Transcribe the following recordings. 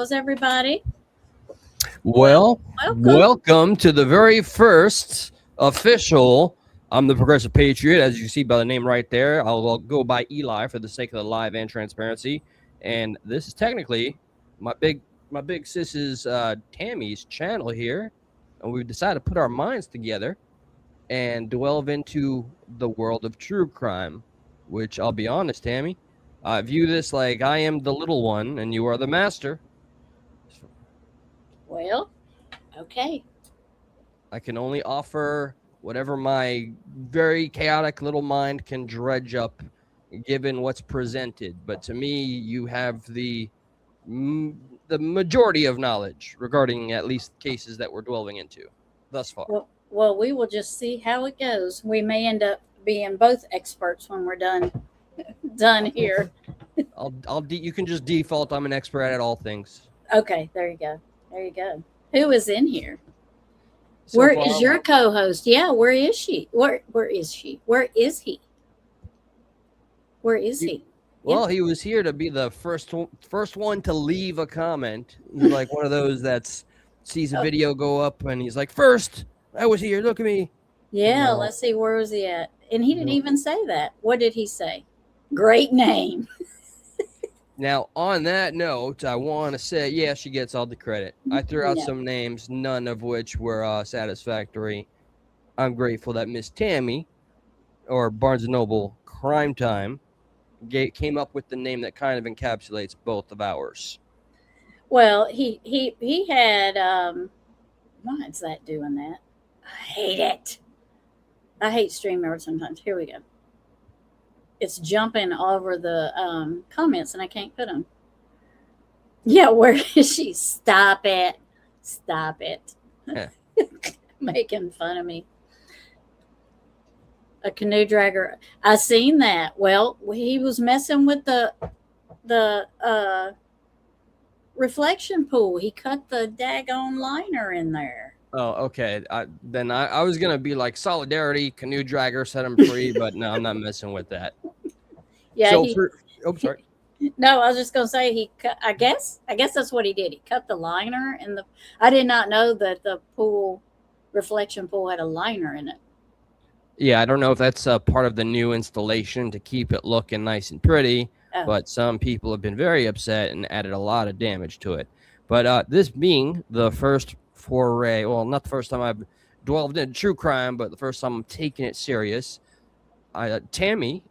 How's everybody? Well, Welcome. welcome to the very first official. I'm the Progressive Patriot, as you see by the name right there. I'll go by Eli for the sake of the live and transparency. And this is technically my big sis's Tammy's channel here, and we've decided to put our minds together and delve into the world of true crime. Which I'll be honest, Tammy, I view this like I am the little one and you are the master. Well, okay. I can only offer whatever my very chaotic little mind can dredge up given what's presented. But to me, you have the majority of knowledge regarding at least cases that we're delving into thus far. Well, we will just see how it goes. We may end up being both experts when we're done here. You can just default I'm an expert at all things. Okay, there you go. There you go. Who is in here? So Where far, is your co-host? Yeah, where is she? Where is she? Where is he? Where is he? Well, he was here to be the first one to leave a comment. He's like one of those that sees a video go up and he's like, "First, I was here. Look at me." Yeah, No. let's see. Where was he at? And he didn't even say that. What did he say? Great name. Now, on that note, I want to say, yeah, she gets all the credit. I threw out some names, none of which were satisfactory. I'm grateful that Miss Tammy, or Barnes & Noble Crime Time, came up with the name that kind of encapsulates both of ours. Well, he had why is that doing that? I hate it. I hate StreamYard sometimes. Here we go. It's jumping all over the comments and I can't put them. Yeah, where is she? Stop it. Stop it. Yeah. Making fun of me. A canoe dragger. I seen that. Well, he was messing with the reflection pool. He cut the daggone liner in there. Oh, okay. Then I was going to be like, solidarity, canoe dragger, set him free, but no, I'm not messing with that. Yeah. So sorry. No, I was just going to say he cut, I guess that's what he did. He cut the liner and I did not know that the reflection pool had a liner in it. Yeah, I don't know if that's part of the new installation to keep it looking nice and pretty, but some people have been very upset and added a lot of damage to it. But this being the first foray, well, not the first time I've delved into true crime, but the first time I'm taking it serious, Tammy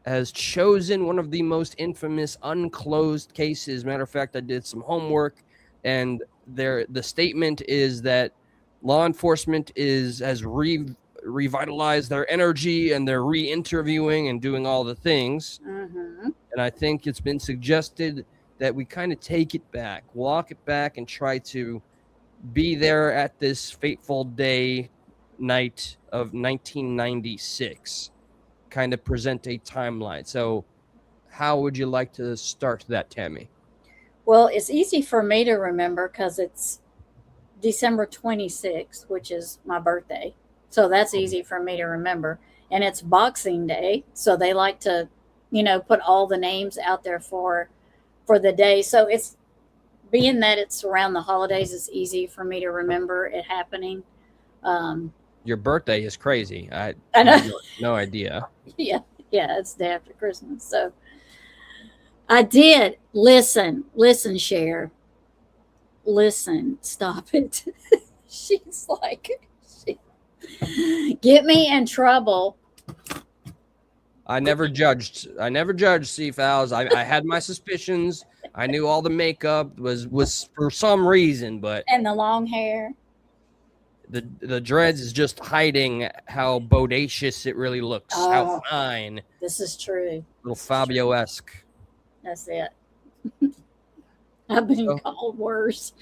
has chosen one of the most infamous unclosed cases. Matter of fact, I did some homework, and the statement is that law enforcement has revitalized their energy and they're re-interviewing and doing all the things. Mm-hmm. And I think it's been suggested that we kind of take it back, walk it back, and try to be there at this fateful night of 1996, kind of present a timeline. So how would you like to start that, Tammy? Well, it's easy for me to remember because it's December 26th, which is my birthday. So that's easy for me to remember. And it's Boxing Day. So they like to, put all the names out there for the day. So it's being that it's around the holidays, it's easy for me to remember it happening. Your birthday is crazy. I know. No idea. Yeah, it's the day after Christmas. So I did listen, Cher. Listen, stop it. She's like, get me in trouble. I never judged CFOWs. I had my suspicions. I knew all the makeup was for some reason, but and the long hair. The dreads is just hiding how bodacious it really looks. How fine. This is true. Little Fabio-esque. That's it. I've been called worse.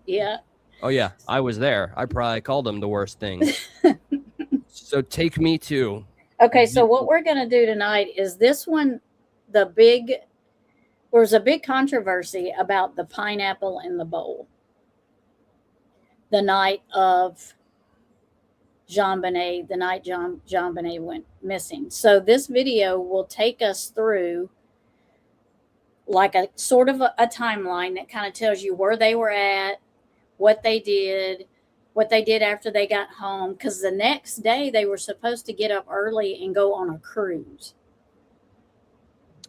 Yeah. Oh yeah, I was there. I probably called him the worst thing. So take me to. Okay, so what we're going to do tonight is this one. There was a big controversy about the pineapple in the bowl the night of JonBenet, the night JonBenet went missing. So this video will take us through like a sort of a timeline that kind of tells you where they were at, what they did after they got home. Because the next day they were supposed to get up early and go on a cruise.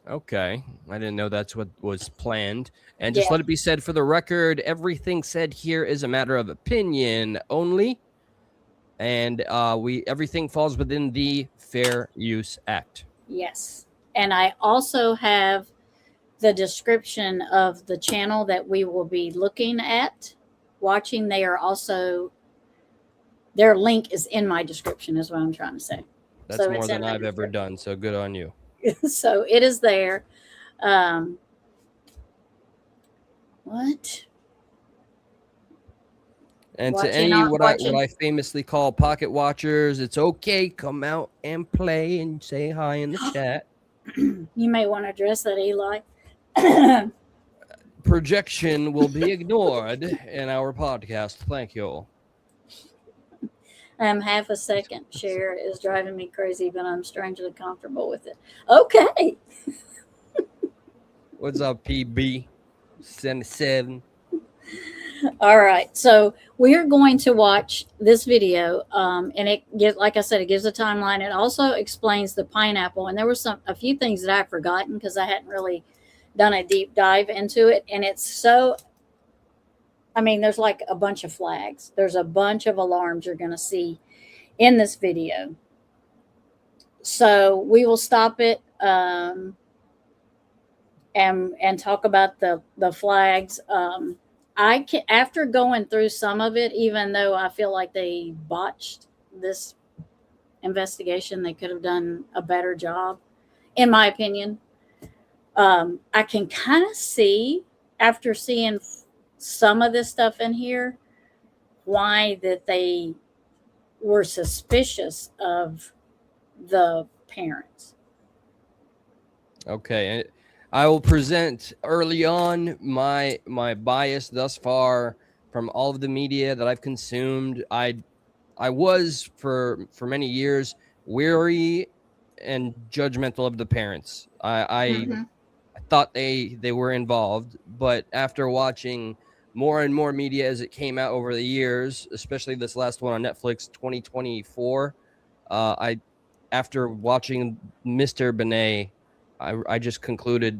Okay. I didn't know that's what was planned. And Yeah. just let it be said for the record, everything said here is a matter of opinion only. And everything falls within the Fair Use Act. Yes. And I also have the description of the channel that we will be looking at, watching. They are also, their link is in my description, is what I'm trying to say. That's more than I've ever done, so good on you. So it is there. What? And to any what I famously call pocket watchers, it's okay. Come out and play and say hi in the chat. You may want to address that, Eli. Projection will be ignored in our podcast. Thank you. Half a second share is driving me crazy, but I'm strangely comfortable with it. Okay. What's up, PB 77? All right, so we're going to watch this video, and it gives, like I said, it gives a timeline. It also explains the pineapple, and there were a few things that I've forgotten because I hadn't really done a deep dive into it. And it's so, I mean, there's like a bunch of flags. There's a bunch of alarms you're going to see in this video. So we will stop it and talk about the flags. After going through some of it, even though I feel like they botched this investigation, they could have done a better job, in my opinion. I can kind of see, after seeing some of this stuff in here, why that they were suspicious of the parents. Okay. I will present early on my bias thus far from all of the media that I've consumed. I was for many years weary and judgmental of the parents. I thought they were involved, but after watching more and more media as it came out over the years, especially this last one on Netflix, 2024, after watching Mr. Benet, I just concluded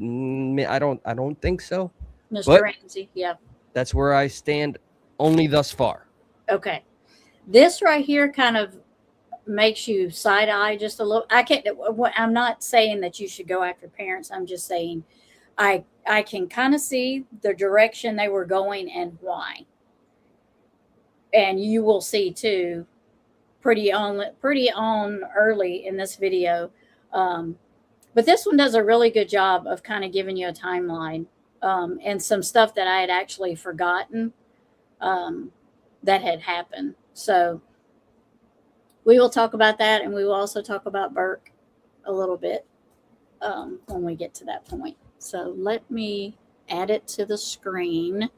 I don't think so. Mr. Ramsey, yeah. That's where I stand only thus far. Okay. This right here kind of makes you side eye just a little. I'm not saying that you should go after parents. I'm just saying I can kind of see the direction they were going and why. And you will see too pretty on early in this video. But this one does a really good job of kind of giving you a timeline and some stuff that I had actually forgotten that had happened. So we will talk about that, and we will also talk about Burke a little bit when we get to that point. So let me add it to the screen.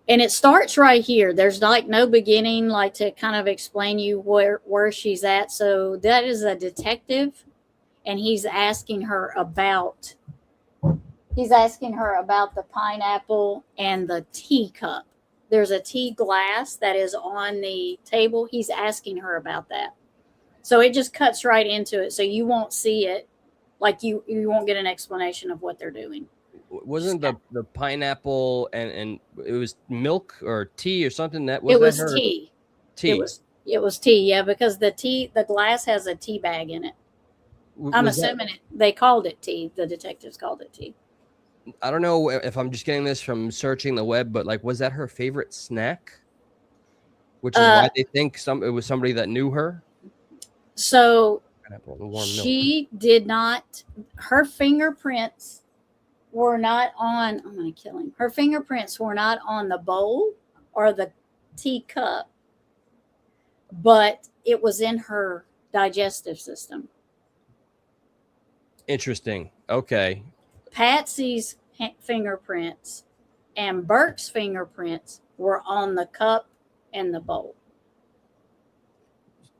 And it starts right here. There's like no beginning, like to kind of explain you where she's at. So that is a detective, and he's asking her about the pineapple and the teacup. There's a tea glass that is on the table. He's asking her about that. So it just cuts right into it. So you won't see it. Like you won't get an explanation of what they're doing. Wasn't the pineapple and it was milk or tea or something that was? It was her? Tea. Tea. It was tea, yeah, because the glass has a tea bag in it. I'm assuming they called it tea. The detectives called it tea. I don't know if I'm just getting this from searching the web, but like, was that her favorite snack? Which is why they think it was somebody that knew her. So she did not. Her fingerprints were not on. I'm going to kill him. Her fingerprints were not on the bowl or the teacup, but it was in her digestive system. Interesting. Okay. Patsy's fingerprints and Burke's fingerprints were on the cup and the bowl.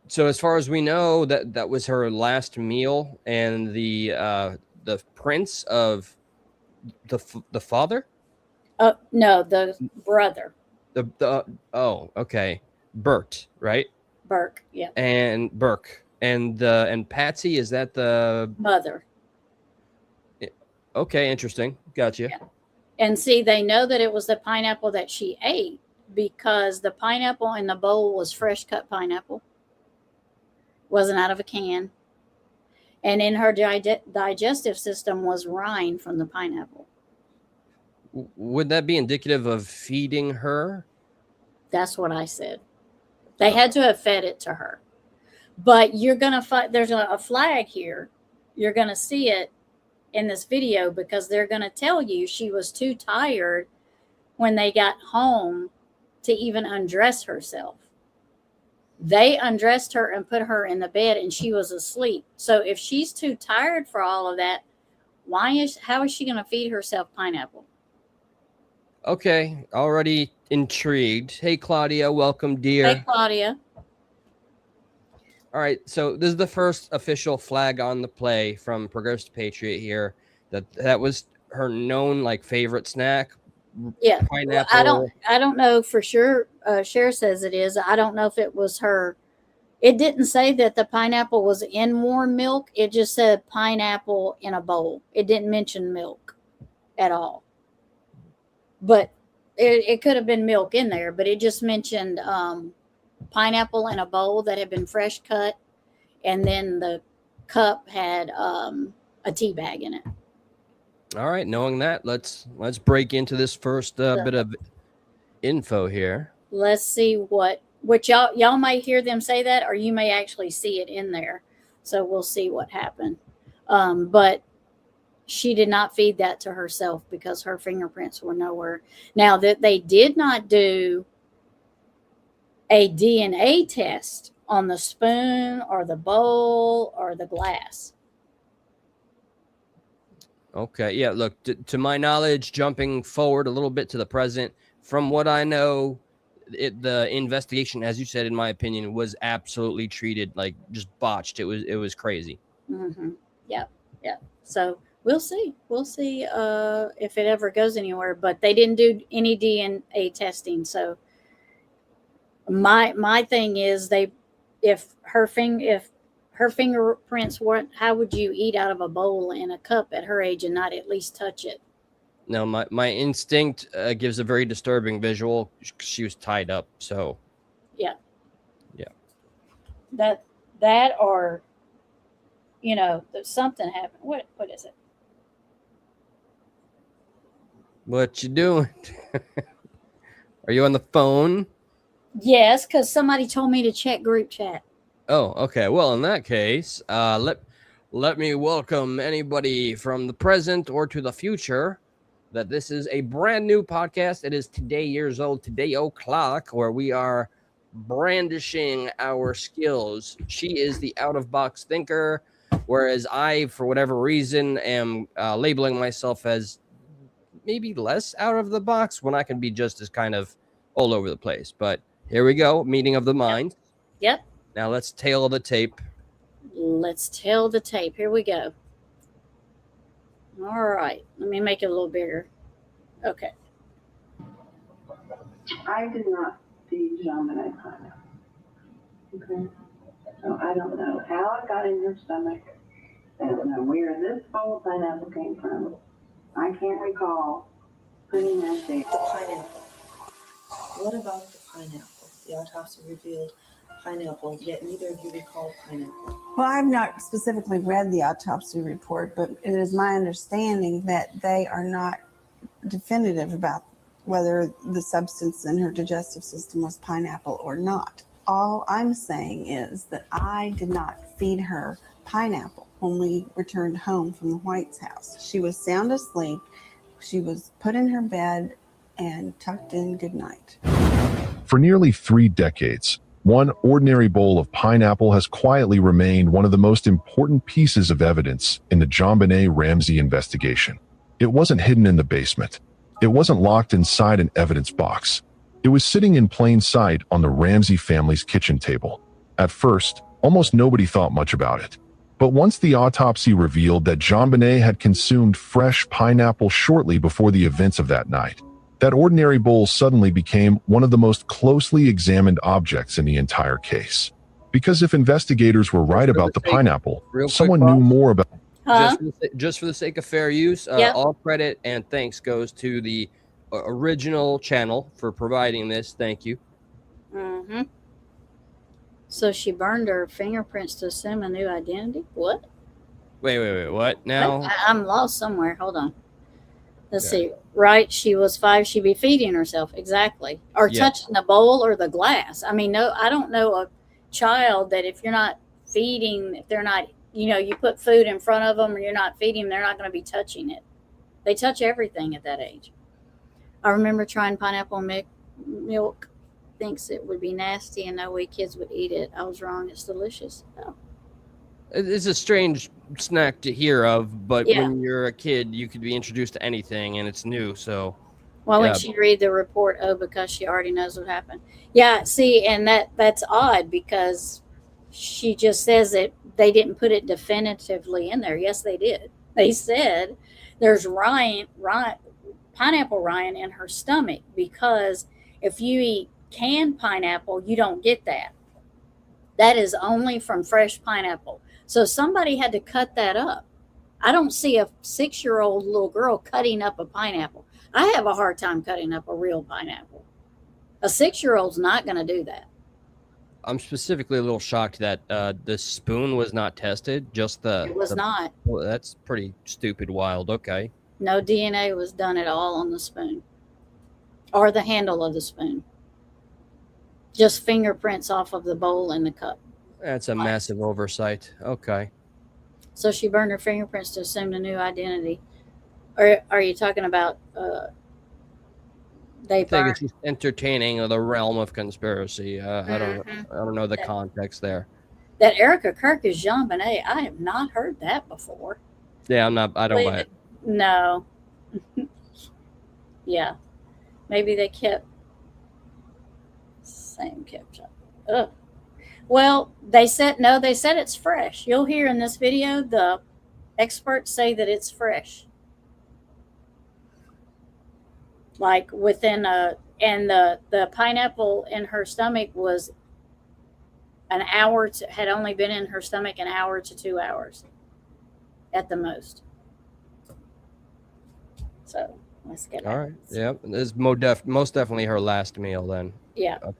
So as far as we know, that was her last meal, and the the prince of the father? No, the brother. Oh, okay. Bert, right? Burke, yeah. And Burke. And Patsy, is that the mother? Okay, interesting. Gotcha. Yeah. And see, they know that it was the pineapple that she ate because the pineapple in the bowl was fresh cut pineapple. Wasn't out of a can. And in her digestive system was rind from the pineapple. Would that be indicative of feeding her? That's what I said. They had to have fed it to her. But you're going to find there's a flag here. You're going to see it in this video because they're going to tell you she was too tired when they got home to even undress herself. They undressed her and put her in the bed and she was asleep. So if she's too tired for all of that, how is she going to feed herself pineapple? Okay, already intrigued. Hey, Claudia, welcome, dear. Hey, Claudia. All right, so this is the first official flag on the play from ProgressivePatriot here. That was her known favorite snack. Yeah, pineapple. Well, I don't know for sure. Cher says it is. I don't know if it was her. It didn't say that the pineapple was in warm milk. It just said pineapple in a bowl. It didn't mention milk at all. But it could have been milk in there. But it just mentioned pineapple in a bowl that had been fresh cut, and then the cup had a tea bag in it. All right, knowing that, let's break into this first bit of info here. Let's see what y'all might hear them say that, or you may actually see it in there. So we'll see what happened. But she did not feed that to herself because her fingerprints were nowhere. Now that they did not do a DNA test on the spoon or the bowl or the glass. Okay, yeah, look, to my knowledge, jumping forward a little bit to the present, from what I know, the investigation, as you said, in my opinion, was absolutely treated like just botched. It was crazy. Mm-hmm. Yeah. So we'll see if it ever goes anywhere, but they didn't do any DNA testing. So my thing is if her fingerprints weren't, how would you eat out of a bowl and a cup at her age and not at least touch it? No, my instinct gives a very disturbing visual. She was tied up, so yeah. That or something happened. What is it? What you doing? Are you on the phone? Yes, because somebody told me to check group chat. Oh, okay. Well, in that case, let me welcome anybody from the present or to the future that this is a brand new podcast. It is today years old, today o'clock, where we are brandishing our skills. She is the out-of-box thinker, whereas I, for whatever reason, am labeling myself as maybe less out of the box when I can be just as kind of all over the place. But here we go, meeting of the mind. Yep. Now let's tail the tape. Let's tail the tape. Here we go. All right. Let me make it a little bigger. Okay. I did not feed JonBenet pineapple. Okay. So I don't know how it got in your stomach. I don't know where this bowl of pineapple came from. I can't recall putting that there. The pineapple. What about the pineapple? The autopsy revealed pineapple, yet neither of you recall pineapple. Well, I've not specifically read the autopsy report, but it is my understanding that they are not definitive about whether the substance in her digestive system was pineapple or not. All I'm saying is that I did not feed her pineapple when we returned home from the White's house. She was sound asleep. She was put in her bed and tucked in goodnight. For nearly 3 decades, one ordinary bowl of pineapple has quietly remained one of the most important pieces of evidence in the JonBenet Ramsey investigation. It wasn't hidden in the basement. It wasn't locked inside an evidence box. It was sitting in plain sight on the Ramsey family's kitchen table. At first, almost nobody thought much about it. But once the autopsy revealed that JonBenet had consumed fresh pineapple shortly before the events of that night, that ordinary bowl suddenly became one of the most closely examined objects in the entire case. Because if investigators were right about the pineapple, someone knew more about... Just for the sake of fair use, all credit and thanks goes to the original channel for providing this. Thank you. Mm-hmm. So she burned her fingerprints to assume a new identity? What? Wait. What now? I'm lost somewhere. Hold on. Let's see. Right, she was 5. She'd be feeding herself. Exactly. Or touching the bowl or the glass. I mean, no, I don't know a child that if you're not feeding, if they're not, you put food in front of them or you're not feeding them, they're not going to be touching it. They touch everything at that age. I remember trying pineapple milk. Thinks it would be nasty and no way kids would eat it. I was wrong. It's delicious. Oh. It's a strange snack to hear of, but when you're a kid, you could be introduced to anything and it's new. So, well, when she read the report, because she already knows what happened. Yeah, see, and that's odd because she just says that they didn't put it definitively in there. Yes, they did. They said there's pineapple rind in her stomach because if you eat canned pineapple, you don't get that. That is only from fresh pineapple. So somebody had to cut that up. I don't see a 6-year-old little girl cutting up a pineapple. I have a hard time cutting up a real pineapple. A 6-year-old's not going to do that. I'm specifically a little shocked that the spoon was not tested. It was not. Well, that's pretty stupid wild. Okay. No DNA was done at all on the spoon or the handle of the spoon. Just fingerprints off of the bowl and the cup. That's a massive oversight. Okay. So she burned her fingerprints to assume a new identity. Or are you talking about I think it's just entertaining the realm of conspiracy. I don't know the context there. That Erica Kirk is JonBenet. I have not heard that before. Yeah, I don't buy it. No. Yeah. Maybe they kept up. Ugh. Well, they said it's fresh. You'll hear in this video the experts say that it's fresh. Like within and the pineapple in her stomach was had only been in her stomach an hour to 2 hours at the most. So let's get all right. Yeah, it's most definitely her last meal then. Yeah. Okay.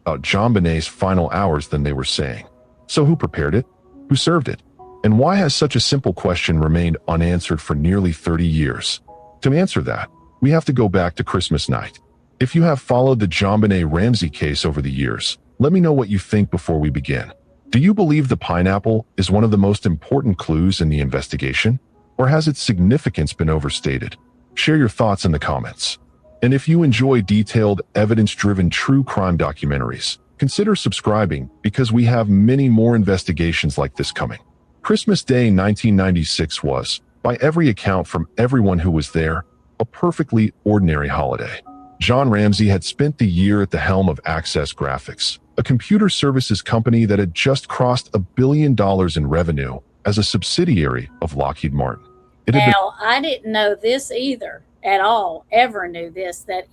About JonBenet's final hours than they were saying. So who prepared it? Who served it? And why has such a simple question remained unanswered for nearly 30 years? To answer that, we have to go back to Christmas night. If you have followed the JonBenet Ramsey case over the years, let me know what you think before we begin. Do you believe the pineapple is one of the most important clues in the investigation? Or has its significance been overstated? Share your thoughts in the comments. And if you enjoy detailed, evidence-driven true crime documentaries, consider subscribing because we have many more investigations like this coming. Christmas Day 1996 was, by every account from everyone who was there, a perfectly ordinary holiday. John Ramsey had spent the year at the helm of Access Graphics, a computer services company that had just crossed $1 billion in revenue as a subsidiary of Lockheed Martin. I didn't know this either. At all, ever knew this, that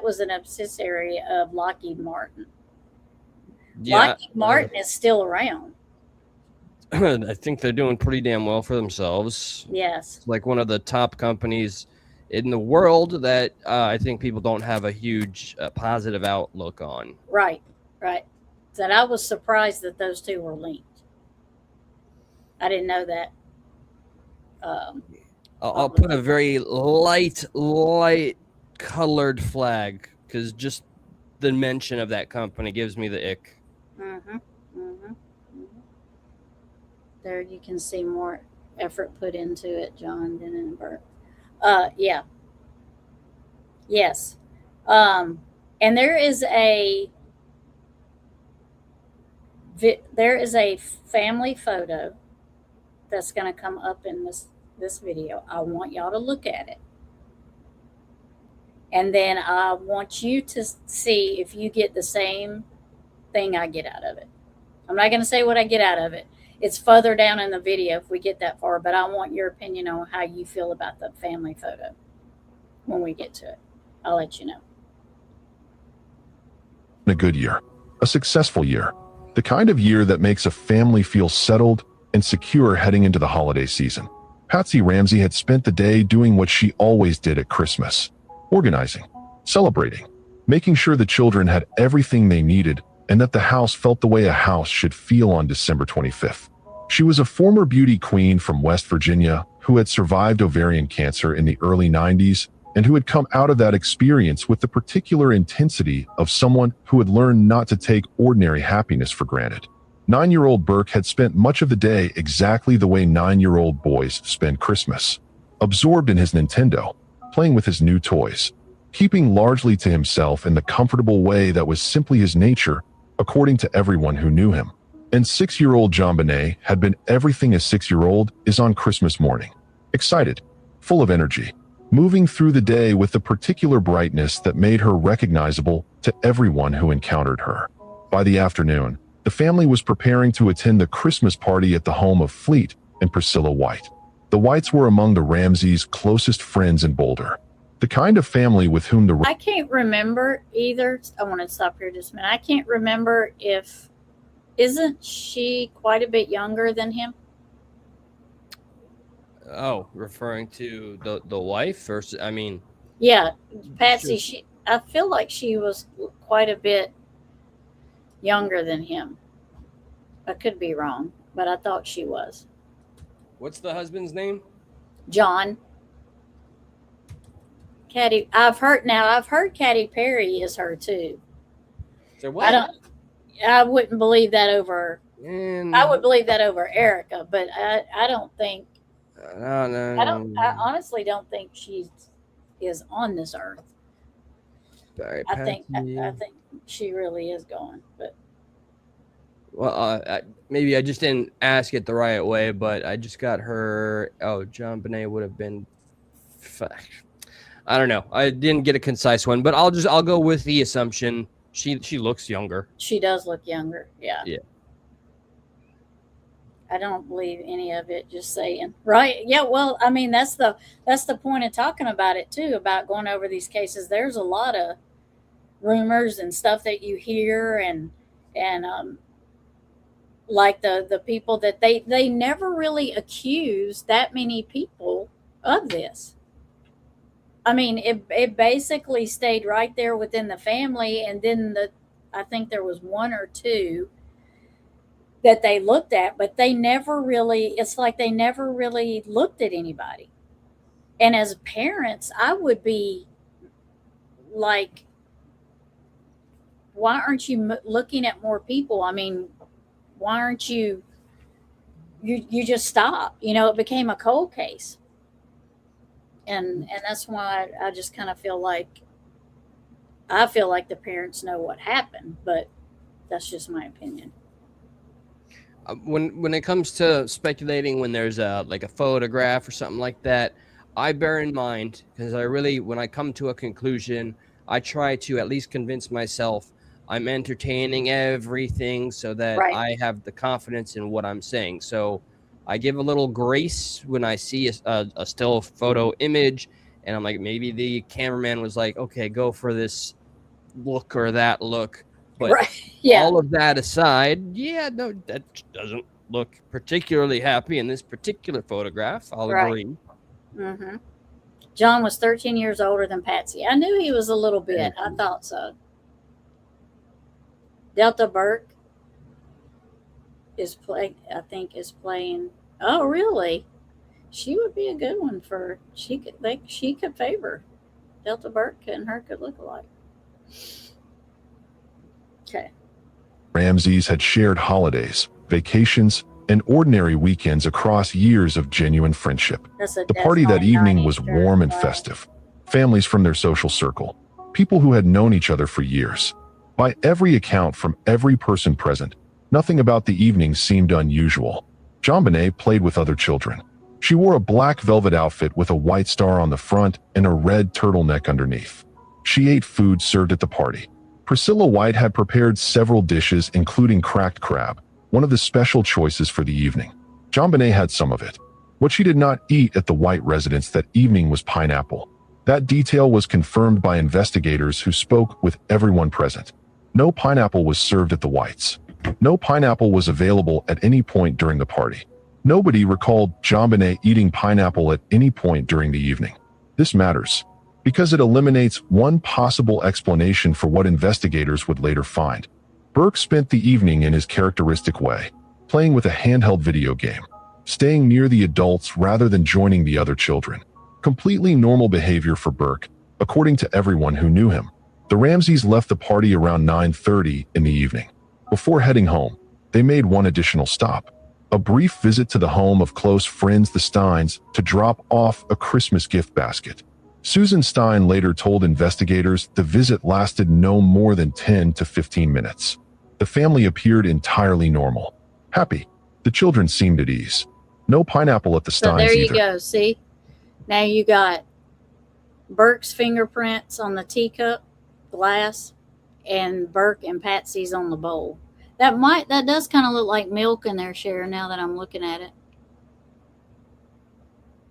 was an subsidiary of Lockheed Martin. Yeah, Lockheed Martin is still around. I think they're doing pretty damn well for themselves. Yes. It's like one of the top companies in the world that I think people don't have a huge positive outlook on. Right. That I was surprised that those two were linked. I didn't know that. I'll put a very light colored flag because just the mention of that company gives me the ick. There you can see more effort put into it, John Denenberg. Yeah. Yes. And there is a family photo that's going to come up in this video. I want y'all to look at it. And then I want you to see if you get the same thing I get out of it. I'm not going to say what I get out of it. It's further down in the video if we get that far, but I want your opinion on how you feel about the family photo when we get to it. I'll let you know. A good year, a successful year, the kind of year that makes a family feel settled and secure heading into the holiday season. Patsy Ramsey had spent the day doing what she always did at Christmas, organizing, celebrating, making sure the children had everything they needed and that the house felt the way a house should feel on December 25th. She was a former beauty queen from West Virginia who had survived ovarian cancer in the early 90s and who had come out of that experience with the particular intensity of someone who had learned not to take ordinary happiness for granted. 9-year-old Burke had spent much of the day exactly the way 9-year-old boys spend Christmas, absorbed in his Nintendo, playing with his new toys, keeping largely to himself in the comfortable way that was simply his nature, according to everyone who knew him. And 6-year-old JonBenet had been everything a 6-year-old is on Christmas morning, excited, full of energy, moving through the day with a particular brightness that made her recognizable to everyone who encountered her. By the afternoon, the family was preparing to attend the Christmas party at the home of Fleet and Priscilla White. The Whites were among the Ramseys' closest friends in Boulder, the kind of family with whom the... I can't remember either. I want to stop here just a minute. I can't remember if... Isn't she quite a bit younger than him? Oh, referring to the wife? Or, I mean... Yeah, Patsy, I feel like she was quite a bit younger than him. I could be wrong, but I thought she was. What's the husband's name? John. I've heard Katy Perry is her too. So what? I wouldn't believe that over. And I would believe that over Erica, but I don't think. No. I honestly don't think she is on this earth. Sorry, I think she really is gone. But well, maybe I just didn't ask it the right way, but I just got her. Oh, JonBenet would have been. I don't know. I didn't get a concise one, but I'll go with the assumption she looks younger. She does look younger. Yeah. Yeah. I don't believe any of it. Just saying, right? Yeah. Well, I mean, that's the point of talking about it too, about going over these cases. There's a lot of rumors and stuff that you hear, and like the people that they never really accuse that many people of this. I mean, it basically stayed right there within the family, and then I think there was one or two that they looked at, but they never really, it's like they never really looked at anybody. And as parents, I would be like, why aren't you looking at more people? I mean, why aren't you just stop? It became a cold case. And that's why I just kind of feel like the parents know what happened, but that's just my opinion. When it comes to speculating, when there's a photograph or something like that, I bear in mind, because when I come to a conclusion, I try to at least convince myself I'm entertaining everything so that Right. I have the confidence in what I'm saying. So I give a little grace when I see a still photo image, and I'm like, maybe the cameraman was like, okay, go for this look or that look. But Right. Yeah. all of that aside, no, that doesn't look particularly happy in this particular photograph. I'll Right. agree. Mm-hmm. John was 13 years older than Patsy. I knew he was a little bit. I thought so. Delta Burke is playing. Oh, really? She would be a good one for. She could favor Delta Burke, and her could look alike. Okay. Ramseys had shared holidays, vacations, and ordinary weekends across years of genuine friendship. The party that evening was warm and festive. Families from their social circle, people who had known each other for years. By every account from every person present, nothing about the evening seemed unusual. JonBenet played with other children. She wore a black velvet outfit with a white star on the front and a red turtleneck underneath. She ate food served at the party. Priscilla White had prepared several dishes, including cracked crab, one of the special choices for the evening. JonBenet had some of it. What she did not eat at the White residence that evening was pineapple. That detail was confirmed by investigators who spoke with everyone present. No pineapple was served at the Whites. No pineapple was available at any point during the party. Nobody recalled JonBenet eating pineapple at any point during the evening. This matters because it eliminates one possible explanation for what investigators would later find. Burke spent the evening in his characteristic way, playing with a handheld video game, staying near the adults rather than joining the other children. Completely normal behavior for Burke, according to everyone who knew him. The Ramseys left the party around 9:30 in the evening. Before heading home, they made one additional stop. A brief visit to the home of close friends the Steins to drop off a Christmas gift basket. Susan Stein later told investigators the visit lasted no more than 10 to 15 minutes. The family appeared entirely normal. Happy. The children seemed at ease. No pineapple at the So Steins there you either. go. See, now you got Burke's fingerprints on the teacup glass and Burke and Patsy's on the bowl. That does kind of look like milk in there, Sharon, now that I'm looking at it.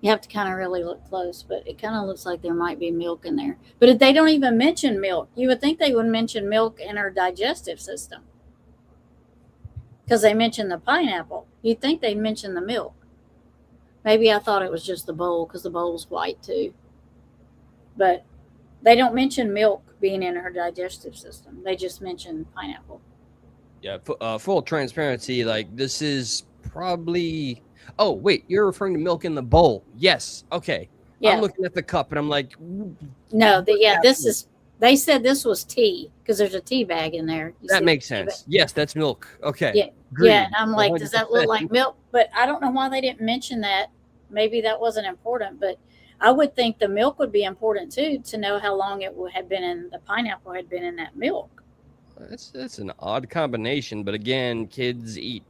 You have to kind of really look close, but it kind of looks like there might be milk in there. But if they don't even mention milk, you would think they would mention milk in her digestive system. Because they mentioned the pineapple. You'd think they'd mention the milk. Maybe I thought it was just the bowl because the bowl's white too. But they don't mention milk being in her digestive system. They just mention pineapple. Yeah, full transparency, like this is probably... Oh, wait, you're referring to milk in the bowl. Yes, okay. Yeah. I'm looking at the cup and I'm like... No, this is... They said this was tea because there's a tea bag in there. That makes sense. Yes, that's milk. Okay. Yeah, Agreed. yeah, and I'm like, does that look 100%. like milk? But I don't know why they didn't mention that. Maybe that wasn't important, but I would think the milk would be important too, to know how long it would have been in the pineapple had been in that milk. That's an odd combination, but again, kids eat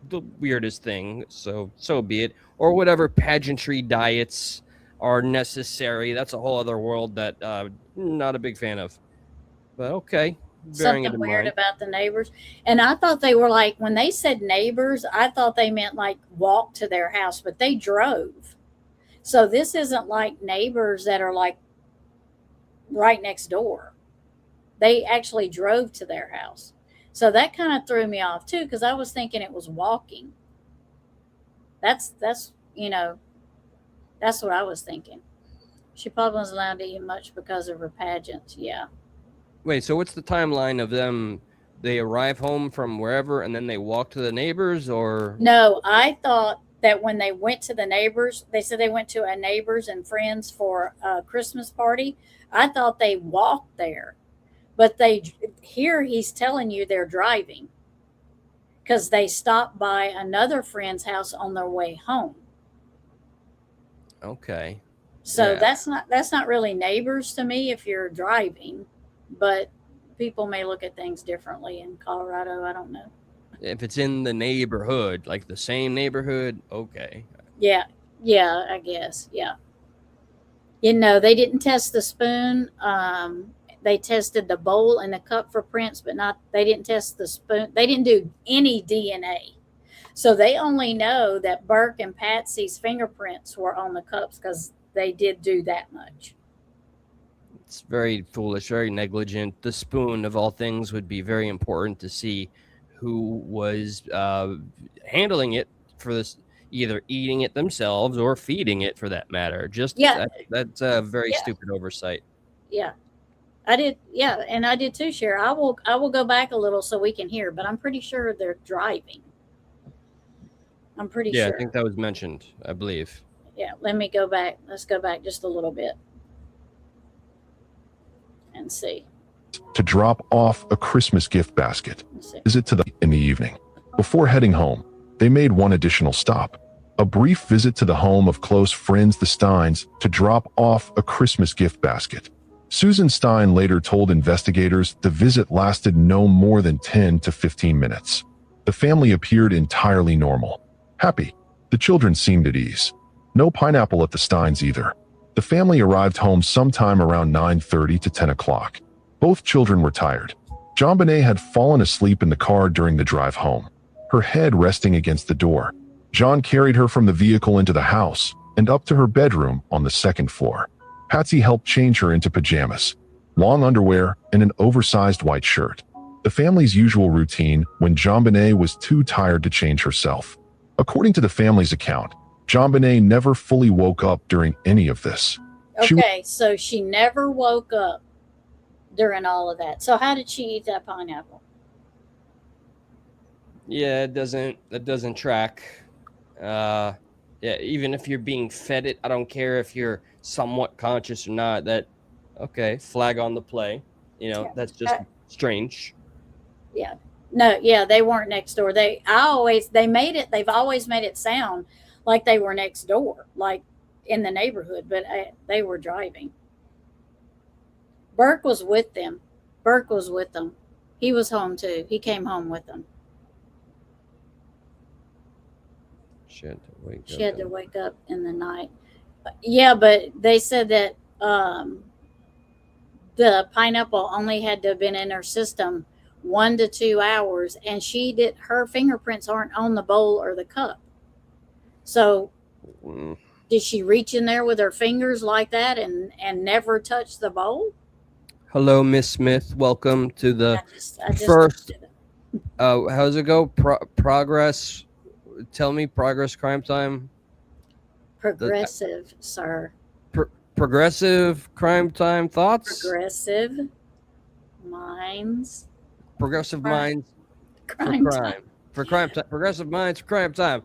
the weirdest thing, so be it. Or whatever pageantry diets are necessary. That's a whole other world that not a big fan of. But okay. Something weird about the neighbors. And I thought they were like, when they said neighbors, I thought they meant like walk to their house, but they drove. So this isn't like neighbors that are like right next door. They actually drove to their house. So that kind of threw me off too, because I was thinking it was walking. That's what I was thinking. She probably wasn't allowed to eat much because of her pageants. Yeah. Wait, so what's the timeline of them? They arrive home from wherever and then they walk to the neighbors, or? No, I thought that when they went to the neighbors, they said they went to a neighbors and friends for a Christmas party. I thought they walked there, but here he's telling you they're driving because they stopped by another friend's house on their way home. Okay. So Yeah. that's not really neighbors to me if you're driving, but people may look at things differently in Colorado. I don't know. If it's in the neighborhood, like the same neighborhood, okay. Yeah, I guess. Yeah. They didn't test the spoon. They tested the bowl and the cup for prints, but they didn't test the spoon. They didn't do any DNA. So they only know that Burke and Patsy's fingerprints were on the cups because they did do that much. It's very foolish, very negligent. The spoon, of all things, would be very important to see who was handling it for this, either eating it themselves or feeding it for that matter. That's a very stupid oversight. Yeah. I did. Yeah. And I did too, Cher. I will go back a little so we can hear, but I'm pretty sure they're driving. I'm pretty sure. Yeah, I think that was mentioned, I believe. Yeah. Let me go back. Let's go back just a little bit and see. To drop off a Christmas gift basket. Visit in the evening. Before heading home, they made one additional stop. A brief visit to the home of close friends the Steins to drop off a Christmas gift basket. Susan Stein later told investigators the visit lasted no more than 10 to 15 minutes. The family appeared entirely normal. Happy. The children seemed at ease. No pineapple at the Steins either. The family arrived home sometime around 9:30 to 10 o'clock. Both children were tired. JonBenet had fallen asleep in the car during the drive home. her head resting against the door. John carried her from the vehicle into the house and up to her bedroom on the second floor. Patsy helped change her into pajamas, long underwear, and an oversized white shirt. The family's usual routine when JonBenet was too tired to change herself. According to the family's account, JonBenet never fully woke up during any of this. Okay, so she never woke up during all of that. So how did she eat that pineapple? Yeah, it doesn't track. Yeah, even if you're being fed it, I don't care if you're somewhat conscious or not. Okay, flag on the play. That's just strange. Yeah. No, yeah, they weren't next door. They've always made it sound like they were next door, like in the neighborhood, but they were driving. Burke was with them. He was home too. He came home with them. She had to wake up in the night. Yeah, but they said that the pineapple only had to have been in her system 1 to 2 hours, and her fingerprints aren't on the bowl or the cup. So did she reach in there with her fingers like that and never touch the bowl? Hello, Miss Smith. Welcome to the I just first. How's it go? Progress. Tell me, progress crime time. Progressive, sir. Progressive crime time thoughts. Progressive minds. Progressive Crime. minds Crime for time. crime. For crime time. Progressive minds for crime time.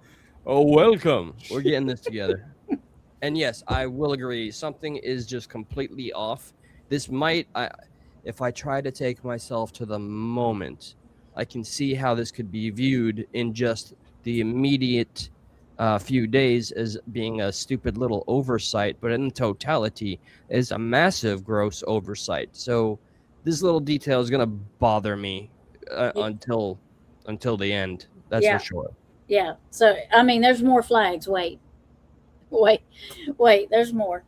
Oh, welcome. We're getting this together. And yes, I will agree. Something is just completely off. This might, if I try to take myself to the moment, I can see how this could be viewed in just the immediate few days as being a stupid little oversight, but in totality is a massive gross oversight. So this little detail is going to bother me until the end. That's for sure. Yeah. So, I mean, there's more flags. Wait, there's more.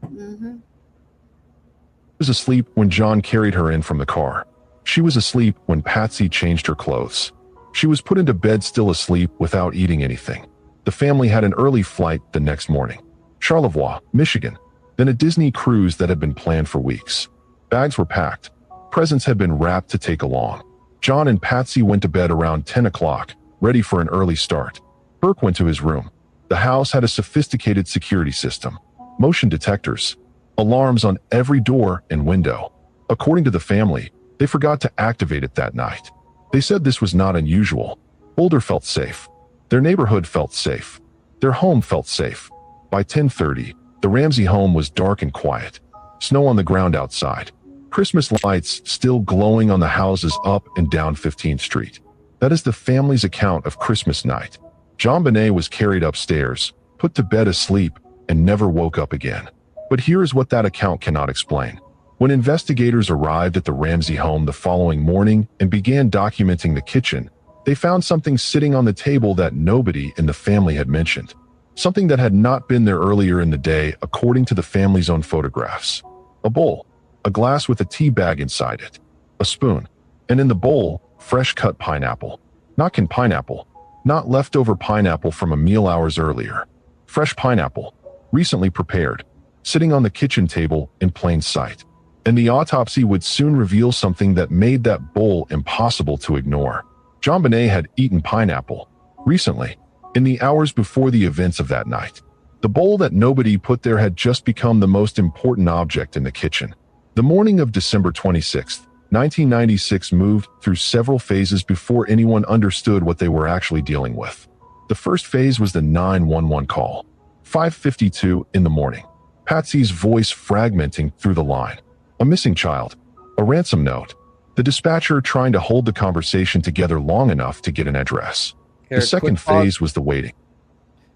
Mm-hmm. She was asleep when John carried her in from the car. She was asleep when Patsy changed her clothes. She was put into bed still asleep without eating anything. The family had an early flight the next morning. Charlevoix, Michigan, then a Disney cruise that had been planned for weeks. Bags were packed. Presents had been wrapped to take along. John and Patsy went to bed around 10 o'clock, ready for an early start. Burke went to his room. The house had a sophisticated security system, motion detectors, alarms on every door and window. According to the family, they forgot to activate it that night. They said this was not unusual. Boulder felt safe. Their neighborhood felt safe. Their home felt safe. By 10:30, the Ramsey home was dark and quiet. Snow on the ground outside. Christmas lights still glowing on the houses up and down 15th Street. That is the family's account of Christmas night. JonBenet was carried upstairs, put to bed asleep, and never woke up again. But here is what that account cannot explain. When investigators arrived at the Ramsey home the following morning and began documenting the kitchen, they found something sitting on the table that nobody in the family had mentioned. Something that had not been there earlier in the day, according to the family's own photographs. A bowl, a glass with a tea bag inside it, a spoon, and in the bowl, fresh cut pineapple. Not canned pineapple, not leftover pineapple from a meal hours earlier. Fresh pineapple, recently prepared, sitting on the kitchen table in plain sight. And the autopsy would soon reveal something that made that bowl impossible to ignore. JonBenet had eaten pineapple recently, in the hours before the events of that night. The bowl that nobody put there had just become the most important object in the kitchen. The morning of December 26, 1996 moved through several phases before anyone understood what they were actually dealing with. The first phase was the 911 call. 5:52 in the morning. Patsy's voice fragmenting through the line. A missing child. A ransom note. The dispatcher trying to hold the conversation together long enough to get an address. The second phase was the waiting.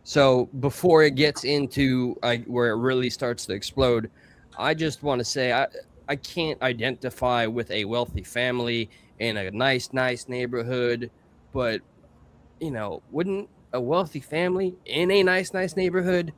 So before it gets into where it really starts to explode, I just want to say I can't identify with a wealthy family in a nice neighborhood, but wouldn't a wealthy family in a nice neighborhood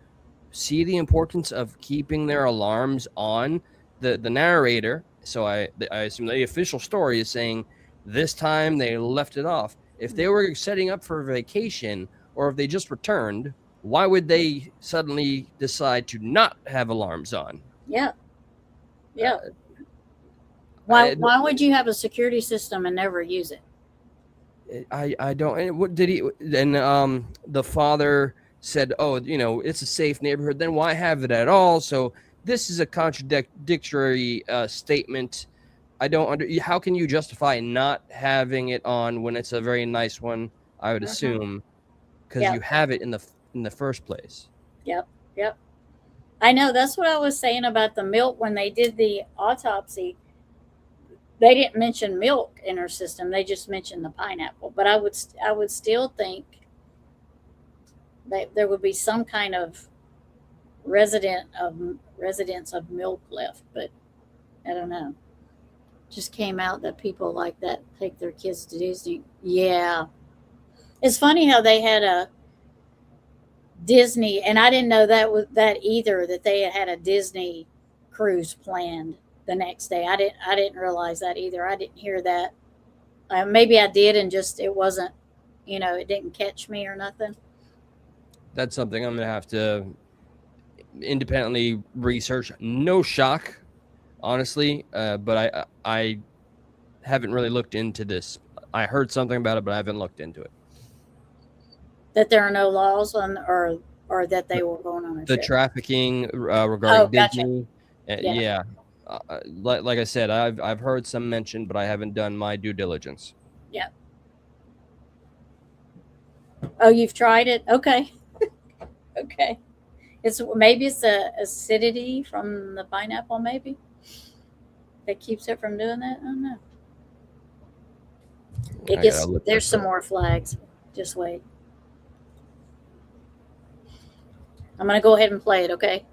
see the importance of keeping their alarms on? The narrator, so I assume the official story is saying this time they left it off. If they were setting up for a vacation or if they just returned, why would they suddenly decide to not have alarms on? Yeah. Yeah. Why would you have a security system and never use it? I don't. And what did he? And the father said, "Oh, it's a safe neighborhood. Then why have it at all?" So this is a contradictory statement. I don't how can you justify not having it on when it's a very nice one? I would assume because you have it in the first place. Yep. I know, that's what I was saying about the milk when they did the autopsy. They didn't mention milk in her system. They just mentioned the pineapple. But I would still think that there would be some kind of residence of milk left. But I don't know. Just came out that people like that take their kids to Disney. Yeah. It's funny how they had a Disney, and I didn't know that either, that they had a Disney cruise planned the next day. I didn't realize that either. I didn't hear that. Maybe I did, and just it wasn't, it didn't catch me or nothing. That's something I'm gonna have to independently research. No shock, honestly, but I haven't really looked into this. I heard something about it, but I haven't looked into it. That there are no laws on, or that they were going on a the trip. Trafficking regarding gotcha. Disney. Yeah. Like I said, I've heard some mention, but I haven't done my due diligence. Yeah. Oh, you've tried it? Okay. Okay. Maybe it's the acidity from the pineapple, maybe that keeps it from doing that. I don't know. There's some more flags. Just wait. I'm going to go ahead and play it, okay?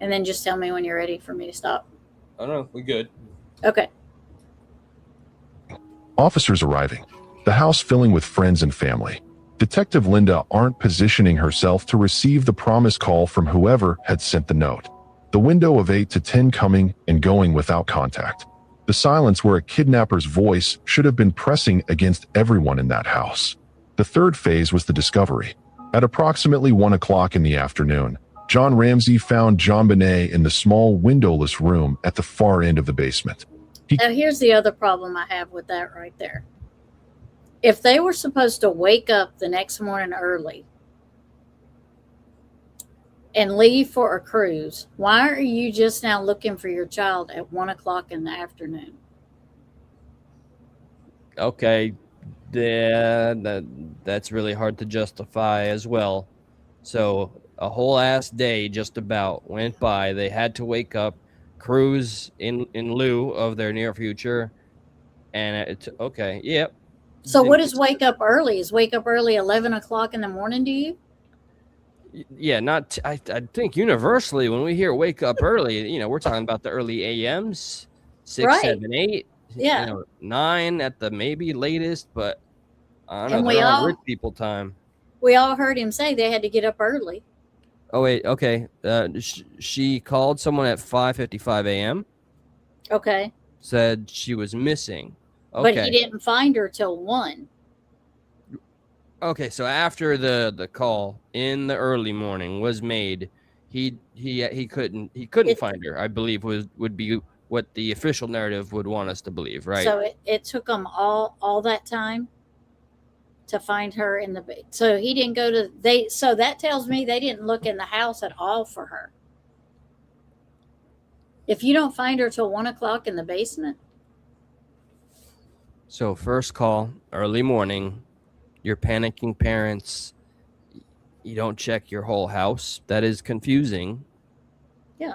And then just tell me when you're ready for me to stop. I don't know. We good. Okay. Officers arriving. The house filling with friends and family. Detective Linda aren't positioning herself to receive the promised call from whoever had sent the note. The window of 8 to 10 coming and going without contact. The silence where a kidnapper's voice should have been pressing against everyone in that house. The third phase was the discovery. At approximately 1 o'clock in the afternoon, John Ramsey found JonBenet in the small windowless room at the far end of the basement. Now, here's the other problem I have with that right there. If they were supposed to wake up the next morning early and leave for a cruise, why are you just now looking for your child at 1 o'clock in the afternoon? Okay. That's really hard to justify as well. So a whole ass day just about went by. They had to wake up, cruise in lieu of their near future, and it's okay. Yep. So what is wake up early? Is wake up early 11 o'clock in the morning to you? Yeah, I think universally when we hear wake up early, we're talking about the early AMs, 6, Right. 7, 8. Yeah. 9 at the maybe latest, but I don't And know. They're on rich people time. We all heard him say they had to get up early. Oh wait, okay. She called someone at 5:55 a.m. Okay. Said she was missing. Okay. But he didn't find her till 1. Okay, so after the call in the early morning was made, he couldn't find her. I believe would be what the official narrative would want us to believe, right? So it took them all that time to find her in the. So he didn't go to So that tells me they didn't look in the house at all for her. If you don't find her till 1 o'clock in the basement. So first call, early morning, you're panicking parents. You don't check your whole house. That is confusing. Yeah.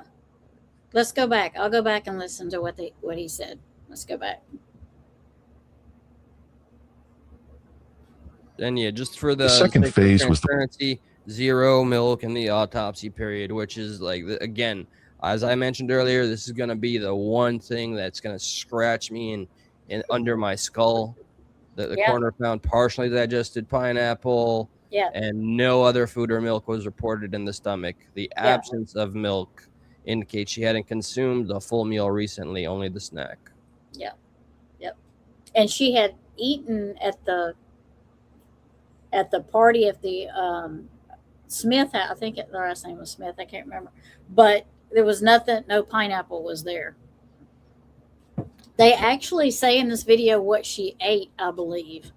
Let's go back. I'll go back and listen to what he said. Let's go back. And yeah, just for the second phase was transparency, 0 milk in the autopsy period, which is like, again, as I mentioned earlier, this is going to be the one thing that's going to scratch me in under my skull. The coroner found partially digested pineapple, and no other food or milk was reported in the stomach. The absence of milk indicates she hadn't consumed a full meal recently, only the snack. Yeah. Yep. And she had eaten at the party at the Smith house. I think the last name was Smith. I can't remember, but there was nothing. No pineapple was there. They actually say in this video what she ate, I believe,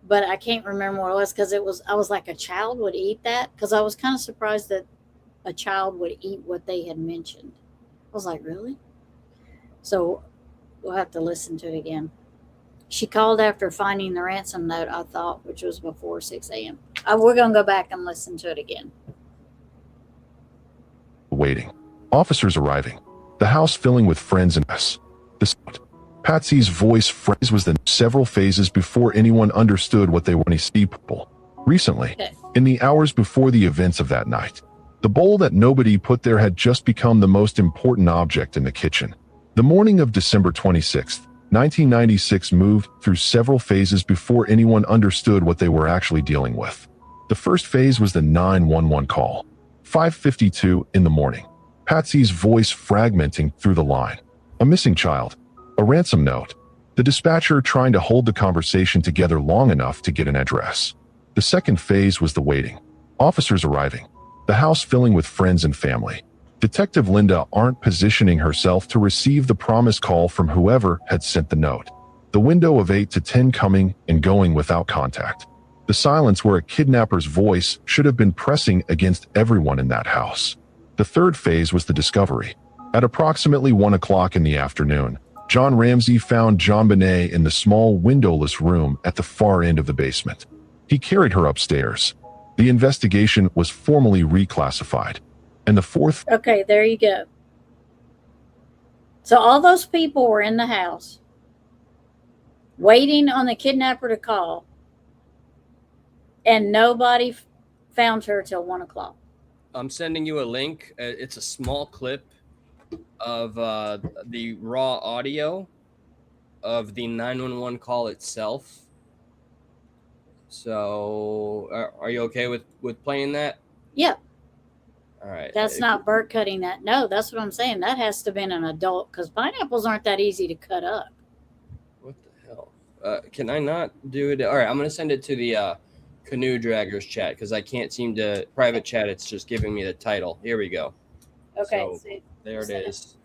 but I can't remember what it was because I was like, a child would eat that, because I was kind of surprised that a child would eat what they had mentioned. I was like, really? So we'll have to listen to it again. She called after finding the ransom note, I thought, which was before 6 a.m. We're going to go back and listen to it again. Waiting. Officers arriving. The house filling with friends and us. Patsy's voice phrase was the several phases before anyone understood what they were to see people. Recently, in the hours before the events of that night, the bowl that nobody put there had just become the most important object in the kitchen. The morning of December 26th, 1996 moved through several phases before anyone understood what they were actually dealing with. The first phase was the 911 call. 5:52 in the morning. Patsy's voice fragmenting through the line. A missing child. A ransom note. The dispatcher trying to hold the conversation together long enough to get an address. The second phase was the waiting. Officers arriving. The house filling with friends and family. Detective Linda aren't positioning herself to receive the promised call from whoever had sent the note. The window of 8 to 10 coming and going without contact. The silence where a kidnapper's voice should have been pressing against everyone in that house. The third phase was the discovery. At approximately 1 o'clock in the afternoon, John Ramsey found JonBenet in the small windowless room at the far end of the basement. He carried her upstairs. The investigation was formally reclassified. And the fourth... Okay, there you go. So all those people were in the house waiting on the kidnapper to call, and nobody found her till 1 o'clock. I'm sending you a link. It's a small clip of the raw audio of the 911 call itself. So are you okay with playing that? Yep. All right. That's not Bert cutting that. No, that's what I'm saying. That has to have been an adult, because pineapples aren't that easy to cut up. What the hell? Can I not do it? All right, I'm going to send it to the Canoe Draggers chat, because I can't seem to private chat. It's just giving me the title. Here we go. Okay. So, there it is.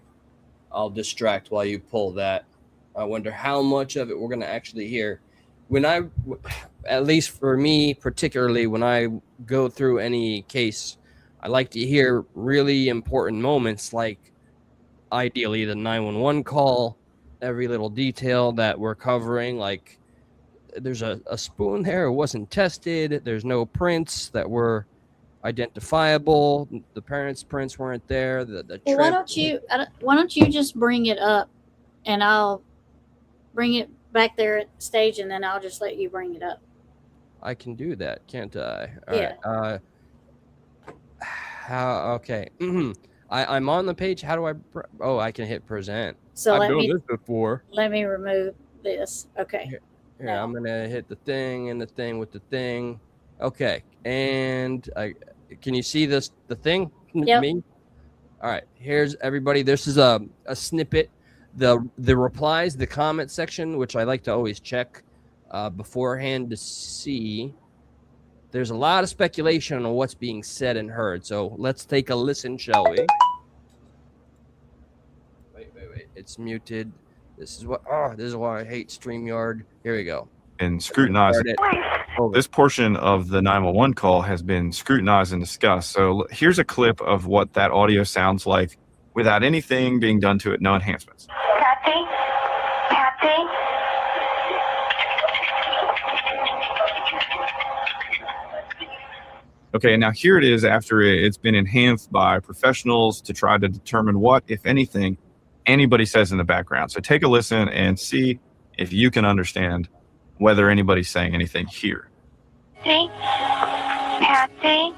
I'll distract while you pull that. I wonder how much of it we're going to actually hear. When at least for me, particularly when I go through any case, I like to hear really important moments, like ideally the 911 call, every little detail that we're covering, like there's a spoon there, it wasn't tested, there's no prints that were identifiable, the parents' prints weren't there, Well, why don't you just bring it up, and I'll bring it back there at the stage, and then I'll just let you bring it up. I can do that, can't I? All yeah. Right. Okay. I'm on the page. How do I? I can hit present. So I've done this before. Let me remove this. Okay. Here, I'm gonna hit the thing and the thing with the thing. Okay. And can you see this? The thing? Yep. Me? All right. Here's everybody. This is a snippet. The replies, the comment section, which I like to always check beforehand to see. There's a lot of speculation on what's being said and heard. So let's take a listen, shall we? Wait. It's muted. This is why I hate StreamYard. Here we go. And scrutinized. This portion of the 911 call has been scrutinized and discussed. So here's a clip of what that audio sounds like without anything being done to it, no enhancements. Patsy? Okay, now here it is after it's been enhanced by professionals to try to determine what, if anything, anybody says in the background. So take a listen and see if you can understand whether anybody's saying anything here. Patsy?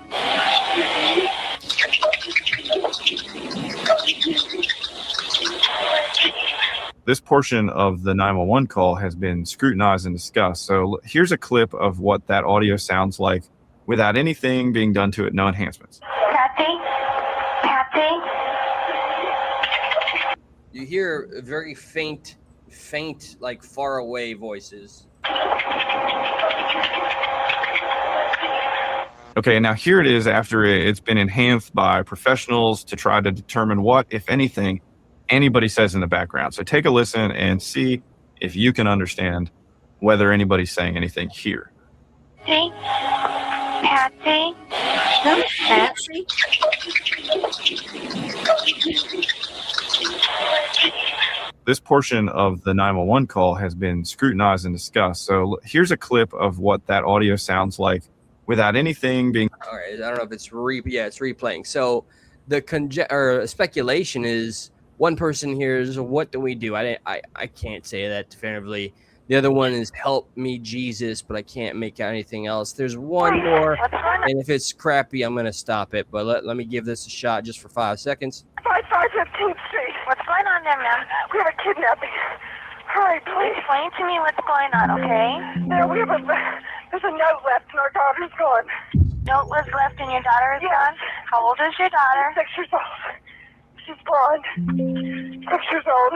This portion of the 911 call has been scrutinized and discussed. So here's a clip of what that audio sounds like without anything being done to it, no enhancements. Patsy? You hear a very faint faint, like far away voices. Okay, now here it is after it's been enhanced by professionals to try to determine what, if anything, anybody says in the background. So take a listen and see if you can understand whether anybody's saying anything here. Patsy? Patsy? No, Patsy. This portion of the 911 call has been scrutinized and discussed. So here's a clip of what that audio sounds like without anything being. All right, I don't know if it's it's replaying. So the speculation is one person hears, "What do we do?" I can't say that definitively. The other one is "Help me, Jesus," but I can't make out anything else. There's one more, and if it's crappy, I'm gonna stop it. But let me give this a shot just for 5 seconds. 5515th Street. What's going on there, ma'am? We have a kidnapping. Hurry, please. Explain to me what's going on, okay? There's a note left and our daughter's gone. Note was left and your daughter is gone? How old is your daughter? 6 years old. She's blonde. 6 years old.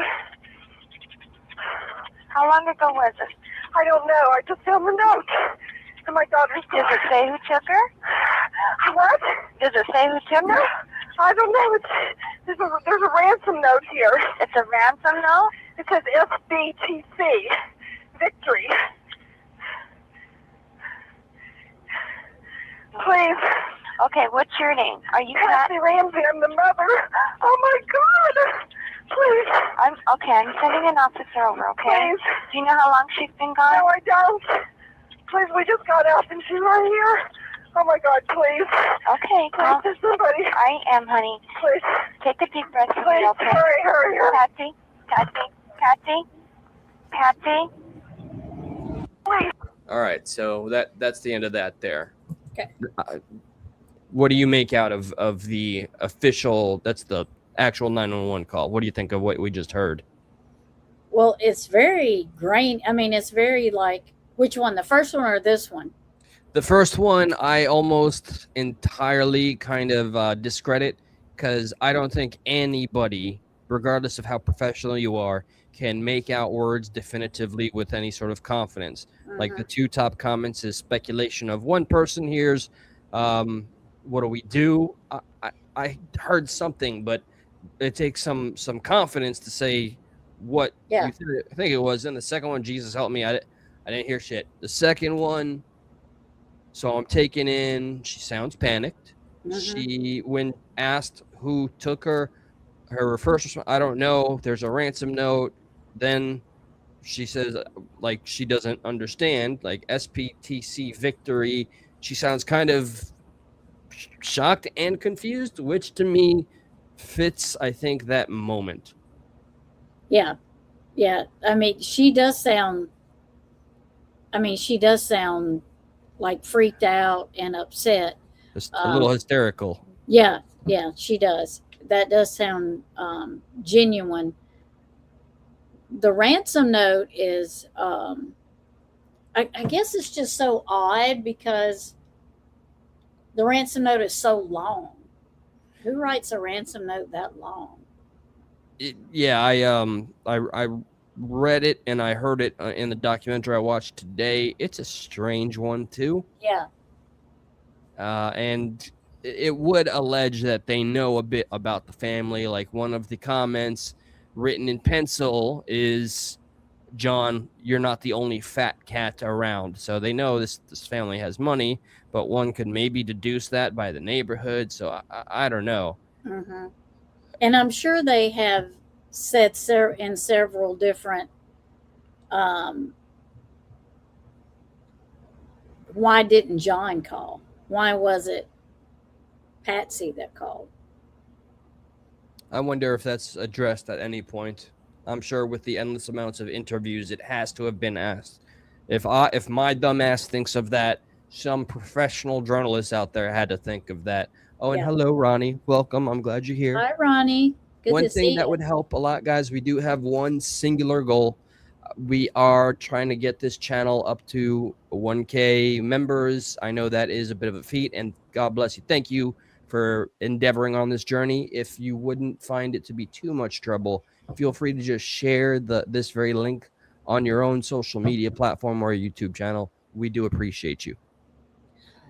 How long ago was it? I don't know. I just found the note. And my daughter's gone. Does it say who took her? What? Does it say who took her? I don't know. There's a ransom note here. It's a ransom note? It says SBTC. Victory. Please. Okay, what's your name? Are you Patsy Ramsey? I'm the mother. Oh my God. Please. I'm sending an officer over, okay? Please. Do you know how long she's been gone? No, I don't. Please, we just got out and she's right here. Oh my God, please. Okay, please, there's somebody. I am, honey. Please. Take a deep breath for me, okay? Hurry. Patsy. Please. All right, so that's the end of that there. Okay. What do you make out of the official? That's the actual 911 call. What do you think of what we just heard? Well, it's very grain. I mean, it's very like, which one? The first one or this one? The first one, I almost entirely kind of discredit because I don't think anybody, regardless of how professional you are, can make out words definitively with any sort of confidence. Like the two top comments is speculation of one person hears, what do we do? I heard something, but it takes some confidence to say what you think it was. And the second one, Jesus help me, I didn't hear shit. The second one, so I'm taking in, she sounds panicked. She, when asked who took her first response, I don't know. There's a ransom note. Then she says, like, she doesn't understand, like SPTC victory. She sounds kind of shocked and confused, which to me fits, I think, that moment. Yeah. I mean, she does sound like freaked out and upset. Just a little hysterical. Yeah, she does. That does sound genuine. The ransom note is, I guess it's just so odd because the ransom note is so long. Who writes a ransom note that long? I read it and I heard it in the documentary I watched today. It's a strange one too. Yeah. And it would allege that they know a bit about the family. Like one of the comments written in pencil is, "John, you're not the only fat cat around." So they know this family has money, but one could maybe deduce that by the neighborhood. So I don't know. And I'm sure they have said in several different, why didn't John call? Why was it Patsy that called? I wonder if that's addressed at any point. I'm sure with the endless amounts of interviews, it has to have been asked. If my dumb ass thinks of that, some professional journalists out there had to think of that. Oh, and hello, Ronnie. Welcome. I'm glad you're here. Hi, Ronnie. Good one to thing see that you. would help a lot, guys, we do have one singular goal. We are trying to get this channel up to 1K members. I know that is a bit of a feat, and God bless you. Thank you for endeavoring on this journey. If you wouldn't find it to be too much trouble, feel free to just share this very link on your own social media platform or YouTube channel. We do appreciate you.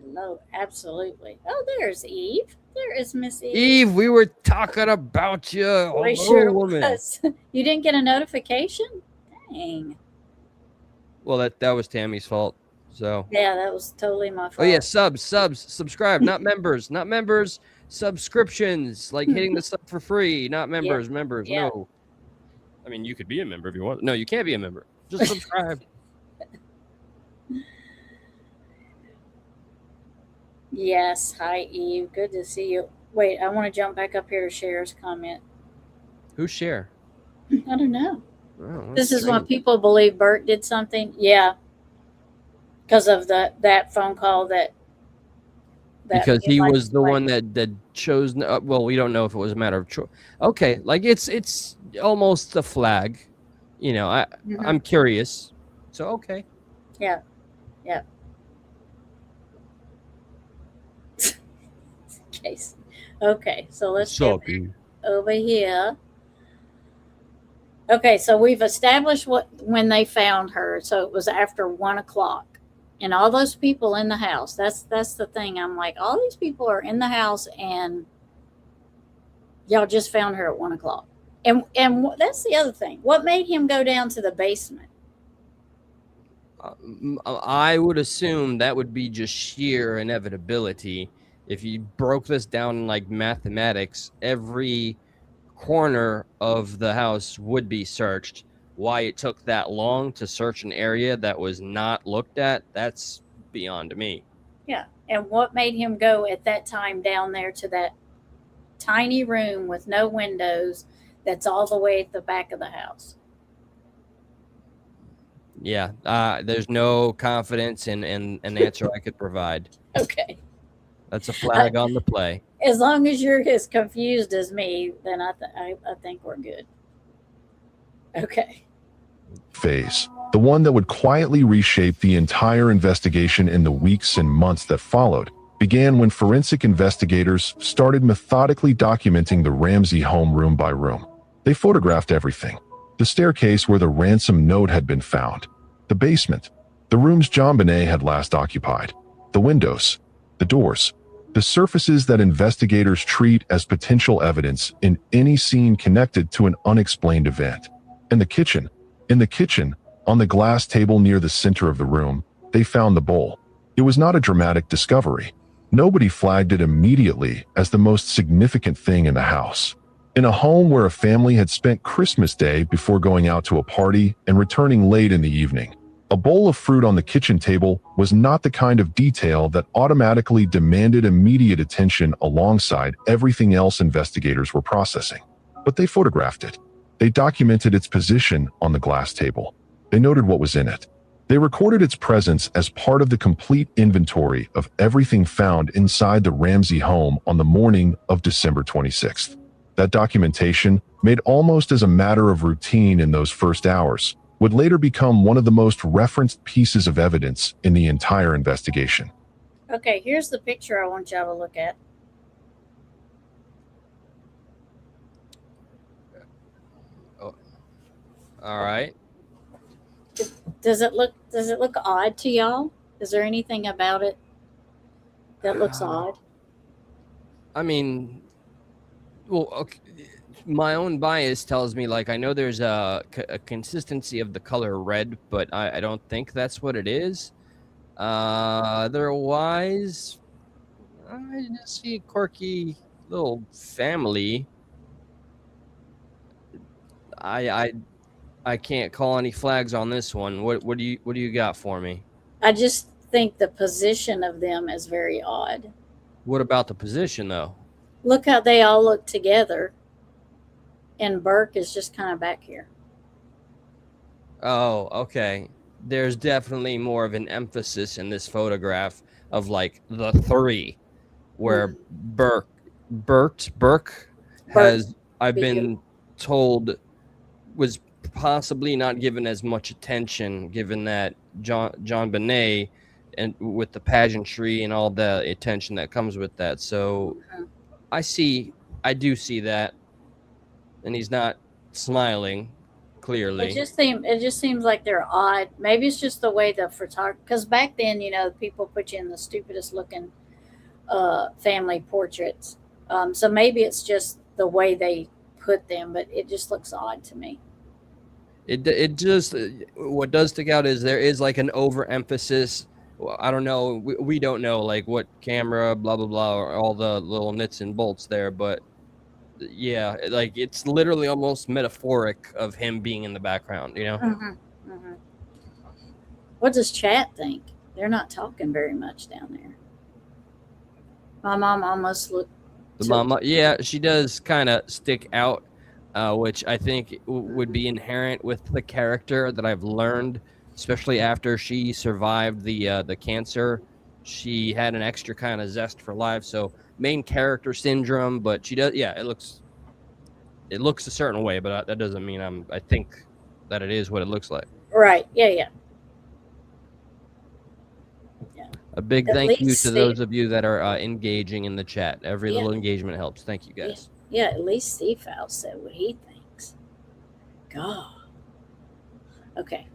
Hello, absolutely. Oh, there's Eve. There is Miss Eve. Eve, we were talking about you. We sure was. You didn't get a notification? Dang. Well, that was Tammy's fault. So yeah, that was totally my fault. Oh yeah, subscribe, not members, subscriptions, like hitting the sub for free, not members, members. Yeah. No. I mean, you could be a member if you want. No, you can't be a member. Just subscribe. Yes. Hi, Eve. Good to see you. Wait, I want to jump back up here to Cher's comment. Who's Cher? I don't know. Oh, this is when people believe Bert did something. Yeah. Because of that phone call that because he was the one that chose. Well, we don't know if it was a matter of choice. Okay, like it's almost a flag. You know, I'm curious. So okay. Yeah. Okay, so let's go over here. Okay, so we've established when they found her. So it was after 1 o'clock. And all those people in the house, that's the thing. I'm like, all these people are in the house and y'all just found her at 1 o'clock. And that's the other thing. What made him go down to the basement? I would assume that would be just sheer inevitability. If you broke this down in like mathematics, every corner of the house would be searched. Why it took that long to search an area that was not looked at, that's beyond me. Yeah. And what made him go at that time down there to that tiny room with no windows that's all the way at the back of the house? Yeah. There's no confidence in an answer I could provide. Okay. That's a flag on the play. As long as you're as confused as me, then I think we're good. Okay. Phase, the one that would quietly reshape the entire investigation in the weeks and months that followed, began when forensic investigators started methodically documenting the Ramsey home room by room. They photographed everything. The staircase where the ransom note had been found, the basement, the rooms JonBenet had last occupied, the windows, the doors, the surfaces that investigators treat as potential evidence in any scene connected to an unexplained event. In the kitchen, on the glass table near the center of the room, they found the bowl. It was not a dramatic discovery. Nobody flagged it immediately as the most significant thing in the house. In a home where a family had spent Christmas Day before going out to a party and returning late in the evening, a bowl of fruit on the kitchen table was not the kind of detail that automatically demanded immediate attention alongside everything else investigators were processing. But they photographed it. They documented its position on the glass table. They noted what was in it. They recorded its presence as part of the complete inventory of everything found inside the Ramsey home on the morning of December 26th. That documentation, made almost as a matter of routine in those first hours, would later become one of the most referenced pieces of evidence in the entire investigation. Okay, here's the picture I want y'all to look at. Oh. All right. Does it look odd to y'all? Is there anything about it that looks odd? I mean, well, okay. My own bias tells me, like, I know there's a consistency of the color red, but I don't think that's what it is. Otherwise, I just see a quirky little family. I can't call any flags on this one. What do you got for me? I just think the position of them is very odd. What about the position, though? Look how they all look together. And Burke is just kind of back here. Oh, okay. There's definitely more of an emphasis in this photograph of like the three, where Burke has, I've been told, was possibly not given as much attention, given that JonBenet and with the pageantry and all the attention that comes with that. So I do see that, and he's not smiling clearly. It just seems like they're odd. Maybe it's just the way the photographer, because back then, you know, people put you in the stupidest looking family portraits. So maybe it's just the way they put them, but it just looks odd to me. It just, what does stick out is there is like an overemphasis. Well, I don't know. We don't know like what camera, blah, blah, blah, or all the little nits and bolts there. But yeah, like it's literally almost metaphoric of him being in the background, you know? Mm-hmm. Mm-hmm. What does chat think? They're not talking very much down there. My mom almost looked. Yeah, she does kind of stick out, which I think would be inherent with the character that I've learned, especially after she survived the cancer. She had an extra kind of zest for life. So main character syndrome, but she does. Yeah, it looks a certain way, but that doesn't mean I think that it is what it looks like. Right. Yeah. A big thank you to those of you that are engaging in the chat. Every little engagement helps. Thank you, guys. Yeah, at least Steve Fowl said what he thinks. God. Okay.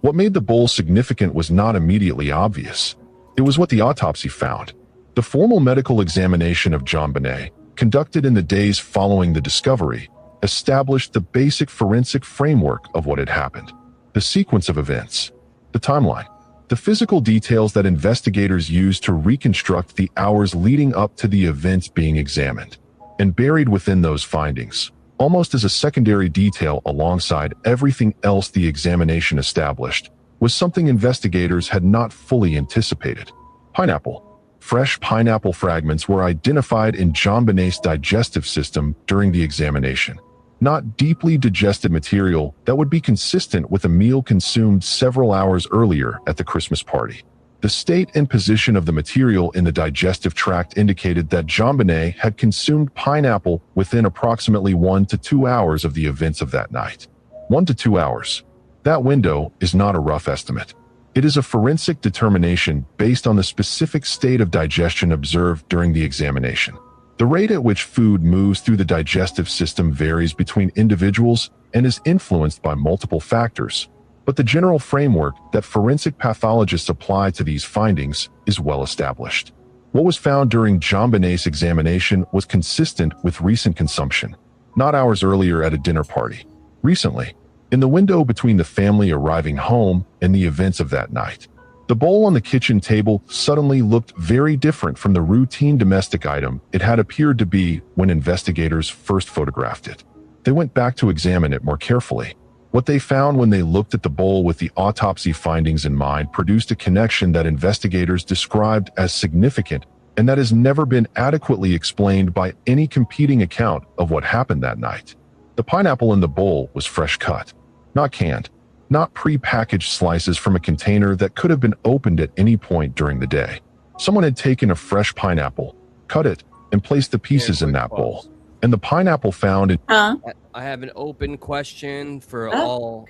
What made the bowl significant was not immediately obvious. It was what the autopsy found. The formal medical examination of JonBenet, conducted in the days following the discovery, established the basic forensic framework of what had happened. The sequence of events, the timeline, the physical details that investigators used to reconstruct the hours leading up to the events being examined. And buried within those findings, almost as a secondary detail alongside everything else the examination established, was something investigators had not fully anticipated. Pineapple. Fresh pineapple fragments were identified in JonBenet's digestive system during the examination. Not deeply digested material that would be consistent with a meal consumed several hours earlier at the Christmas party. The state and position of the material in the digestive tract indicated that JonBenet had consumed pineapple within approximately 1 to 2 hours of the events of that night. 1 to 2 hours. That window is not a rough estimate. It is a forensic determination based on the specific state of digestion observed during the examination. The rate at which food moves through the digestive system varies between individuals and is influenced by multiple factors, but the general framework that forensic pathologists apply to these findings is well established. What was found during JonBenet's examination was consistent with recent consumption, not hours earlier at a dinner party. Recently, in the window between the family arriving home and the events of that night. The bowl on the kitchen table suddenly looked very different from the routine domestic item it had appeared to be when investigators first photographed it. They went back to examine it more carefully. What they found when they looked at the bowl with the autopsy findings in mind produced a connection that investigators described as significant and that has never been adequately explained by any competing account of what happened that night. The pineapple in the bowl was fresh cut, not canned. Not pre-packaged slices from a container that could have been opened at any point during the day. Someone had taken a fresh pineapple, cut it, and placed the pieces in that bowl. And the pineapple found in... I have an open question for all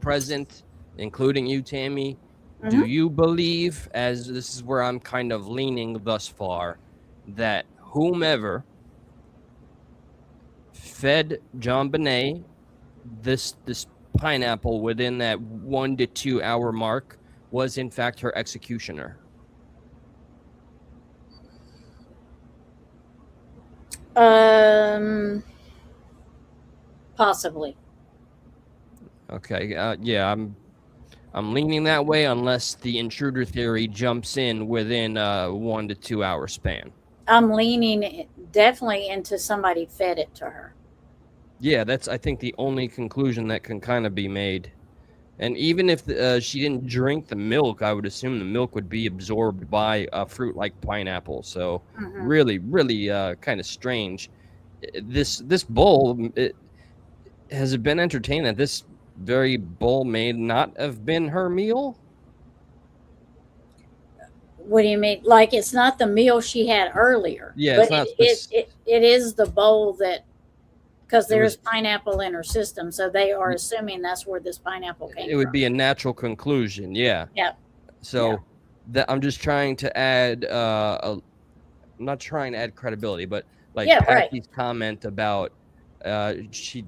present, including you, Tammy. Do you believe, as this is where I'm kind of leaning thus far, that whomever fed JonBenet this pineapple within that 1 to 2 hour mark was in fact her executioner? Possibly. Okay. Yeah, I'm leaning that way unless the intruder theory jumps in within a 1 to 2 hour span. I'm leaning definitely into somebody fed it to her. Yeah, that's, I think, the only conclusion that can kind of be made. And even if she didn't drink the milk, I would assume the milk would be absorbed by a fruit like pineapple. So really, really kind of strange. This bowl, has it been entertained that this very bowl may not have been her meal? What do you mean? Like it's not the meal she had earlier? Yeah, but it's not it is the bowl that because there's pineapple in her system. So they are assuming that's where this pineapple came from. It would be a natural conclusion. Yeah. Yep. So I'm just trying to add, I'm not trying to add credibility, but like Patsy's comment about she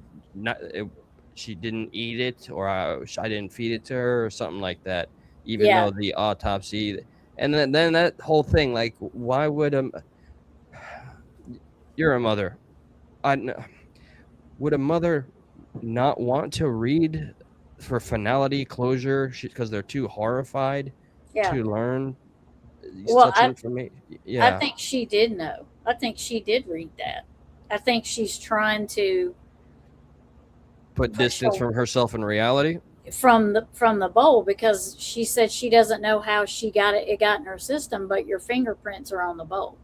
didn't eat it, or I didn't feed it to her, or something like that, even though the autopsy, and then that whole thing, like, why would you're a mother, would a mother not want to read for finality, closure, because they're too horrified to learn such information? Yeah, I think she did know. I think she did read that. I think she's trying to put distance from herself in reality from the bowl, because she said she doesn't know how she got it got in her system, but your fingerprints are on the bowl.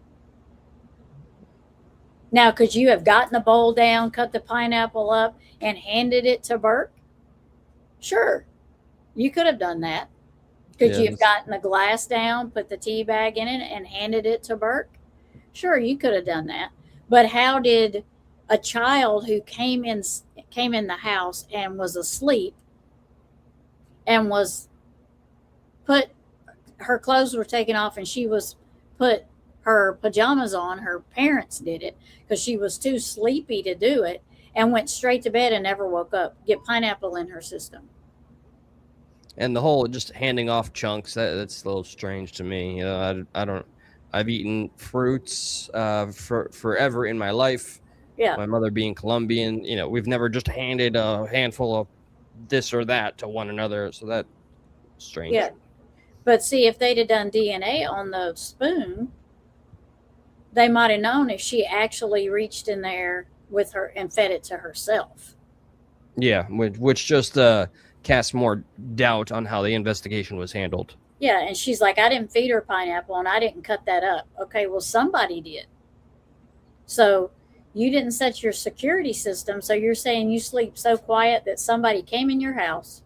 Now, could you have gotten the bowl down, cut the pineapple up, and handed it to Burke? Sure, you could have done that. Could you have gotten the glass down, put the tea bag in it, and handed it to Burke? Sure, you could have done that. But how did a child who came in the house and was asleep and was put, her clothes were taken off and she was put her pajamas on, her parents did it because she was too sleepy to do it, and went straight to bed and never woke up, get pineapple in her system? And the whole just handing off chunks, that's a little strange to me. You know, I've eaten fruits forever in my life. Yeah. My mother being Colombian, you know, we've never just handed a handful of this or that to one another. So that's strange. Yeah. But see, if they'd have done DNA on the spoon, they might have known if she actually reached in there with her and fed it to herself. Yeah, which just casts more doubt on how the investigation was handled. Yeah, and she's like, I didn't feed her pineapple and I didn't cut that up. Okay, well, somebody did. So you didn't set your security system. So you're saying you sleep so quiet that somebody came in your house,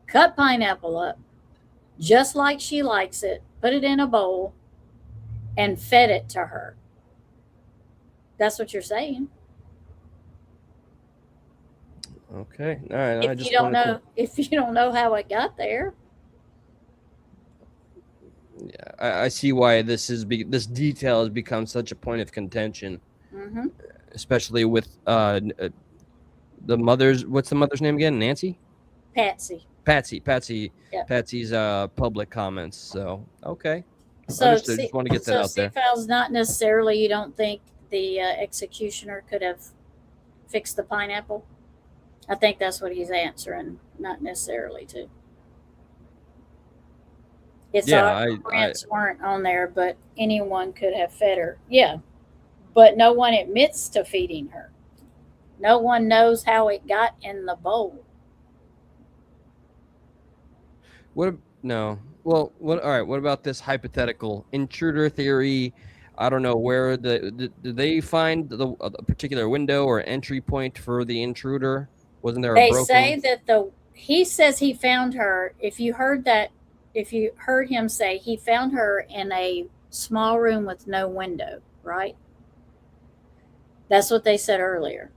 cut pineapple up just like she likes it, put it in a bowl, and fed it to her. That's what you're saying. Okay. All right. If you don't know how it got there. Yeah, I see why this detail has become such a point of contention, especially with the mother's. What's the mother's name again? Nancy? Patsy. Yep. Patsy's public comments. So okay. So understood. Just want to get that out there. C-File's not necessarily. You don't think the executioner could have fixed the pineapple? I think that's what he's answering. Not necessarily too. It's our prints weren't on there, but anyone could have fed her. Yeah, but no one admits to feeding her. No one knows how it got in the bowl. No. Well, all right. What about this hypothetical intruder theory? I don't know where did they find a particular window or entry point for the intruder? Wasn't there a broken? They say that he says he found her. If you heard him say he found her in a small room with no window, right? That's what they said earlier.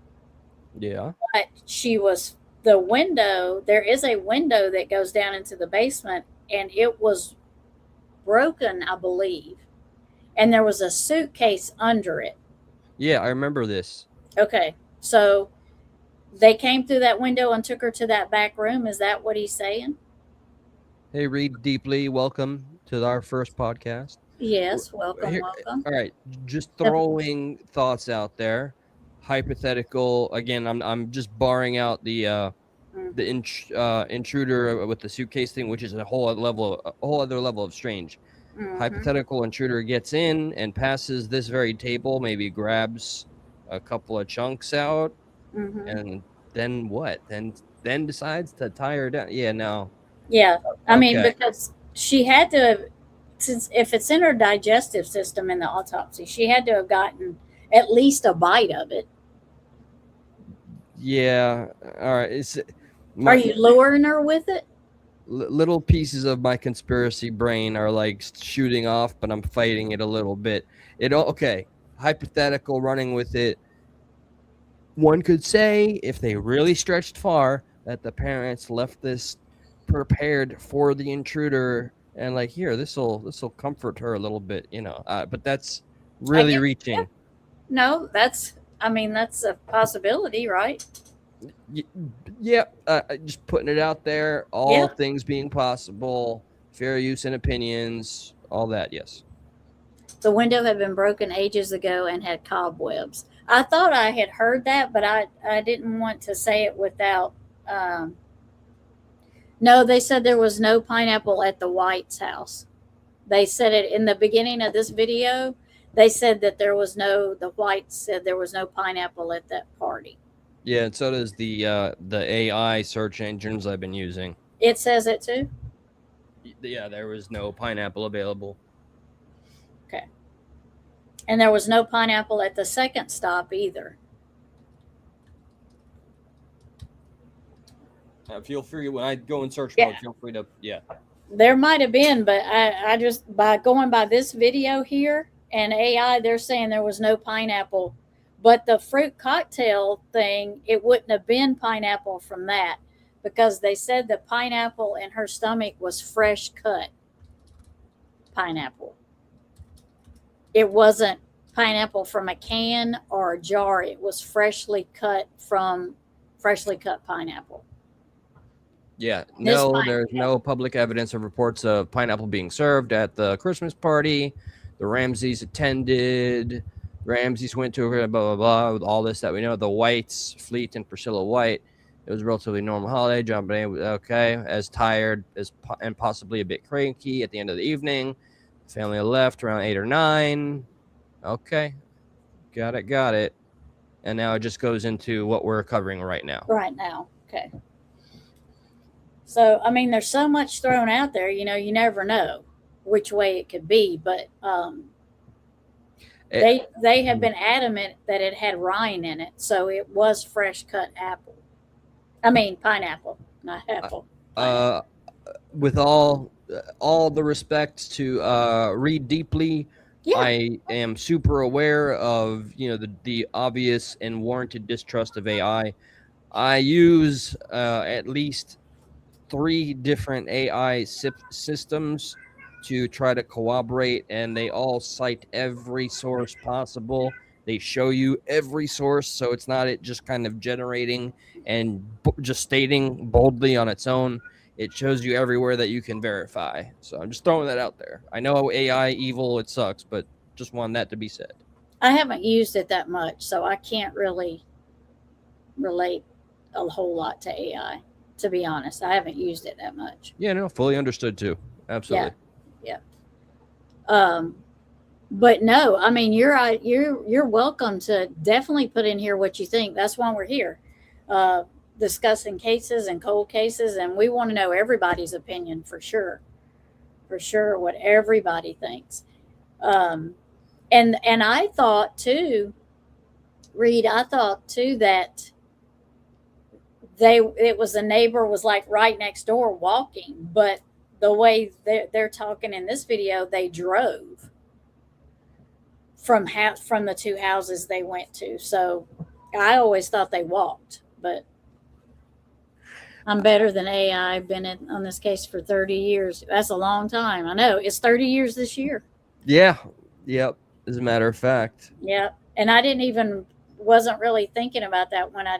Yeah. But there is a window that goes down into the basement, and it was broken, I believe. And there was a suitcase under it. Yeah, I remember this. Okay. So they came through that window and took her to that back room. Is that what he's saying? Hey, Reed Deeply, welcome to our first podcast. Yes, welcome. All right, just throwing thoughts out there. Hypothetical. Again, I'm just barring out the intruder with the suitcase thing, which is a whole other level of strange. Hypothetical intruder gets in and passes this very table, maybe grabs a couple of chunks out, and then what? Then decides to tie her down. Yeah, no. Yeah, I mean, because she had to have, since if it's in her digestive system in the autopsy, she had to have gotten at least a bite of it. Yeah. All right. Are you luring her with it? Little pieces of my conspiracy brain are like shooting off, but I'm fighting it a little bit. Okay. Hypothetical, running with it. one could say, if they really stretched far, that the parents left this prepared for the intruder, and like, here, this'll comfort her a little bit, but that's really reaching. No, that's a possibility, right? Yeah, just putting it out there, all things being possible, fair use and opinions, all that. Yes. The window had been broken ages ago and had cobwebs. I thought I had heard that, but I didn't want to say it without. No, they said there was no pineapple at the White's house. They said it in the beginning of this video. They said that the Whites said there was no pineapple at that party. Yeah, and so does the AI search engines I've been using. It says it too? Yeah, there was no pineapple available. Okay. And there was no pineapple at the second stop either. Feel free, when I go in search mode, feel free to, There might have been, but I just, by going by this video here and AI, they're saying there was no pineapple. But the fruit cocktail thing, it wouldn't have been pineapple from that, because they said the pineapple in her stomach was fresh cut pineapple. It wasn't pineapple from a can or a jar. It was freshly cut pineapple. Yeah, no, there's no public evidence of reports of pineapple being served at the Christmas party. The Ramseys attended. Ramseys went to her, blah, blah, blah, with all this that we know. The Whites, Fleet and Priscilla White. It was a relatively normal holiday. JonBenet was okay, as tired and possibly a bit cranky at the end of the evening. The family left around 8 or 9. Okay, got it. And now it just goes into what we're covering right now. Right now, okay. So, there's so much thrown out there, you never know which way it could be, but they have been adamant that it had rind in it, so it was fresh cut pineapple, not apple. With all the respect to Read Deeply, I am super aware of the obvious and warranted distrust of AI. I use at least 3 different AI systems to try to corroborate, and they all cite every source possible. They show you every source, so it's not it just kind of generating and just stating boldly on its own. It shows you everywhere that you can verify. So I'm just throwing that out there. I know AI evil, it sucks, but just want that to be said. I haven't used it that much, so I can't really relate a whole lot to AI. To be honest, I haven't used it that much. Yeah, no, fully understood too. Absolutely. Yeah. But no, you're welcome to definitely put in here what you think. That's why we're here, discussing cases and cold cases, and we want to know everybody's opinion for sure, what everybody thinks. And I thought too, Reed, that it was a neighbor was like right next door walking, but the way they're talking in this video, they drove from the 2 houses they went to. So I always thought they walked, but I'm better than AI. I've been on this case for 30 years. That's a long time. I know it's 30 years this year. Yeah. Yep. As a matter of fact. Yeah. And I wasn't really thinking about that when I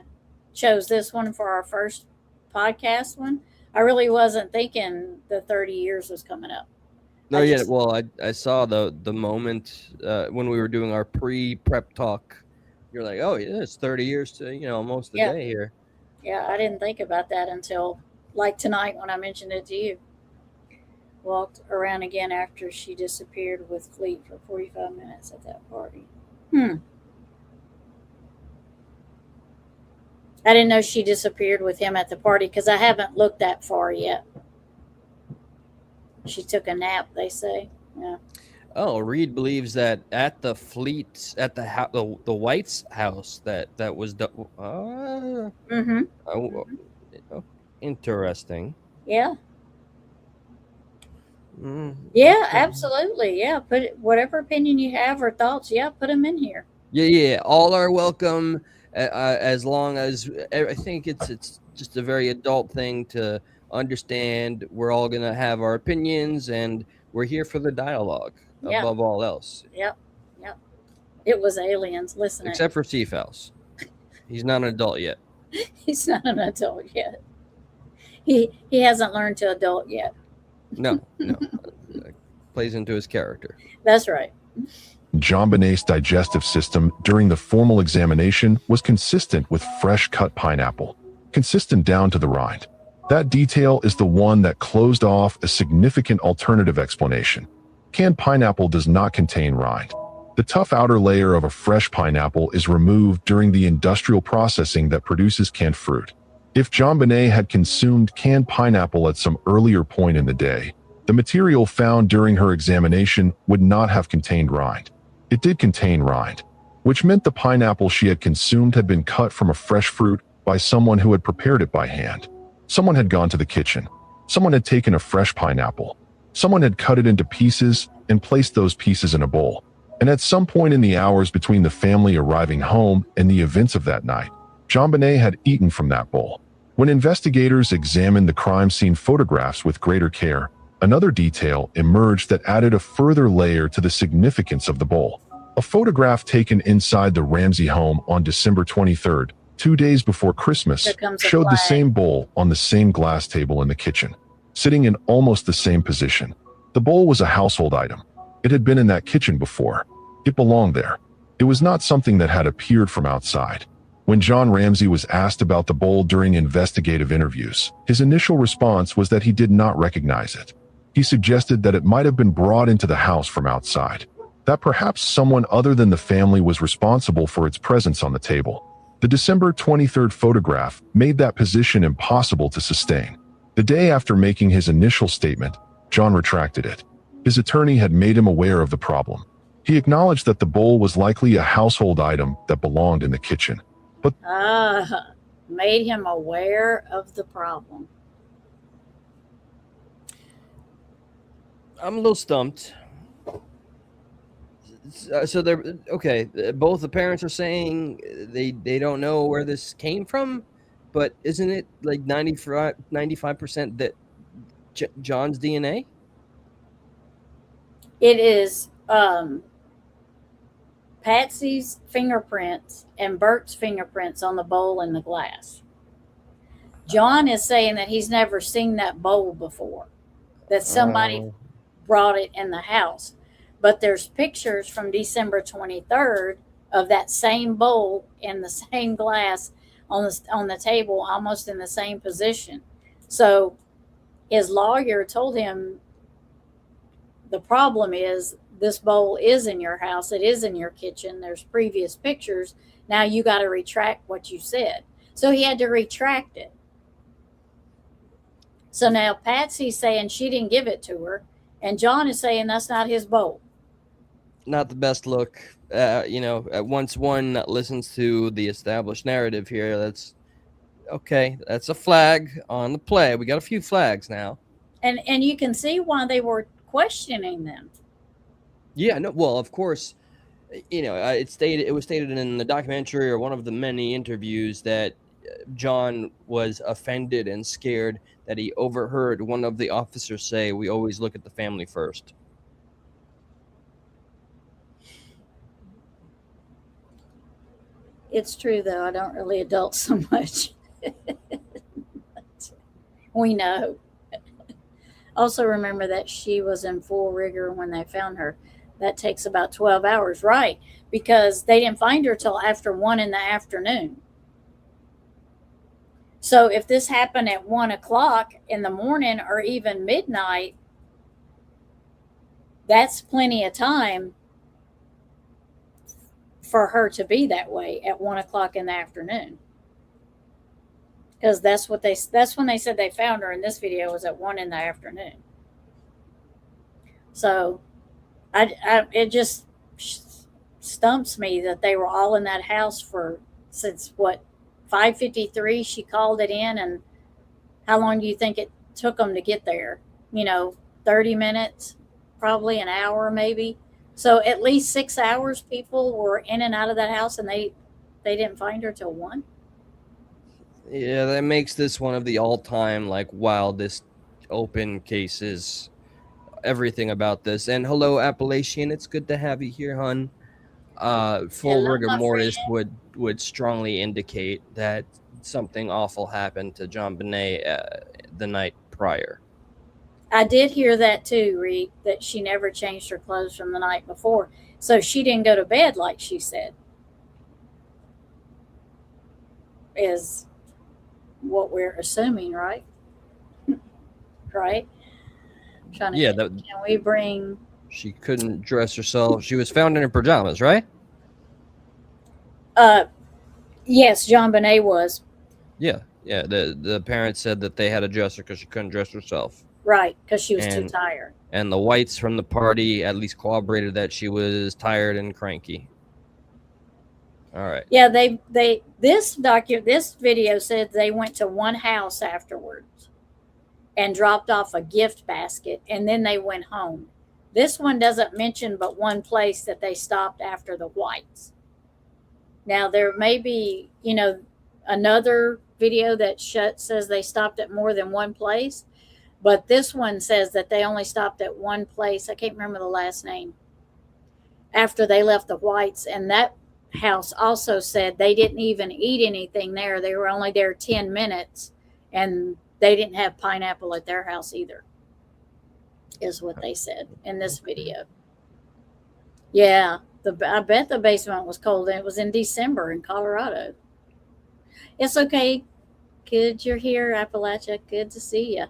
chose this one for our first podcast one. I really wasn't thinking the 30 years was coming up. No, well, I saw the moment when we were doing our pre-prep talk. You're like, oh, yeah, it's 30 years to, almost a day here. Yeah, I didn't think about that until like tonight when I mentioned it to you. Walked around again after she disappeared with Fleet for 45 minutes at that party. I didn't know she disappeared with him at the party because I haven't looked that far yet. She took a nap, they say. Yeah. Oh, Reed believes that at the Fleet, at the White's house, that was the. Interesting. Yeah. Yeah, absolutely. Yeah, put whatever opinion you have or thoughts. Yeah, put them in here. Yeah. All are welcome. as long as I think it's just a very adult thing to understand. We're all gonna have our opinions, and we're here for the dialogue Yeah. above all else. Yep. Yep. It was aliens. Listen, Except for Seafouse. He's not an adult yet. he's not an adult yet. He hasn't learned to adult yet. No. Plays into his character. That's right. JonBenét's digestive system during the formal examination was consistent with fresh cut pineapple, consistent down to the rind. That detail is the one that closed off a significant alternative explanation. Canned pineapple does not contain rind. The tough outer layer of a fresh pineapple is removed during the industrial processing that produces canned fruit. If JonBenét had consumed canned pineapple at some earlier point in the day, the material found during her examination would not have contained rind. It did contain rind, which meant the pineapple she had consumed had been cut from a fresh fruit by someone who had prepared it by hand. Someone had gone to the kitchen. Someone had taken a fresh pineapple. Someone had cut it into pieces and placed those pieces in a bowl. And at some point in the hours between the family arriving home and the events of that night, JonBenet had eaten from that bowl. When investigators examined the crime scene photographs with greater care, another detail emerged that added a further layer to the significance of the bowl. A photograph taken inside the Ramsey home on December 23rd, 2 days before Christmas, showed the same bowl on the same glass table in the kitchen, sitting in almost the same position. The bowl was a household item. It had been in that kitchen before. It belonged there. It was not something that had appeared from outside. When John Ramsey was asked about the bowl during investigative interviews, his initial response was that he did not recognize it. He suggested that it might have been brought into the house from outside, that perhaps someone other than the family was responsible for its presence on the table. The December 23rd photograph made that position impossible to sustain. The day after making his initial statement, John retracted it. His attorney had made him aware of the problem. He acknowledged that the bowl was likely a household item that belonged in the kitchen. But made him aware of the problem. I'm a little stumped. So they're okay. Both the parents are saying they don't know where this came from, but isn't it like 95% that John's DNA? It is Patsy's fingerprints and Bert's fingerprints on the bowl and the glass. John is saying that he's never seen that bowl before, that somebody brought it in the house. But there's pictures from December 23rd of that same bowl in the same glass on the table, almost in the same position. So his lawyer told him the problem is this bowl is in your house. It is in your kitchen. There's previous pictures. Now you got to retract what you said. So he had to retract it. So now Patsy's saying she didn't give it to her, and John is saying that's not his bowl. Not the best look. Once one listens to the established narrative here, that's okay. That's a flag on the play. We got a few flags now. And you can see why they were questioning them. Yeah, no, well, of course, it was stated in the documentary or one of the many interviews that John was offended and scared that he overheard one of the officers say, "We always look at the family first." It's true, though. I don't really adult so much. We know. Also, remember that she was in full rigor when they found her. That takes about 12 hours, right? Because they didn't find her till after 1 in the afternoon. So if this happened at 1 o'clock in the morning or even midnight, that's plenty of time for her to be that way at 1 o'clock in the afternoon. Because that's when they said they found her in this video, was at 1 in the afternoon. So it just stumps me that they were all in that house since 5:53 she called it in, and how long do you think it took them to get there? 30 minutes, probably an hour maybe. So at least 6 hours people were in and out of that house, and They didn't find her till 1? Yeah, that makes this one of the all-time like wildest open cases. Everything about this. And hello, Appalachian. It's good to have you here, hun. Full Hello, rigor my mortis friend. would strongly indicate that something awful happened to JonBenet the night prior. I did hear that too, Reed, that she never changed her clothes from the night before. So she didn't go to bed like she said. Is what we're assuming, right? Right? Trying to can we bring... She couldn't dress herself. She was found in her pajamas, right? Yes, JonBenet was. Yeah. The parents said that they had to dress her because she couldn't dress herself. Right, because she was too tired. And the whites from the party at least corroborated that she was tired and cranky. All right. Yeah, this video said they went to one house afterwards and dropped off a gift basket, and then they went home. This one doesn't mention but one place that they stopped after the whites. Now, there may be, another video that says they stopped at more than one place, but this one says that they only stopped at one place. I can't remember the last name. After they left the whites, and that house also said they didn't even eat anything there. They were only there 10 minutes, and they didn't have pineapple at their house either, is what they said in this video. Yeah, I bet the basement was cold, and it was in December in Colorado. It's okay. Good you're here, Appalachia. Good to see you.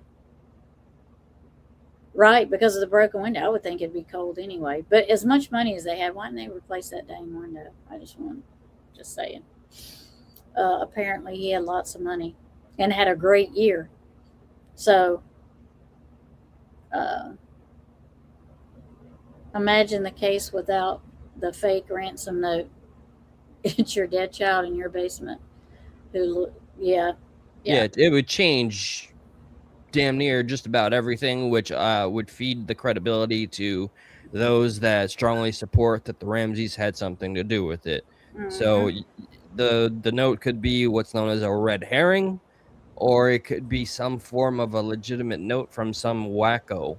Right, because of the broken window, I would think it'd be cold anyway. But as much money as they had, why didn't they replace that dang window? Just saying. Apparently, he had lots of money and had a great year. So, imagine the case without the fake ransom note. It's your dead child in your basement. Yeah, it would change damn near just about everything, which would feed the credibility to those that strongly support that the Ramseys had something to do with it. Mm-hmm. So the note could be what's known as a red herring, or it could be some form of a legitimate note from some wacko.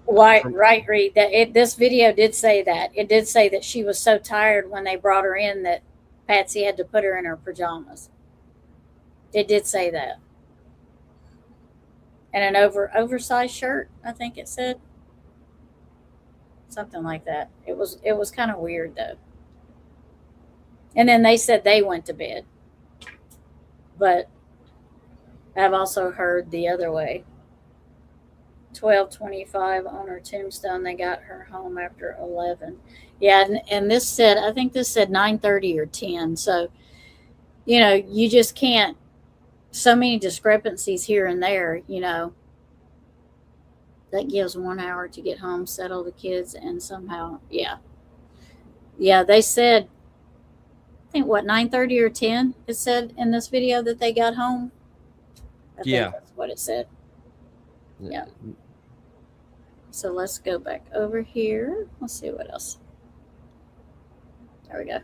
Right, Reed. This video did say that. It did say that she was so tired when they brought her in that Patsy had to put her in her pajamas. It did say that. And an oversized shirt, I think it said. Something like that. It was kind of weird though. And then they said they went to bed. But I've also heard the other way. 12:25 on her tombstone. They got her home after 11. Yeah, and this said, I think this said 9:30 or 10. So, you just can't. So many discrepancies here and there, that gives 1 hour to get home, settle the kids, and somehow, they said, I think 9:30 or 10, it said in this video that they got home. I think that's what it said. Yeah. So let's go back over here. Let's see what else. There we go.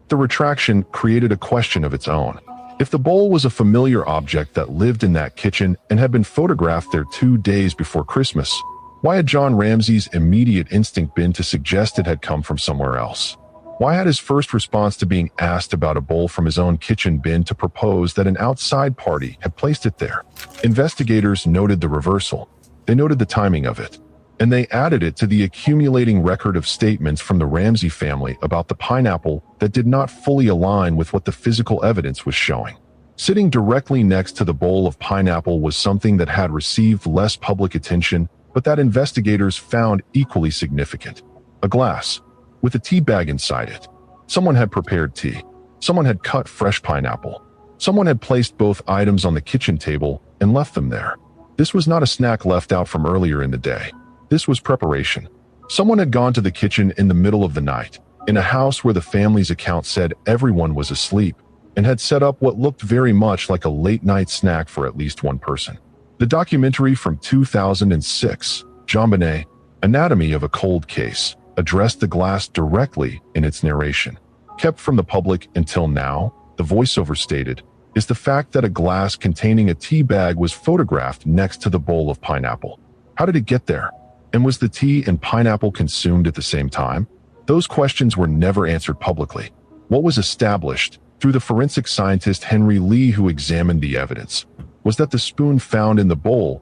The retraction created a question of its own. If the bowl was a familiar object that lived in that kitchen and had been photographed there 2 days before Christmas, why had John Ramsey's immediate instinct been to suggest it had come from somewhere else? Why had his first response to being asked about a bowl from his own kitchen been to propose that an outside party had placed it there? Investigators noted the reversal. They noted the timing of it, and they added it to the accumulating record of statements from the Ramsey family about the pineapple that did not fully align with what the physical evidence was showing. Sitting directly next to the bowl of pineapple was something that had received less public attention, but that investigators found equally significant. A glass, with a tea bag inside it. Someone had prepared tea. Someone had cut fresh pineapple. Someone had placed both items on the kitchen table and left them there. This was not a snack left out from earlier in the day. This was preparation. Someone had gone to the kitchen in the middle of the night, in a house where the family's account said everyone was asleep, and had set up what looked very much like a late-night snack for at least one person. The documentary from 2006, JonBenet, Anatomy of a Cold Case, addressed the glass directly in its narration. kept from the public until now, the voiceover stated, is the fact that a glass containing a tea bag was photographed next to the bowl of pineapple. How did it get there? And was the tea and pineapple consumed at the same time? Those questions were never answered publicly. What was established, through the forensic scientist Henry Lee who examined the evidence, was that the spoon found in the bowl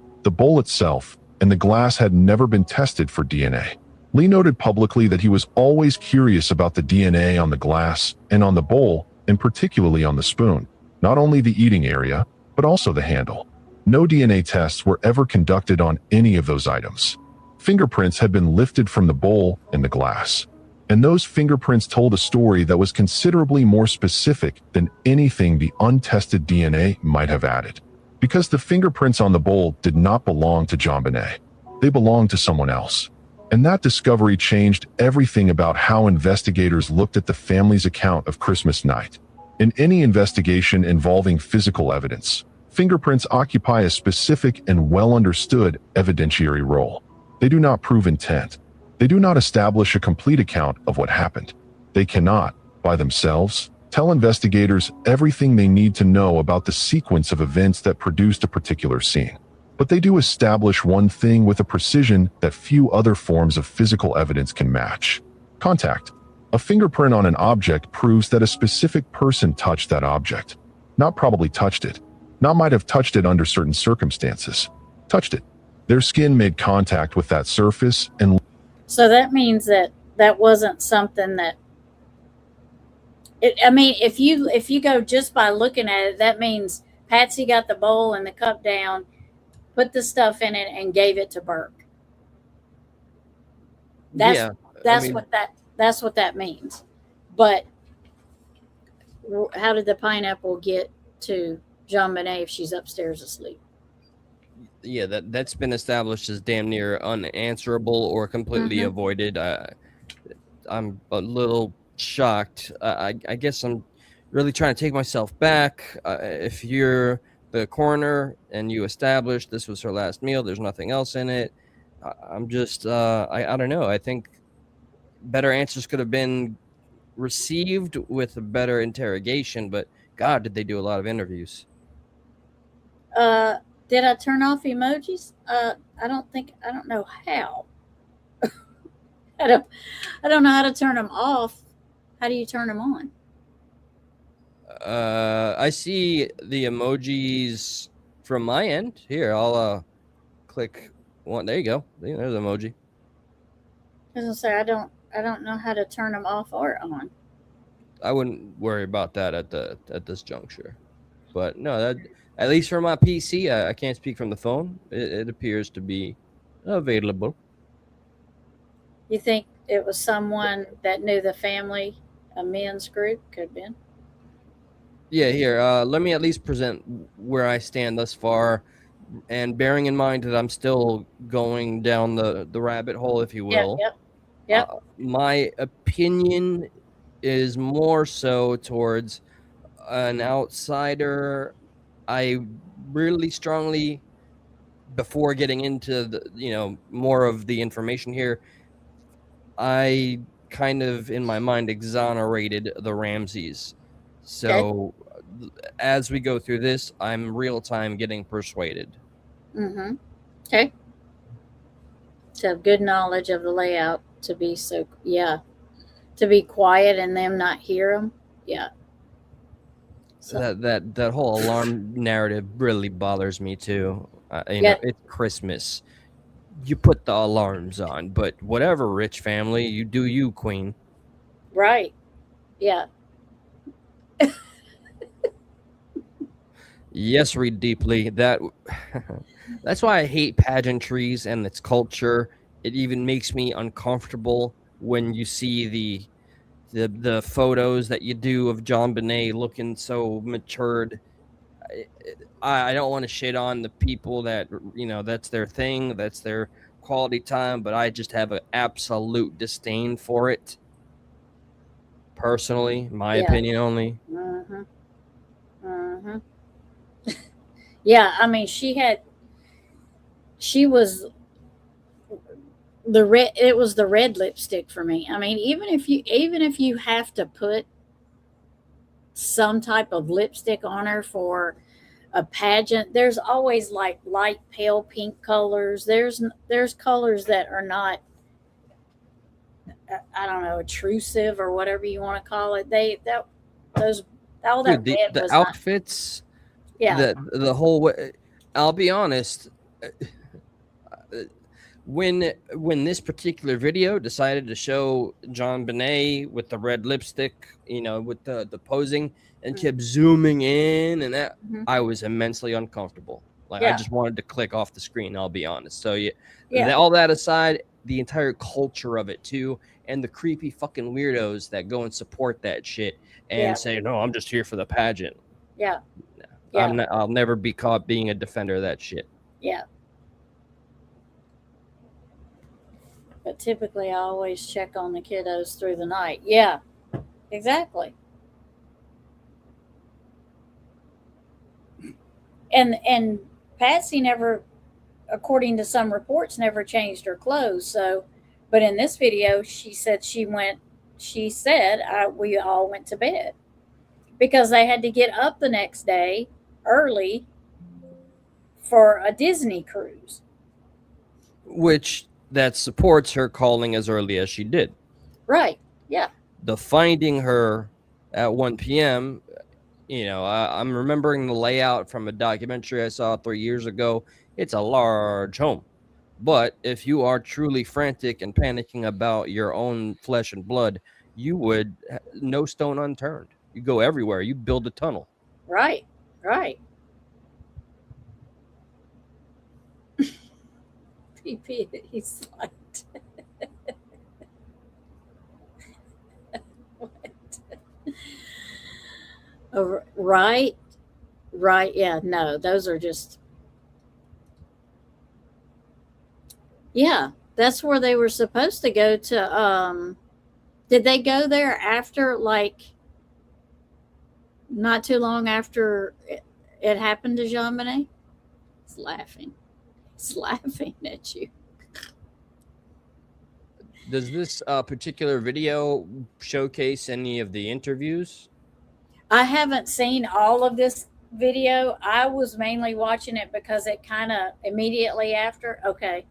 itself, and the glass had never been tested for DNA. Lee noted publicly that he was always curious about the DNA on the glass and on the bowl, and particularly on the spoon, not only the eating area, but also the handle. No DNA tests were ever conducted on any of those items. Fingerprints had been lifted from the bowl and the glass, and those fingerprints told a story that was considerably more specific than anything the untested DNA might have added. Because the fingerprints on the bowl did not belong to JonBenet. They belonged to someone else. And that discovery changed everything about how investigators looked at the family's account of Christmas night. In any investigation involving physical evidence, fingerprints occupy a specific and well-understood evidentiary role. They do not prove intent. They do not establish a complete account of what happened. They cannot, by themselves, tell investigators everything they need to know about the sequence of events that produced a particular scene. But they do establish one thing with a precision that few other forms of physical evidence can match: contact. A fingerprint on an object proves that a specific person touched that object. Not probably touched it. Not might have touched it under certain circumstances. Touched it. Their skin made contact with that surface, and So that means that wasn't something that if you go just by looking at it, that means Patsy got the bowl and the cup down, put the stuff in it, and gave it to Burke. That's what that means. But how did the pineapple get to JonBenet if she's upstairs asleep? Yeah, that's been established as damn near unanswerable or completely avoided. I'm a little shocked. I guess I'm really trying to take myself back. If you're the coroner and you establish this was her last meal, there's nothing else in it, I'm just I don't know. I think better answers could have been received with a better interrogation, but God, did they do a lot of interviews. Did I turn off emojis? I don't know how. I don't know how to turn them off. How do you turn them on? I see the emojis from my end. Here, I'll click one. There you go. There's an emoji. I was gonna say I don't know how to turn them off or on. I wouldn't worry about that at this juncture. But no, that at least for my PC, I can't speak from the phone. It appears to be available. You think it was someone that knew the family, a men's group? Could have been. Yeah, here. Let me at least present where I stand thus far, and bearing in mind that I'm still going down the rabbit hole, if you will. Yep. My opinion is more so towards an outsider. I really strongly, before getting into the more of the information here, I kind of in my mind exonerated the Ramseys. So as we go through this, I'm real time getting persuaded. Okay. To have good knowledge of the layout, to be to be quiet and them not hear them. Yeah. So that whole alarm narrative really bothers me too. It's Christmas. You put the alarms on, but whatever, rich family, you do you, queen. Right. Yeah. Yes, read deeply. That's why I hate pageantries and its culture. It even makes me uncomfortable when you see the photos that you do of JonBenet looking so matured. I don't want to shit on the people that that's their thing, that's their quality time, but I just have an absolute disdain for it. Personally, my opinion only. Yeah, I mean, she was the red. It was the red lipstick for me. I mean, even if you have to put some type of lipstick on her for a pageant. There's always like light pale pink colors. There's colors that are not, I don't know, intrusive or whatever you want to call it. Those all that Dude, red the was not, outfits, yeah. the whole way. I'll be honest. When this particular video decided to show John Bonet with the red lipstick, with the posing, and kept zooming in, and that, I was immensely uncomfortable. Like, I just wanted to click off the screen. I'll be honest. So all that aside, the entire culture of it too, and the creepy fucking weirdos that go and support that shit and say, "No, I'm just here for the pageant." Yeah. I'll never be caught being a defender of that shit. Yeah. But typically I always check on the kiddos through the night. Yeah, exactly. And Patsy never, according to some reports, never changed her clothes. So, but in this video, she said we all went to bed because they had to get up the next day early for a Disney cruise. Which that supports her calling as early as she did. Right. Yeah. The finding her at 1 p.m., I'm remembering the layout from a documentary I saw 3 years ago. It's a large home. But if you are truly frantic and panicking about your own flesh and blood, you would no stone unturned. You go everywhere. You build a tunnel. Right. He's like, what? Oh, right. Yeah, no, those are just, yeah, that's where they were supposed to go to. Did they go there after, like, not too long after it happened to Jean Bonnet? He's laughing at you. Does this particular video showcase any of the interviews? I haven't seen all of this video. I was mainly watching it because it kind of immediately after. Okay.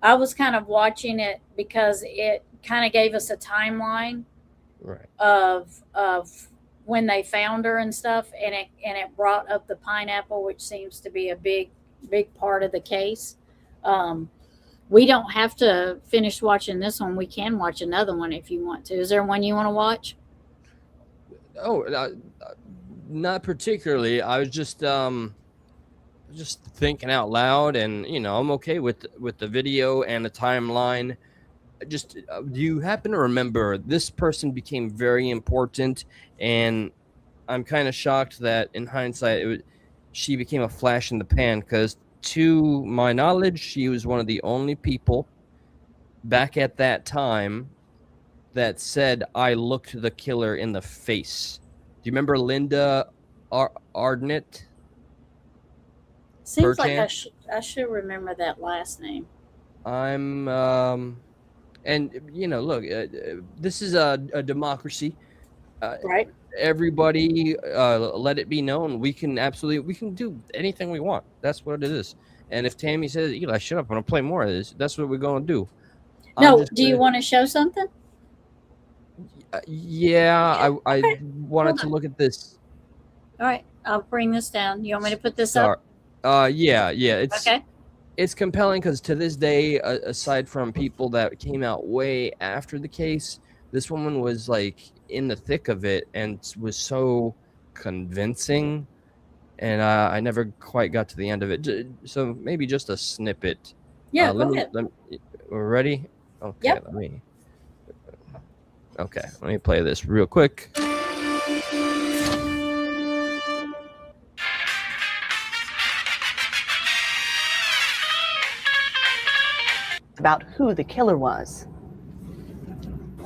I was kind of watching it because it kind of gave us a timeline of when they found her and stuff, and it brought up the pineapple, which seems to be a big part of the case. We don't have to finish watching this one. We can watch another one if you want to. Is there one you want to watch? Oh, not particularly. I was just thinking out loud, and I'm okay with the video and the timeline. Just do you happen to remember this person became very important, and I'm kind of shocked that in hindsight she became a flash in the pan, because to my knowledge she was one of the only people back at that time that said, "I looked the killer in the face." Do you remember Linda Ardnett? Seems like I should remember that last name. And look, this is a democracy, right? Everybody, let it be known, we can do anything we want. That's what it is. And if Tammy says, "Eli, shut up, I'm gonna play more of this," that's what we're gonna do. No, do you want to show something? Yeah, I wanted to look at this. All right, I'll bring this down. You want me to put this up? Yeah. It's okay. It's compelling because to this day, aside from people that came out way after the case, this woman was like in the thick of it and was so convincing. And I never quite got to the end of it. So maybe just a snippet. Yeah, go ahead. We're ready? Okay, yep. Let me play this real quick. About who the killer was.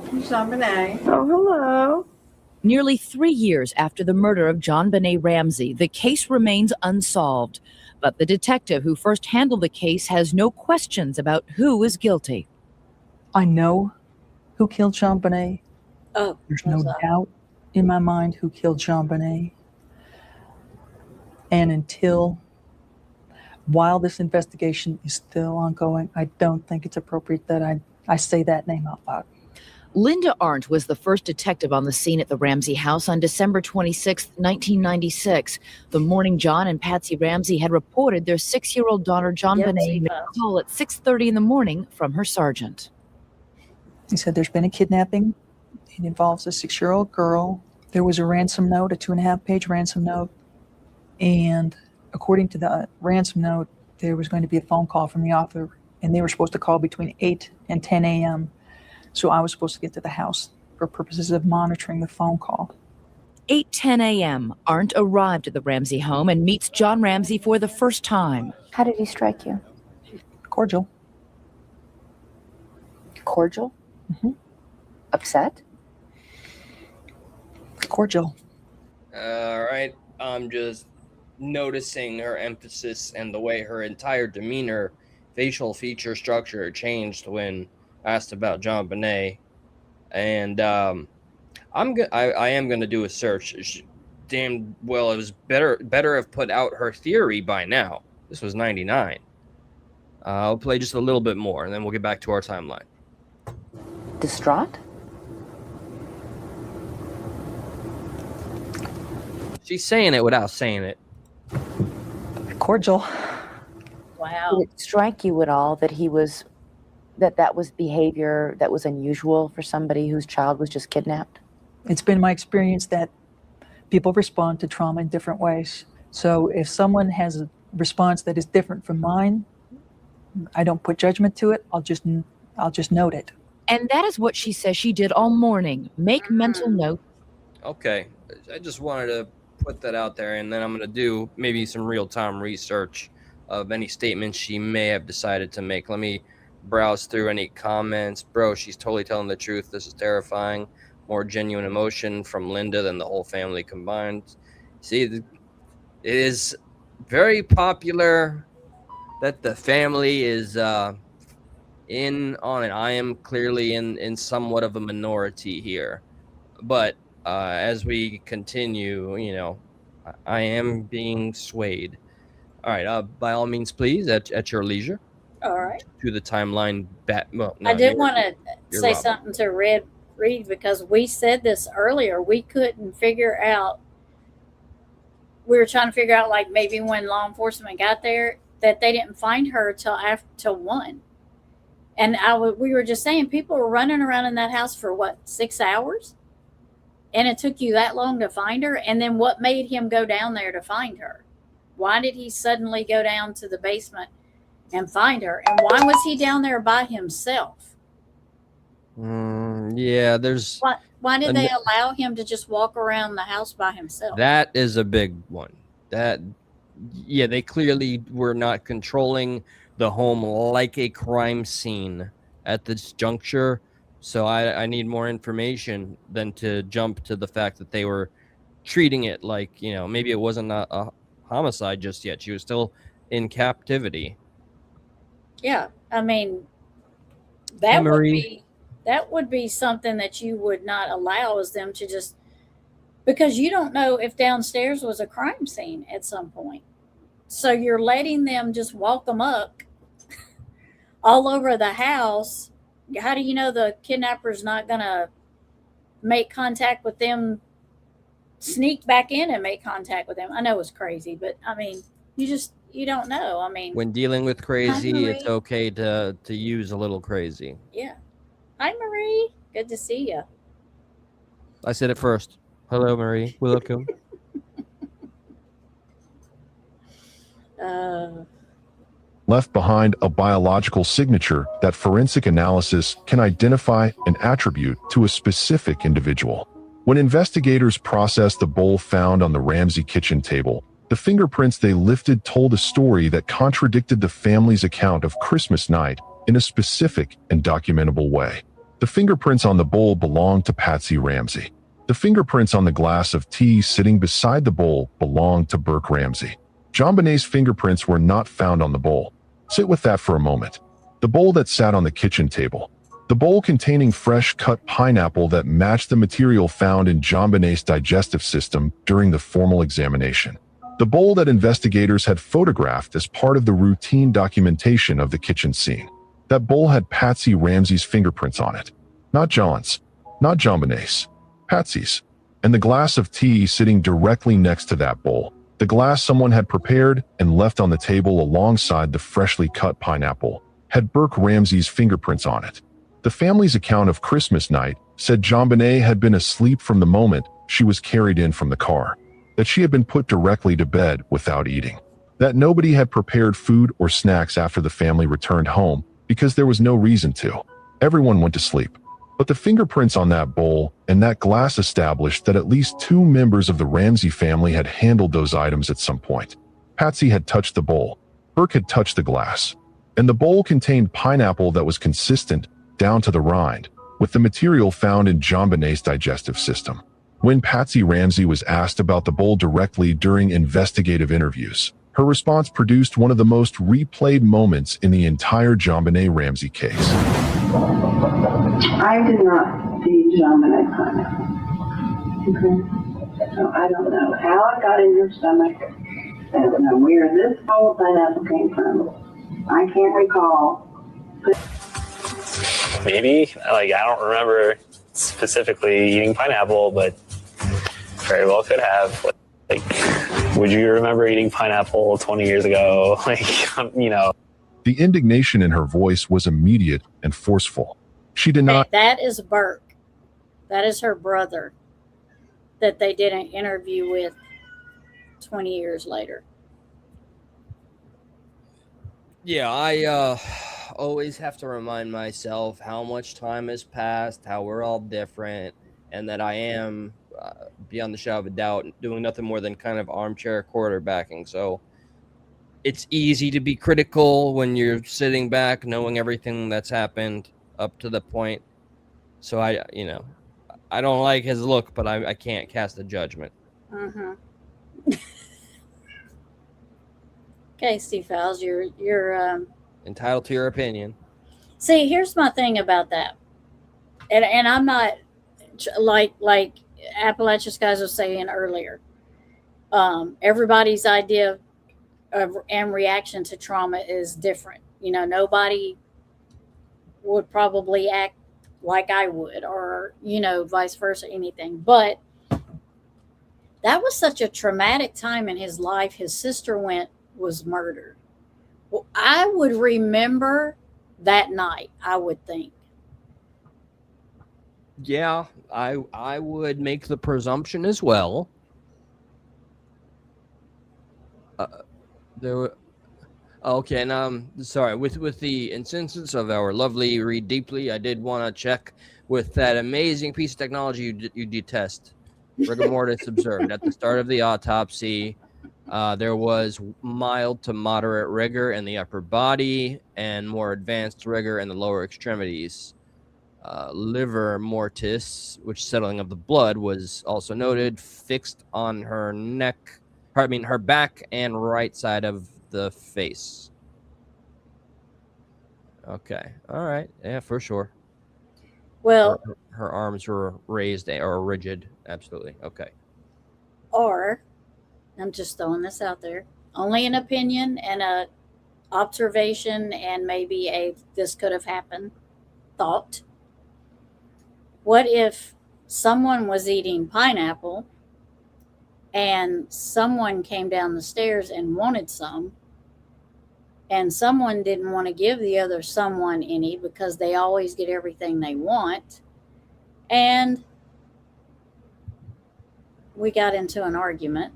Jean Bonnet. Oh, hello. Nearly 3 years after the murder of John Bonnet Ramsey, the case remains unsolved. But the detective who first handled the case has no questions about who is guilty. I know who killed Jean Bonnet. Oh, there's no doubt in my mind who killed JonBenet. And while this investigation is still ongoing, I don't think it's appropriate that I say that name out loud. Linda Arndt was the first detective on the scene at the Ramsey house on December 26, 1996, the morning John and Patsy Ramsey had reported their 6-year-old daughter JonBenet made a call at 6:30 in the morning from her sergeant. He said there's been a kidnapping. It involves a 6-year-old girl. There was a ransom note, a 2.5-page ransom note. And according to the ransom note, there was going to be a phone call from the author, and they were supposed to call between 8 and 10 a.m. So I was supposed to get to the house for purposes of monitoring the phone call. 8:10 a.m., Arndt arrived at the Ramsey home and meets John Ramsey for the first time. How did he strike you? Cordial. Cordial? Mm-hmm. Upset? Cordial. All right. I'm just noticing her emphasis and the way her entire demeanor, facial feature structure changed when asked about JonBenet, and I am gonna do a search. Damn well, it was better have put out her theory by now. This was 99. I'll play just a little bit more, and then we'll get back to our timeline. Distraught? She's saying it without saying it. Cordial. Wow. Did it strike you at all that that was behavior that was unusual for somebody whose child was just kidnapped? It's been my experience that people respond to trauma in different ways. So if someone has a response that is different from mine, I don't put judgment to it. I'll just note it. And that is what she says she did all morning. Make mental notes. Okay, I just wanted to put that out there, and then I'm going to do maybe some real-time research of any statements she may have decided to make. Let me browse through any comments. Bro, she's totally telling the truth. This is terrifying. More genuine emotion from Linda than the whole family combined. See, it is very popular that the family is in on it. I am clearly in somewhat of a minority here, but as we continue, I am being swayed. All right, by all means, please, at your leisure. All right. To the timeline. I did want to say something to Reed, because we said this earlier. We couldn't figure out. We were trying to figure out, like, maybe when law enforcement got there, that they didn't find her till 1. And we were just saying, people were running around in that house for what, 6 hours? And it took you that long to find her? And then what made him go down there to find her? Why did he suddenly go down to the basement and find her? And why was he down there by himself? Yeah, there's... Why did they allow him to just walk around the house by himself? That is a big one. They clearly were not controlling the home like a crime scene at this juncture. So I need more information than to jump to the fact that they were treating it like, maybe it wasn't a homicide just yet. She was still in captivity. Yeah, I mean, that would be something that you would not allow, is them to just, because you don't know if downstairs was a crime scene at some point. So you're letting them just walk them up all over the house. How do you know the kidnapper's not going to make contact with them, sneak back in and make contact with them? I know it's crazy, but I mean, you don't know. I mean, when dealing with crazy, it's okay to use a little crazy. Yeah. Hi, Marie. Good to see you. I said it first. Hello, Marie. Welcome. Left behind a biological signature that forensic analysis can identify an attribute to a specific individual. When investigators processed the bowl found on the Ramsey kitchen table, the fingerprints they lifted told a story that contradicted the family's account of Christmas night in a specific and documentable way. The fingerprints on the bowl belonged to Patsy Ramsey. The fingerprints on the glass of tea sitting beside the bowl belonged to Burke Ramsey. JonBenet's fingerprints were not found on the bowl. Sit with that for a moment. The bowl that sat on the kitchen table. The bowl containing fresh cut pineapple that matched the material found in JonBenét's digestive system during the formal examination. The bowl that investigators had photographed as part of the routine documentation of the kitchen scene. That bowl had Patsy Ramsey's fingerprints on it. Not John's, not JonBenét's, Patsy's. And the glass of tea sitting directly next to that bowl. The glass someone had prepared and left on the table alongside the freshly cut pineapple had Burke Ramsey's fingerprints on it. The family's account of Christmas night said JonBenet had been asleep from the moment she was carried in from the car, that she had been put directly to bed without eating, that nobody had prepared food or snacks after the family returned home because there was no reason to. Everyone went to sleep. But the fingerprints on that bowl and that glass established that at least 2 members of the Ramsey family had handled those items at some point. Patsy had touched the bowl, Burke had touched the glass, and the bowl contained pineapple that was consistent down to the rind with the material found in JonBenét's digestive system. When Patsy Ramsey was asked about the bowl directly during investigative interviews, her response produced one of the most replayed moments in the entire JonBenet Ramsey case. I did not see JonBenet pineapple. Okay. So I don't know how it got in your stomach. I don't know where this whole pineapple came from. I can't recall. Maybe, like, I don't remember specifically eating pineapple, but very well could have. Like, would you remember eating pineapple 20 years ago? Like, you know. The indignation in her voice was immediate and forceful. She did not. That is Burke. That is her brother that they did an interview with 20 years later. Yeah, I always have to remind myself how much time has passed, how we're all different, and that I am, beyond the shadow of a doubt, doing nothing more than kind of armchair quarterbacking. So it's easy to be critical when you're sitting back, knowing everything that's happened up to the point. So I don't like his look, but I can't cast a judgment. Okay, Steve Fowles, you're entitled to your opinion. See, here's my thing about that, and I'm not like Appalachian guys were saying earlier. Everybody's idea of and reaction to trauma is different. You know, nobody would probably act like I would, or vice versa, anything. But that was such a traumatic time in his life. His sister was murdered. Well, I would remember that night, I would think. Yeah, I would make the presumption as well. Okay, and sorry, with the insistence of our lovely Read Deeply, I did want to check with that amazing piece of technology you detest. Rigor mortis observed at the start of the autopsy. There was mild to moderate rigor in the upper body and more advanced rigor in the lower extremities. Liver mortis, which settling of the blood, was also noted, fixed on her her back and right side of the face. Okay, all right, yeah, for sure. Well, her arms were raised or rigid, absolutely. Okay. Or, I'm just throwing this out there, only an opinion and a observation and maybe this could have happened thought. What if someone was eating pineapple and someone came down the stairs and wanted some, and someone didn't want to give the other someone any because they always get everything they want, and we got into an argument?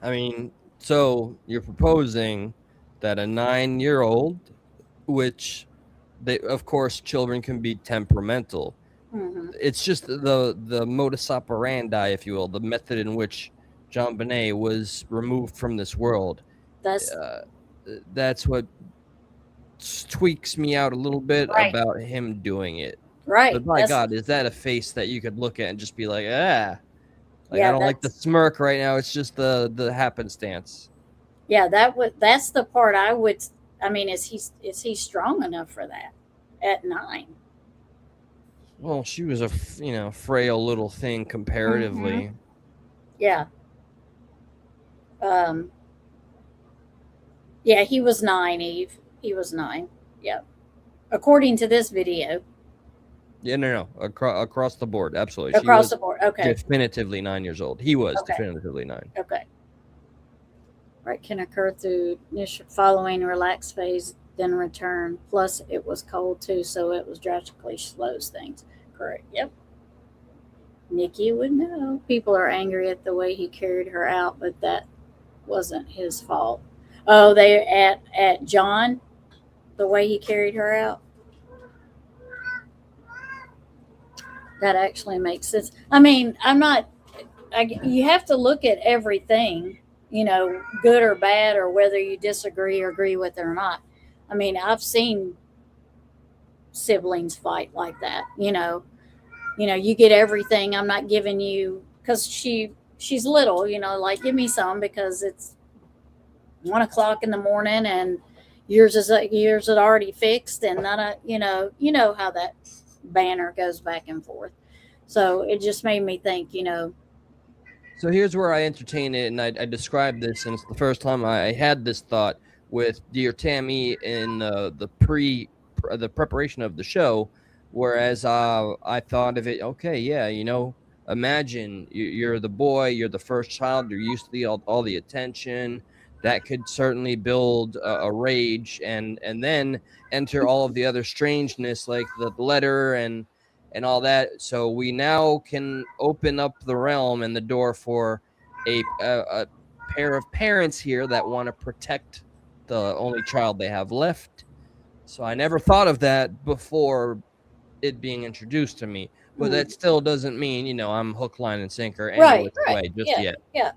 I mean, so you're proposing that a 9-year-old, which of course children can be temperamental. Mm-hmm. It's just the modus operandi, if you will, the method in which JonBenet was removed from this world. That's what tweaks me out a little bit about him doing it. Right. But my God, is that a face that you could look at and just be like, I don't like the smirk right now. It's just the happenstance. Yeah, that's the part I would I mean, is he strong enough for that at 9? Well, she was a frail little thing comparatively. Yeah. Yeah, he was 9, Eve. He was 9. Yep. According to this video. Yeah, no. Across the board, absolutely. Across the board. Okay. Definitively 9 years old. He was Okay. definitively 9. Okay. Right, can occur through initial following relaxed phase, then return. Plus, it was cold too, so it was drastically slows things. Correct. Yep. Nikki would know. People are angry at the way he carried her out, but that wasn't his fault. Oh, they at John, the way he carried her out. That actually makes sense. I mean, you have to look at everything, good or bad, or whether you disagree or agree with it or not. I mean, I've seen siblings fight like that. You get everything. I'm not giving you, because she's little. Like, give me some because it's 1 o'clock in the morning and yours is already fixed, and none of you know how that banner goes back and forth. So it just made me think. So here's where I entertain it, and I described this, and it's the first time I had this thought with dear Tammy in the preparation of the show. Whereas I thought of it, okay, yeah, imagine you're the boy, you're the first child, you're used to all the attention. That could certainly build a rage, and then enter all of the other strangeness, like the letter and all that. So we now can open up the realm and the door for a pair of parents here that want to protect the only child they have left. So I never thought of that before it being introduced to me, but that still doesn't mean I'm hook, line, and sinker any which way just yet. Yeah,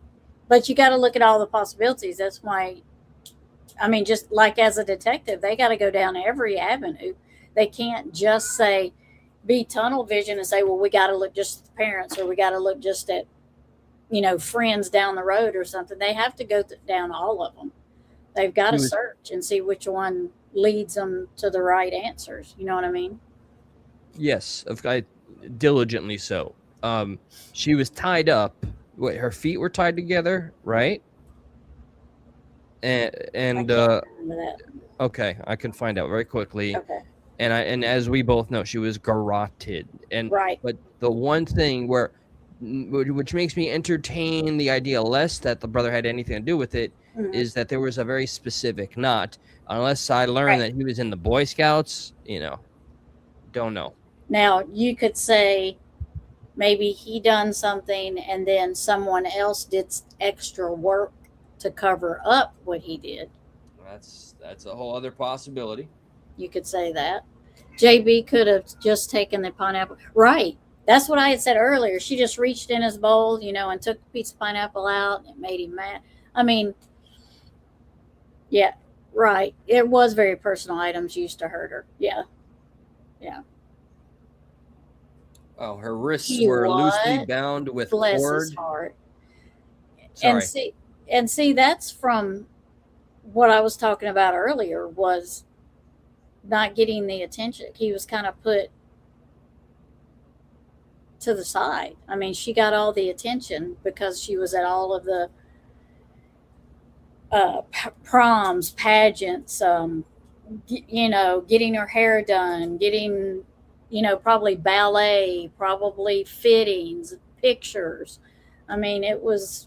but you got to look at all the possibilities. That's why, I mean, just like as a detective, they got to go down every avenue. They can't just be tunnel vision and say, well, we got to look just at the parents, or we got to look just at friends down the road or something. They have to go down all of them. They've got to search and see which one leads them to the right answers. You know what I mean? Yes, diligently so. She was tied up. Her feet were tied together, right? And okay, I can find out very quickly. Okay. And as we both know, she was garroted. And right. But the one thing which makes me entertain the idea less that the brother had anything to do with it, is that there was a very specific knot. Unless I learned that he was in the Boy Scouts, don't know. Now, you could say maybe he done something and then someone else did extra work to cover up what he did. That's a whole other possibility. You could say that. JB could have just taken the pineapple. Right. That's what I had said earlier. She just reached in his bowl, and took a piece of pineapple out, and it made him mad. I mean, yeah, right. It was very personal items used to hurt her. Yeah. Yeah. Oh, her wrists were loosely bound with cord. Bless his heart. Sorry. And see, that's from what I was talking about earlier, was not getting the attention. He was kind of put to the side. I mean, she got all the attention because she was at all of the proms, pageants, getting her hair done, getting, probably ballet, probably fittings, pictures. I mean, it was.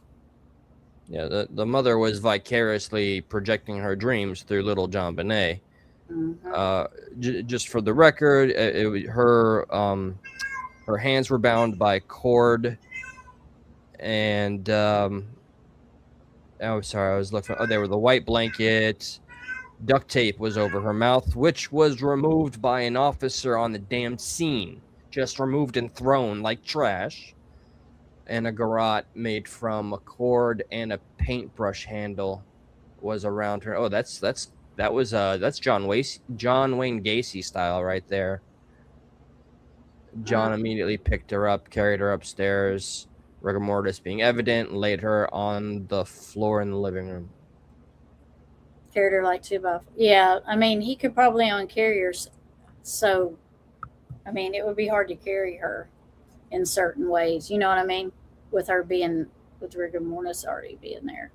Yeah, the mother was vicariously projecting her dreams through little John Bonet. Just for the record, her hands were bound by cord, and oh, sorry, I was looking. Oh, they were the white blanket. Duct tape was over her mouth, which was removed by an officer on the damn scene. Just removed and thrown like trash. And a garrote made from a cord and a paintbrush handle was around her. Oh, that's John Wayne Gacy style right there. John immediately picked her up, carried her upstairs, rigor mortis being evident, and laid her on the floor in the living room. Carried her like 2x4. Yeah, I mean, he could probably uncarry her. So, I mean, it would be hard to carry her in certain ways. You know what I mean? With her being, with rigor mortis already being there.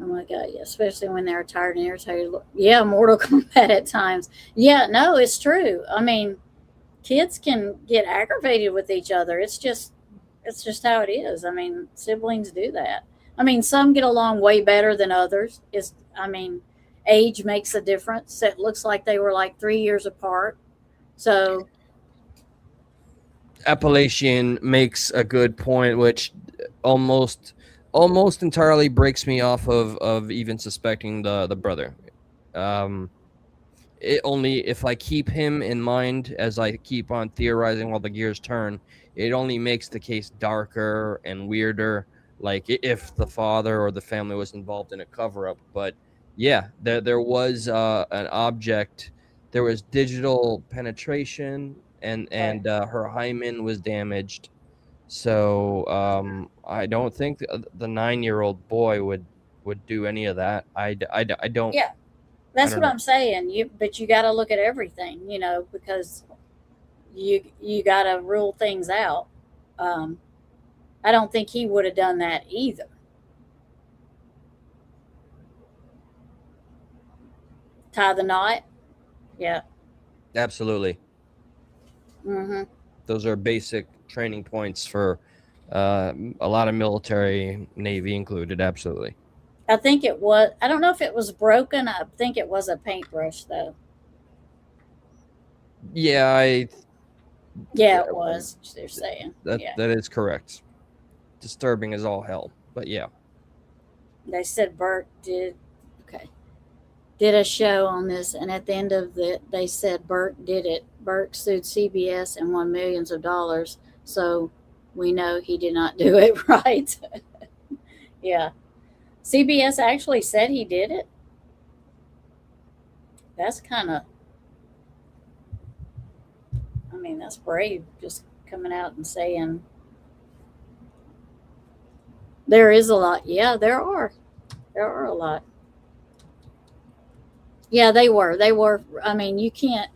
Oh my God, yeah, especially when they're tired and irritated. Yeah, Mortal Kombat at times. Yeah, no, it's true. I mean, kids can get aggravated with each other. It's just how it is. I mean, siblings do that. I mean, some get along way better than others. I mean, age makes a difference. It looks like they were like 3 years apart. So Appalachian makes a good point, which almost entirely breaks me off of even suspecting the brother. It only, if I keep him in mind as I keep on theorizing while the gears turn, it only makes the case darker and weirder, like if the father or the family was involved in a cover-up. But yeah, there was an object, there was digital penetration, and her hymen was damaged. So I don't think the 9-year-old boy would do any of that. I don't. yeah, that's what I'm saying. But you got to look at everything, you know, because you got to rule things out. I don't think he would have done that either. Tie the knot. Yeah. Absolutely. Mm-hmm. Those are basic training points for a lot of military, Navy included. Absolutely. I think it was, I don't know if it was broken. I think it was a paintbrush though. Yeah, it was. They're saying that is correct. Disturbing as all hell, but yeah. They said Bert did a show on this, and at the end of it, they said Bert did it. Bert sued CBS and won millions of dollars, so we know he did not do it right. Yeah. CBS actually said he did it. That's kind of, I mean, that's brave, just coming out and saying. There is a lot. Yeah, there are a lot. Yeah, they were. I mean, you can't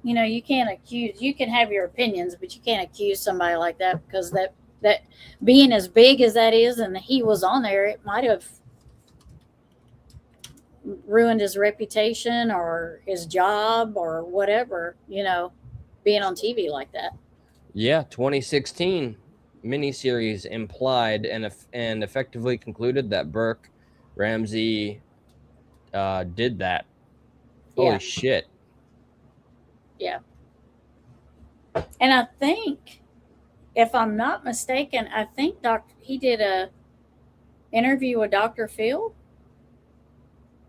accuse, you can have your opinions, but you can't accuse somebody like that, because that being as big as that is, and he was on there, it might have ruined his reputation or his job or whatever, you know, being on TV like that. Yeah, 2016 miniseries implied and effectively concluded that Burke Ramsey did that. Holy shit. Yeah. And I think, if I'm not mistaken, I think he did a interview with Dr. Phil.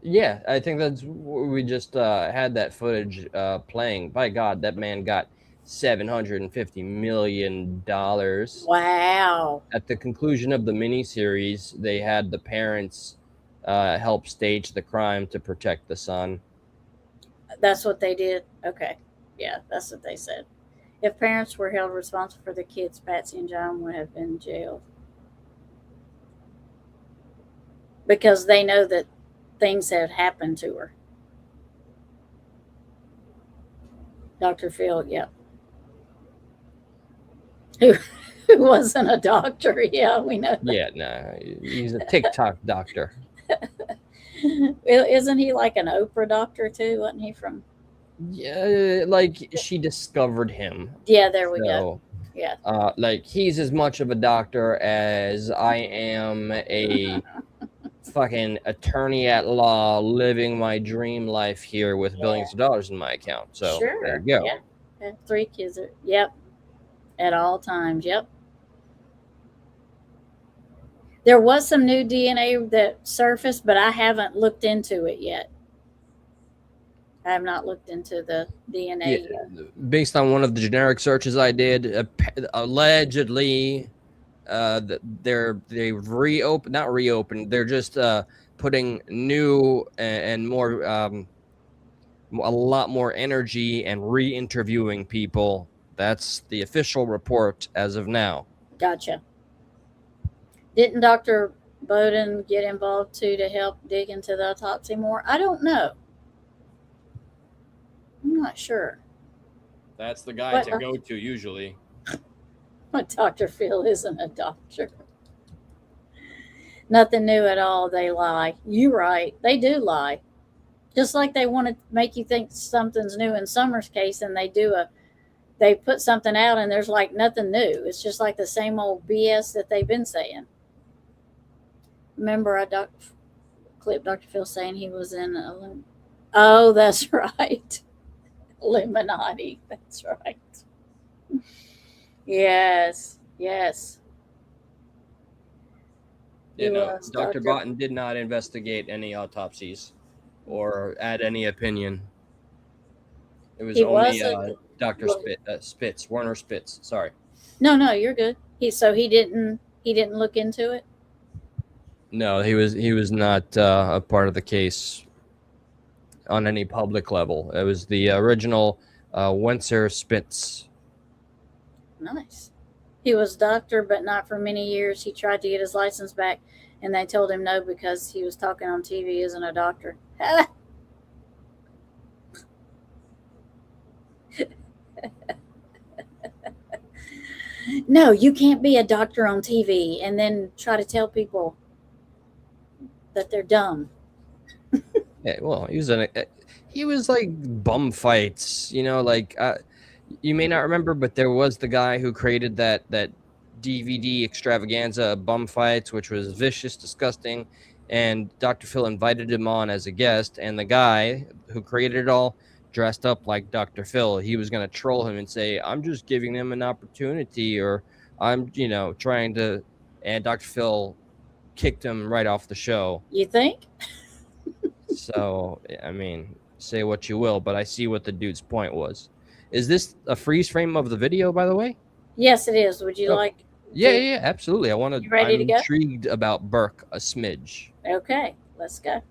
Yeah, I think that's, we just had that footage playing. By God, that man got $750 million. Wow. At the conclusion of the miniseries, they had the parents help stage the crime to protect the son. That's what they did? Okay. Yeah, that's what they said. If parents were held responsible for the kids, Patsy and John would have been jailed. Because they know that things have happened to her. Dr. Phil, yeah. Who wasn't a doctor. Yeah, we know that. Yeah, no, he's a TikTok doctor. Isn't he like an Oprah doctor too? Wasn't he from? Yeah, like she discovered him. Yeah, there we go. Yeah. Like he's as much of a doctor as I am a fucking attorney at law living my dream life here with billions of dollars in my account. So there you go. Yeah. And 3 kids. Yep. At all times. Yep. There was some new DNA that surfaced, but I haven't looked into it yet. I have not looked into the DNA yet. Based on one of the generic searches I did, allegedly, they've reopened, not reopened. They're just putting new and more, a lot more energy and re-interviewing people. That's the official report as of now. Gotcha. Didn't Dr. Bowden get involved too to help dig into the autopsy more? I don't know. I'm not sure. That's the guy What, to go to usually. But Dr. Phil isn't a doctor. Nothing new at all. They lie. You're right. They do lie. Just like they want to make you think something's new in Summer's case, and they put something out and there's like nothing new. It's just like the same old BS that they've been saying. Remember, I clipped Dr. Phil saying he was in oh, that's right. Illuminati. That's right. Yes. You know, Dr. Botten did not investigate any autopsies or add any opinion. It was only Dr. Spitz, Werner Spitz. Sorry. No, you're good. He didn't look into it. No, he was not a part of the case on any public level. It was the original Wenzer Spitz. Nice. He was doctor, but not for many years. He tried to get his license back, and they told him no because he was talking on TV isn't a doctor. No, you can't be a doctor on TV and then try to tell people that they're dumb. Yeah, well, he was like bum fights, you know, like you may not remember, but there was the guy who created that DVD extravaganza, Bum Fights, which was vicious, disgusting, and Dr. Phil invited him on as a guest, and the guy who created it all dressed up like Dr. Phil. He was going to troll him and say, I'm just giving them an opportunity, or I'm, trying to, and Dr. Phil kicked him right off the show. You think? So, I mean, say what you will, but I see what the dude's point was. Is this a freeze frame of the video, by the way? Yes, it is. Would you like? Yeah, absolutely. I'm intrigued about Burke a smidge. Okay, let's go.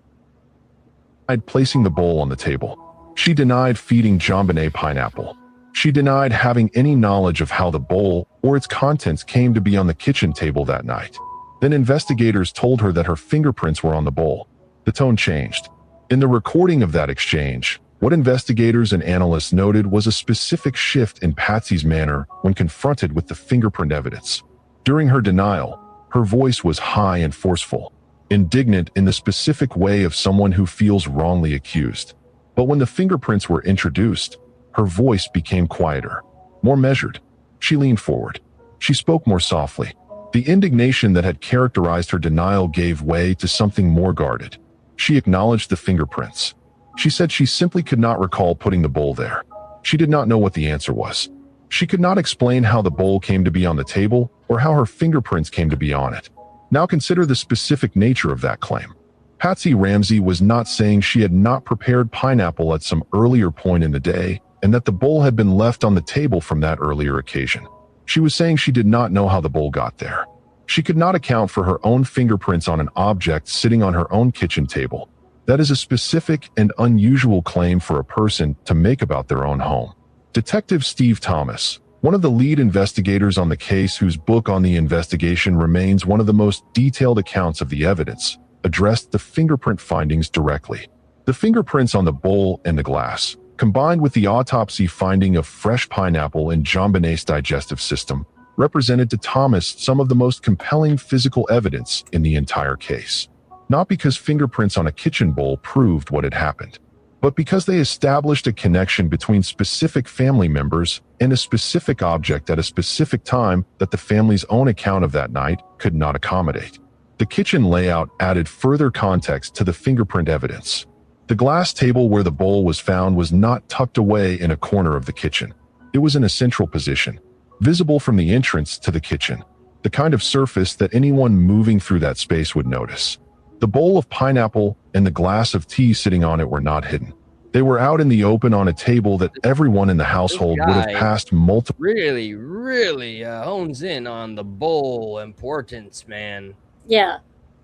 Placing the bowl on the table. She denied feeding JonBenet pineapple. She denied having any knowledge of how the bowl or its contents came to be on the kitchen table that night. Then investigators told her that her fingerprints were on the bowl. The tone changed. In the recording of that exchange, what investigators and analysts noted was a specific shift in Patsy's manner when confronted with the fingerprint evidence. During her denial, her voice was high and forceful, indignant in the specific way of someone who feels wrongly accused. But when the fingerprints were introduced, her voice became quieter, more measured. She leaned forward. She spoke more softly. The indignation that had characterized her denial gave way to something more guarded. She acknowledged the fingerprints. She said she simply could not recall putting the bowl there. She did not know what the answer was. She could not explain how the bowl came to be on the table or how her fingerprints came to be on it. Now consider the specific nature of that claim. Patsy Ramsey was not saying she had not prepared pineapple at some earlier point in the day and that the bowl had been left on the table from that earlier occasion. She was saying she did not know how the bowl got there. She could not account for her own fingerprints on an object sitting on her own kitchen table. That is a specific and unusual claim for a person to make about their own home. Detective Steve Thomas, one of the lead investigators on the case whose book on the investigation remains one of the most detailed accounts of the evidence, addressed the fingerprint findings directly. The fingerprints on the bowl and the glass, combined with the autopsy finding of fresh pineapple in JonBenet's digestive system, represented to Thomas some of the most compelling physical evidence in the entire case. Not because fingerprints on a kitchen bowl proved what had happened, but because they established a connection between specific family members and a specific object at a specific time that the family's own account of that night could not accommodate. The kitchen layout added further context to the fingerprint evidence. The glass table where the bowl was found was not tucked away in a corner of the kitchen. It was in a central position, visible from the entrance to the kitchen, the kind of surface that anyone moving through that space would notice. The bowl of pineapple and the glass of tea sitting on it were not hidden. They were out in the open on a table that everyone in the household would have passed multiple. Really hones in on the bowl importance, man. Yeah.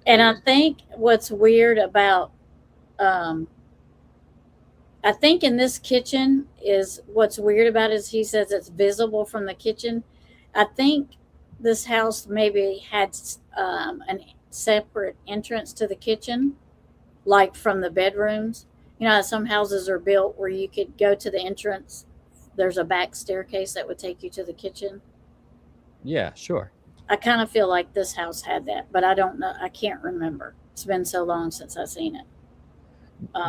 And I think what's weird about, I think in this kitchen is what's weird about it is he says it's visible from the kitchen. I think this house maybe had separate entrance to the kitchen, like from the bedrooms. You know how some houses are built where you could go to the entrance. There's a back staircase that would take you to the kitchen. Yeah, sure. I kind of feel like this house had that, but I don't know. I can't remember. It's been so long since I've seen it.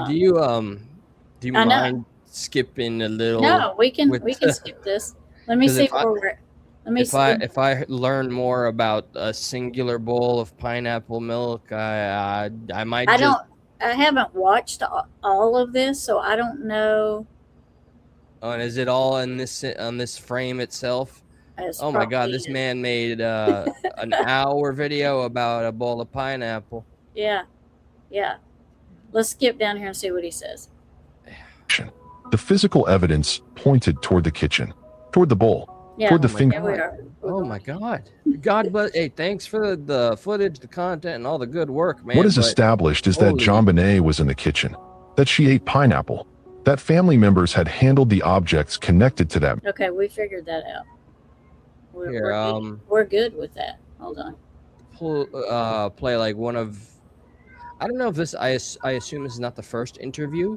Do you I know. mind skipping a little? No, we can skip this. Let me 'Cause see if I- where we're. Let me If see. if I learn more about a singular bowl of pineapple milk, I might. I haven't watched all of this, so I don't know. Oh, and is it all in this on this frame itself? It's Oh my God! probably This is. man made an hour video about a bowl of pineapple. Yeah. Let's skip down here and see what he says. The physical evidence pointed toward the kitchen, toward the bowl, Yeah. toward the Oh my finger. Here we are. Oh my God! God bless. Hey, thanks for the footage, the content, and all the good work, man. What is but established is that holy- JonBenet was in the kitchen, that she ate pineapple, that family members had handled the objects connected to that. Okay, we figured that out. Here, We're good with that. Hold on. play like one of. I don't know if this. I assume this is not the first interview.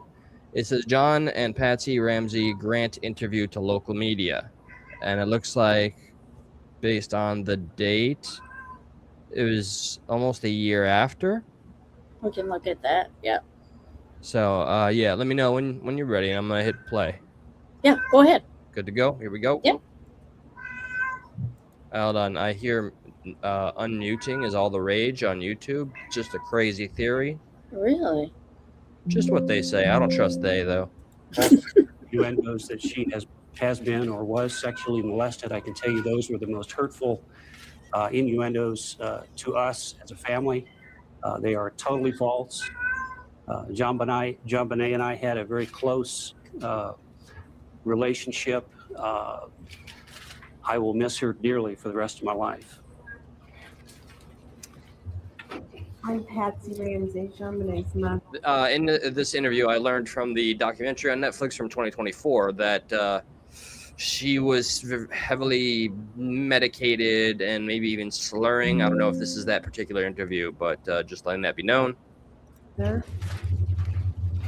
It says John and Patsy Ramsey grant interview to local media, and it looks like, based on the date, it was almost a year after. We can look at that. Yeah. So yeah, let me know when you're ready, and I'm gonna hit play. Yeah. Go ahead. Good to go. Here we go. Yep. Hold on. I hear unmuting is all the rage on YouTube. Just a crazy theory. Really? Just what they say. I don't trust they though. Innuendos that she has been or was sexually molested. I can tell you those were the most hurtful innuendos to us as a family. They are totally false. JonBenet and I had a very close relationship. I will miss her dearly for the rest of my life. I'm Patsy Ramsey, JonBenet's mother. In this interview, I learned from the documentary on Netflix from 2024 that she was heavily medicated and maybe even slurring. I don't know if this is that particular interview, but just letting that be known.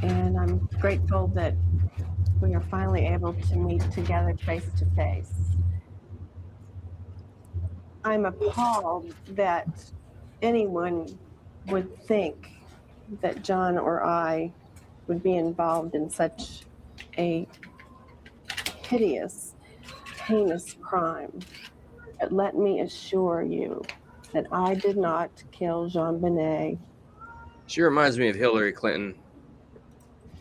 And I'm grateful that we are finally able to meet together face to face. I'm appalled that anyone would think that John or I would be involved in such a hideous, heinous crime. But let me assure you that I did not kill JonBenet. She reminds me of Hillary Clinton.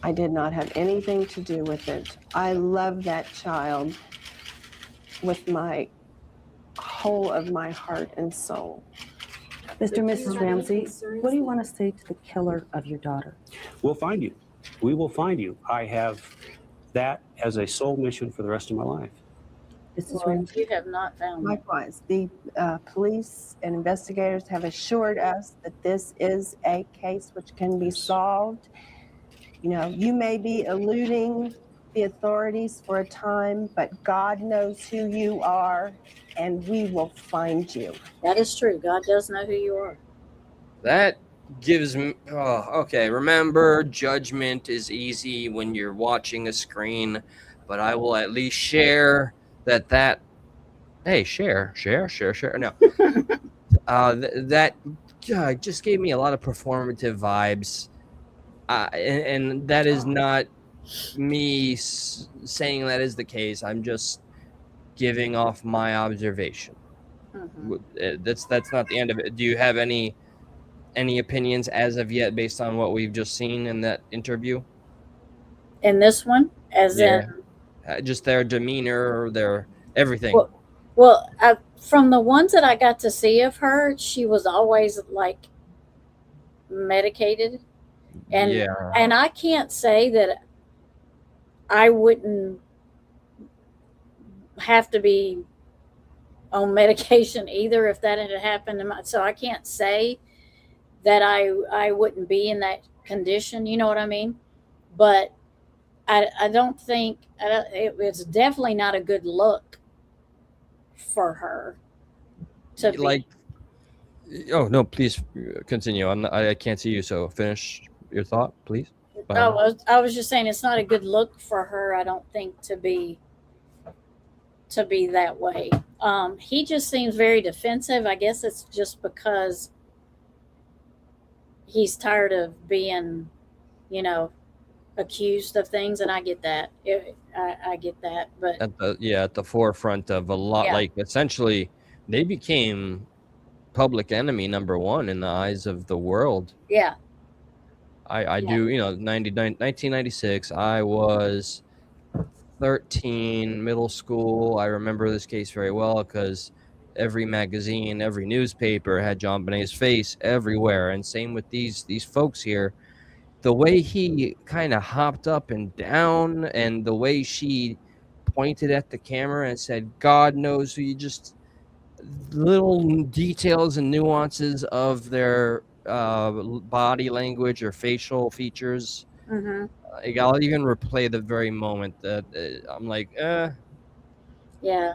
I did not have anything to do with it. I love that child with my whole of my heart and soul. Mr. and Mrs. Ramsey, what do you want to say to the killer of your daughter? We'll find you. We will find you. I have that as a sole mission for the rest of my life. Mrs. Well, Ramsey? you have not found me. Likewise, the police and investigators have assured us that this is a case which can be solved. You know, you may be eluding the authorities for a time, but God knows who you are, and we will find you. That is true. God does know who you are. That gives me. Oh, okay. Remember, judgment is easy when you're watching a screen, but I will at least share that. Hey, share. No. That just gave me a lot of performative vibes. And that is not me saying that is the case. I'm just giving off my observation. Mm-hmm. That's not the end of it. Do you have any opinions as of yet based on what we've just seen in that interview? In this one, in just their demeanor or their everything. Well, from the ones that I got to see of her, she was always like medicated, and I can't say that I wouldn't have to be on medication either if that had happened to my. So I can't say that I wouldn't be in that condition. You know what I mean? But I don't think it's definitely not a good look for her to like. Oh no, please continue. I can't see you, so finish your thought, please. I was just saying it's not a good look for her. I don't think to be that way. He just seems very defensive. I guess it's just because he's tired of being, accused of things, and I get that. I get that, but at the forefront of a lot, like essentially, they became public enemy number one in the eyes of the world. Yeah. I do, 1996. I was 13, middle school. I remember this case very well because every magazine, every newspaper had John Bonet's face everywhere, and same with these folks here. The way he kind of hopped up and down, and the way she pointed at the camera and said, "God knows who you," just little details and nuances of their body language or facial features. I'll even replay the very moment that I'm like, yeah.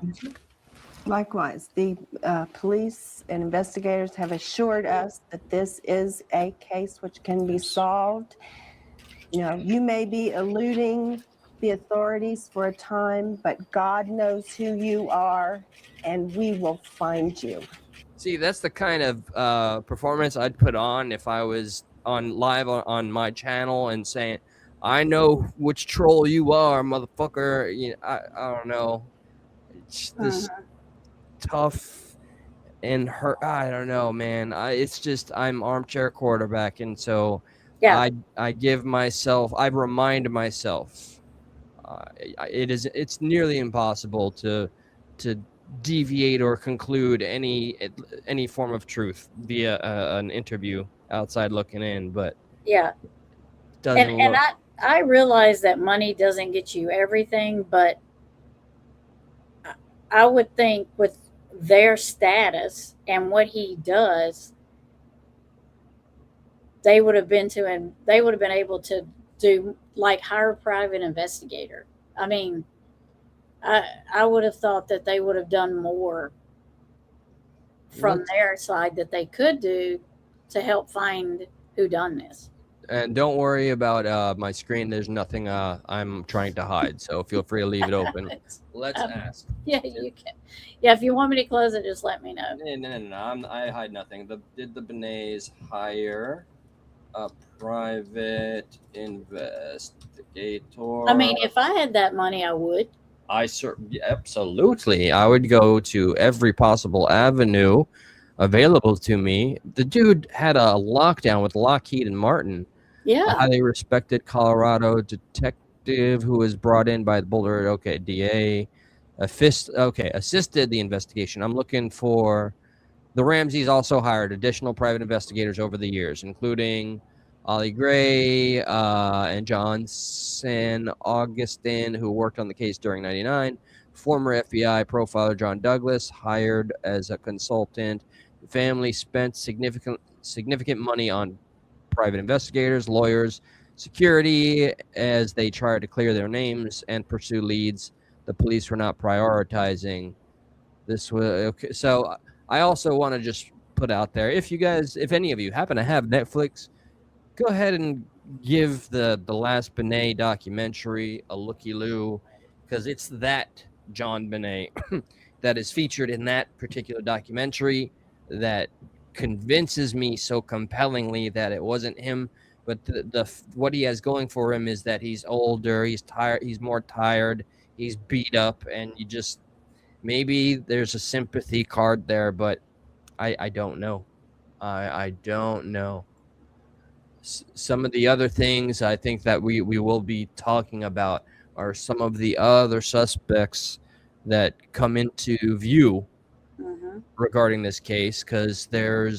Likewise, the police and investigators have assured us that this is a case which can be solved. You may be eluding the authorities for a time, but God knows who you are, and we will find you. See, that's the kind of performance I'd put on if I was live on my channel and saying, "I know which troll you are, motherfucker." I don't know. It's this tough and hurt. I don't know, man. It's just I'm armchair quarterback, and so I give myself. I remind myself. It's nearly impossible to deviate or conclude any form of truth via an interview outside looking in, but and I realize that money doesn't get you everything, but I would think with their status and what he does, they would have been able to do hire a private investigator. I mean, I would have thought that they would have done more from their side that they could do to help find who done this. And don't worry about my screen. There's nothing I'm trying to hide, so feel free to leave it open. Let's ask. Yeah, you can. Yeah, if you want me to close it, just let me know. No. I hide nothing. Did the Benets hire a private investigator? I mean, if I had that money, I would. Absolutely. I would go to every possible avenue available to me. The dude had a lockdown with Lockheed and Martin. Yeah. A highly respected Colorado detective who was brought in by the Boulder DA. Assisted the investigation. I'm looking for the Ramseys also hired additional private investigators over the years, including Ollie Gray and Johnson Augustin, who worked on the case during '99. Former FBI profiler John Douglas, hired as a consultant. The family spent significant money on private investigators, lawyers, security, as they tried to clear their names and pursue leads the police were not prioritizing. This was okay. So I also want to just put out there, if any of you happen to have Netflix, go ahead and give the last Benet documentary a looky-loo, because it's that John Benet that is featured in that particular documentary that convinces me so compellingly that it wasn't him. But what he has going for him is that he's older, he's tired, he's more tired, he's beat up, and you just maybe there's a sympathy card there, but I don't know. I don't know. Some of the other things I think that we will be talking about are some of the other suspects that come into view regarding this case, because I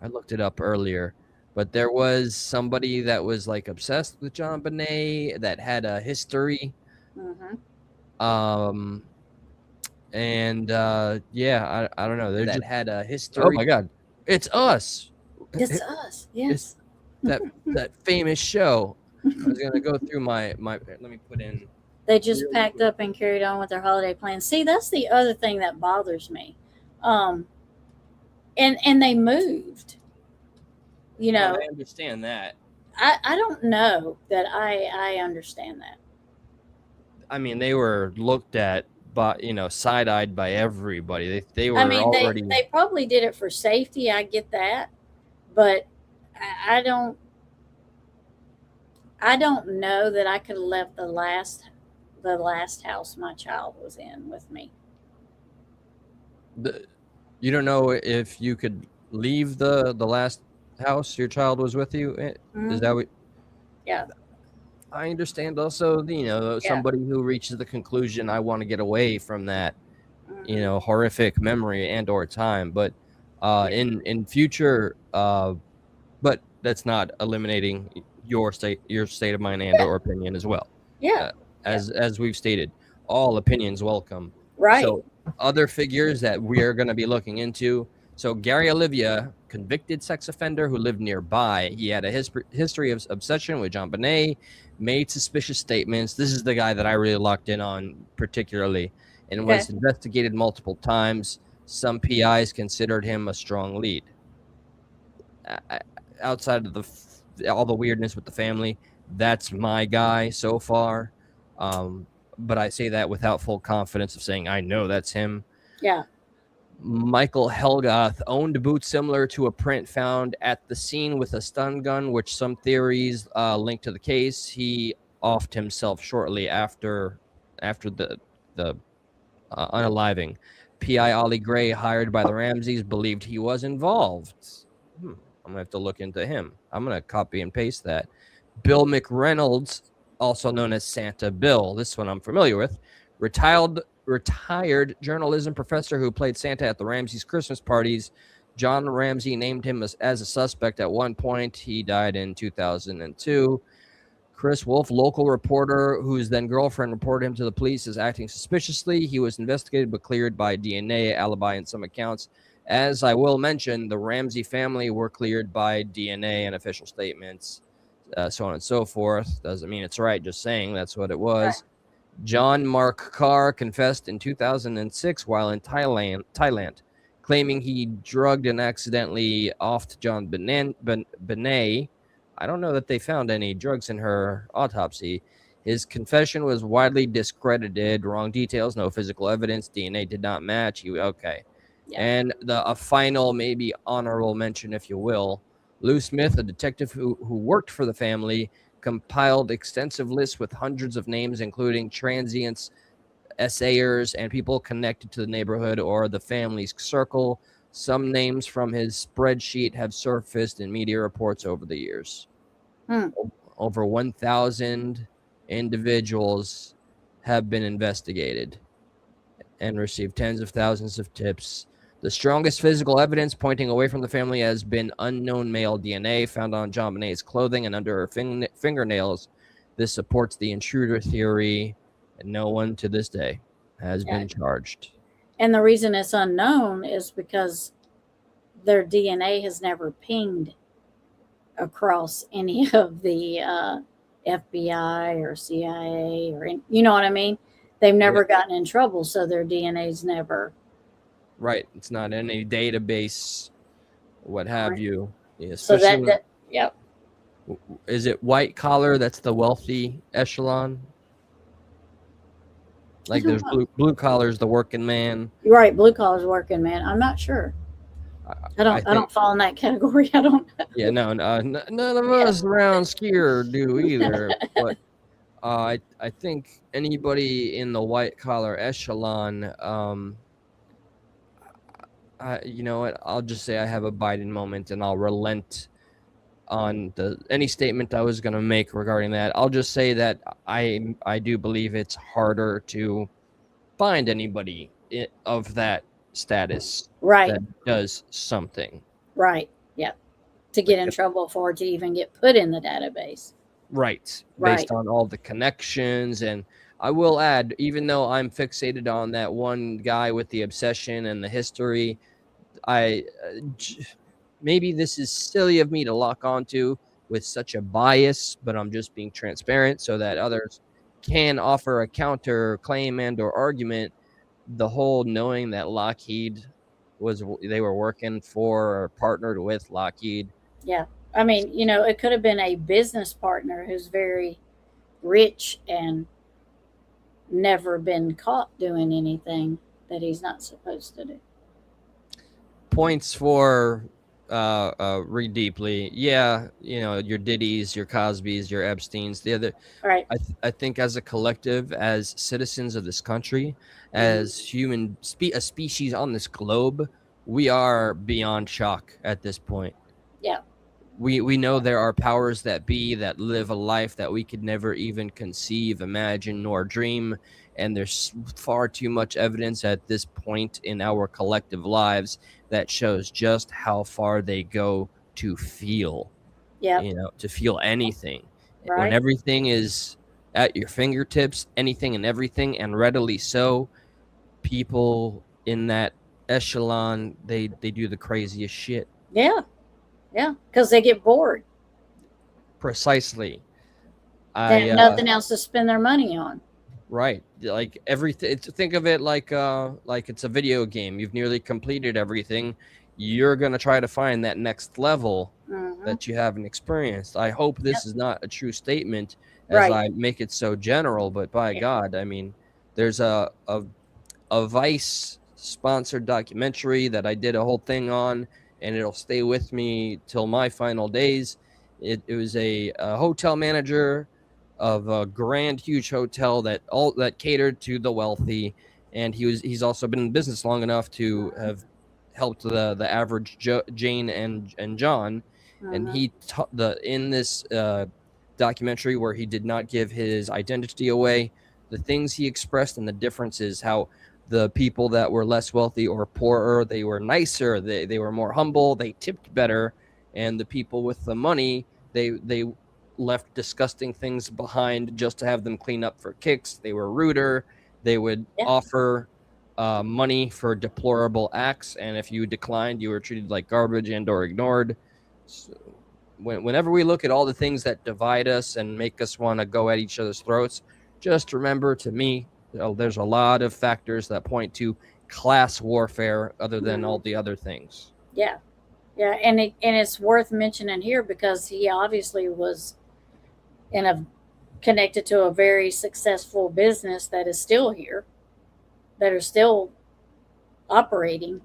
looked it up earlier, but there was somebody that was obsessed with John Benet that had a history. I don't know. That had a history. Oh my God, it's Us. It's Us. Yes. It's that famous show. I was gonna go through my. Let me put in. They just packed up and carried on with their holiday plans. See, that's the other thing that bothers me. and they moved. You know, I understand that. I don't know that I understand that. I mean, they were looked at, but side-eyed by everybody. They were I mean, already. they probably did it for safety. I get that, but I don't know that I could have left the last house my child was in with me. You don't know if you could leave the last house your child was with you. Is that what? Yeah. I understand also, somebody who reaches the conclusion, I want to get away from that, horrific memory and or time. But in future, but that's not eliminating your state of mind and or opinion as well. Yeah. As we've stated, all opinions welcome. Right. So other figures that we are going to be looking into. So Gary Olivia, convicted sex offender who lived nearby. He had a history of obsession with JonBenet, made suspicious statements. This is the guy that I really locked in on particularly, and was investigated multiple times. Some PIs considered him a strong lead. Outside of all the weirdness with the family, that's my guy so far. But I say that without full confidence of saying I know that's him. Yeah. Michael Helgath owned boots similar to a print found at the scene with a stun gun, which some theories link to the case. He offed himself shortly after the unaliving. PI Ollie Gray, hired by the Ramseys, believed he was involved. I'm gonna have to look into him. I'm gonna copy and paste that. Bill McReynolds, also known as Santa Bill, this one I'm familiar with, retired journalism professor who played Santa at the Ramseys' Christmas parties. John Ramsey named him as a suspect at one point. He died in 2002. Chris Wolf, local reporter whose then girlfriend reported him to the police as acting suspiciously. He was investigated but cleared by DNA, alibi, and some accounts. As I will mention, the Ramsey family were cleared by DNA and official statements, so on and so forth. Doesn't mean it's right, just saying that's what it was. Right. John Mark Carr confessed in 2006 while in Thailand, claiming he drugged and accidentally offed JonBenet. I don't know that they found any drugs in her autopsy. His confession was widely discredited. Wrong details, no physical evidence. DNA did not match. Okay. Yeah. And a final, maybe honorable mention, if you will. Lou Smith, a detective who worked for the family, compiled extensive lists with hundreds of names, including transients, essayers, and people connected to the neighborhood or the family's circle. Some names from his spreadsheet have surfaced in media reports over the years. Over 1,000 individuals have been investigated and received tens of thousands of tips. The strongest physical evidence pointing away from the family has been unknown male DNA found on JonBenet's clothing and under her fingernails. This supports the intruder theory, and no one to this day has been charged. And the reason it's unknown is because their DNA has never pinged across any of the FBI or CIA or you know what I mean? They've never gotten in trouble, so their DNA's never. Right. It's not in any database, what have you. Yeah, so yep. Is it white collar? That's the wealthy echelon. Like there's blue collars, the working man. You're right. Blue collars, working man. I'm not sure. I don't fall in that category. I don't know. Yeah, no, none of us around skier do either. But I think anybody in the white collar echelon, you know what? I'll just say I have a Biden moment, and I'll relent on any statement I was going to make regarding that. I'll just say that I do believe it's harder to find anybody of that status that does something. Right. Yeah. To get in trouble for it to even get put in the database. Right. Based on all the connections. And I will add, even though I'm fixated on that one guy with the obsession and the history, maybe this is silly of me to lock onto with such a bias, but I'm just being transparent so that others can offer a counter claim and or argument. The whole knowing that Lockheed they were working for or partnered with Lockheed. Yeah. I mean, it could have been a business partner who's very rich and never been caught doing anything that he's not supposed to do. Points for read deeply. Yeah, your Diddy's, your Cosby's, your Epstein's. The other, right? I think as a collective, as citizens of this country, as a species on this globe, we are beyond shock at this point. Yeah. We know there are powers that be that live a life that we could never even conceive, imagine, nor dream. And there's far too much evidence at this point in our collective lives that shows just how far they go to feel. Yeah. To feel anything. Right. When everything is at your fingertips, anything and everything, and readily so, people in that echelon, they do the craziest shit. Yeah. Yeah, because they get bored. Precisely. They have nothing else to spend their money on. Right. Like everything. Think of it like it's a video game. You've nearly completed everything. You're going to try to find that next level that you haven't experienced. I hope this is not a true statement as I make it so general, but by God, I mean, there's a Vice sponsored documentary that I did a whole thing on, and it'll stay with me till my final days. It was a hotel manager of a grand, huge hotel that catered to the wealthy, and he's also been in business long enough to have helped the average Jane and John. And he in this documentary, where he did not give his identity away, the things he expressed and the differences, how the people that were less wealthy or poorer, they were nicer, they were more humble, they tipped better, and the people with the money, they left disgusting things behind just to have them clean up for kicks. They were ruder. They would offer money for deplorable acts, and if you declined, you were treated like garbage and or ignored. So whenever we look at all the things that divide us and make us want to go at each other's throats, just remember, to me, there's a lot of factors that point to class warfare other than all the other things. Yeah. Yeah. And it's worth mentioning here because he obviously was connected to a very successful business that is still here, that are still operating.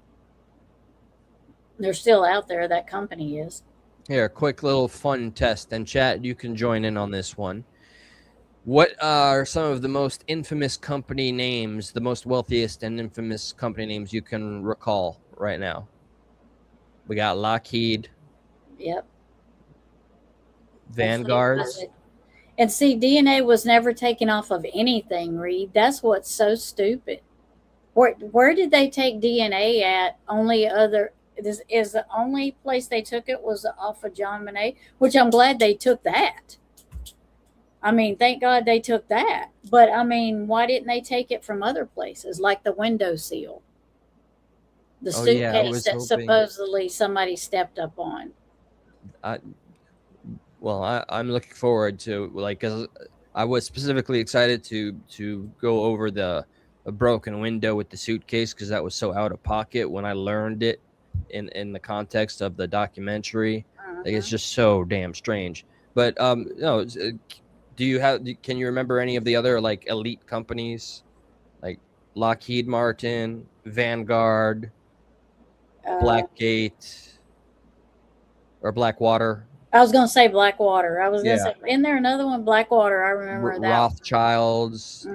They're still out there. That company is. Here, quick little fun test, and chat, you can join in on this one. What are some of the most infamous company names, the most wealthiest and infamous company names you can recall right now? We got Lockheed. Yep. Vanguard. And see, DNA was never taken off of anything, Reed. That's what's so stupid. Where did they take DNA at? Is the only place they took it was off of JonBenét, which I'm glad they took that. I mean, thank God they took that. But, I mean, why didn't they take it from other places, like the window seal? The suitcase that supposedly somebody stepped up on. I'm looking forward to, because I was specifically excited to go over a broken window with the suitcase, because that was so out of pocket when I learned it in the context of the documentary. It's just so damn strange. But, no, can you remember any of the other elite companies like Lockheed Martin, Vanguard, Blackgate, or Blackwater? I was going to say Blackwater. I was going to say, isn't there another one? Blackwater. I remember that. Rothschilds,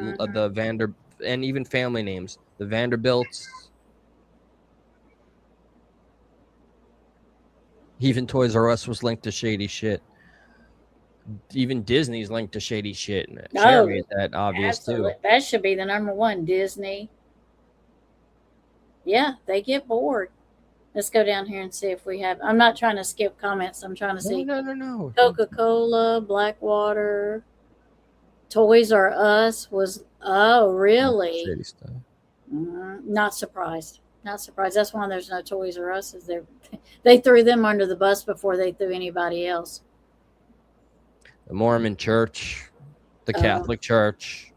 and even family names, the Vanderbilts. Even Toys R Us was linked to shady shit. Even Disney's linked to shady shit. Cherry is that obvious absolutely. Too. That should be the number one, Disney. Yeah, they get bored. Let's go down here and see if we have. I'm not trying to skip comments. I'm trying to see. No. Coca-Cola, Blackwater, Toys R Us was. Oh, really? Shady stuff. Not surprised. Not surprised. That's why there's no Toys R Us. They threw them under the bus before they threw anybody else. The Mormon Church, the Catholic Church.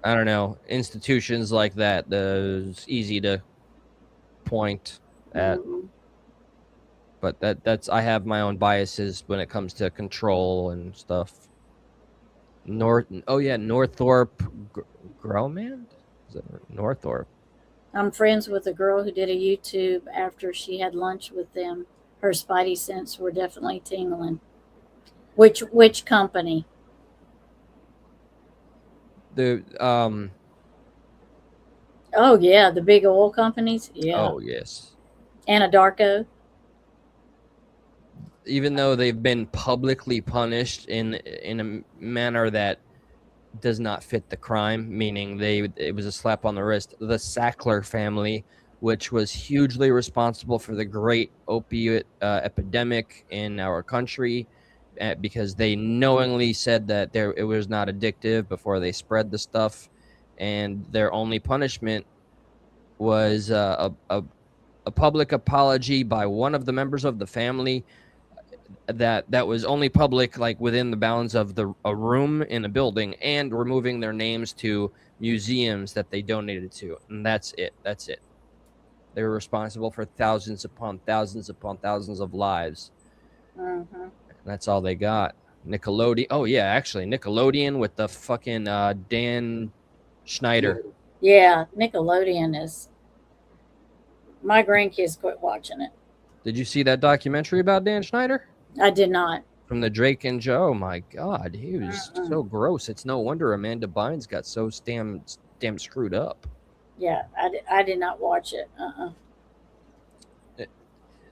I don't know. Institutions like that. It's easy to point. But that's I have my own biases when it comes to control and stuff. Northorpe Growman? Is it Northorpe? I'm friends with a girl who did a YouTube after she had lunch with them. Her spidey sense were definitely tingling. Which company? The Oh yeah, the big oil companies. Yeah. Oh yes. Anadarko. Even though they've been publicly punished in a manner that does not fit the crime, meaning it was a slap on the wrist. The Sackler family, which was hugely responsible for the great opiate epidemic in our country, because they knowingly said that it was not addictive before they spread the stuff, and their only punishment was a public apology by one of the members of the family that was only public, like within the bounds of a room in a building, and removing their names to museums that they donated to, and that's it. They were responsible for thousands upon thousands upon thousands of lives. Mm-hmm. That's all they got. Nickelodeon. Oh yeah, actually Nickelodeon with the fucking Dan Schneider. Yeah, Nickelodeon is. My grandkids quit watching it. Did you see that documentary about Dan Schneider? I did not. From the Drake and Joe. My God, he was so gross. It's no wonder Amanda Bynes got so damn screwed up. Yeah, I did not watch it.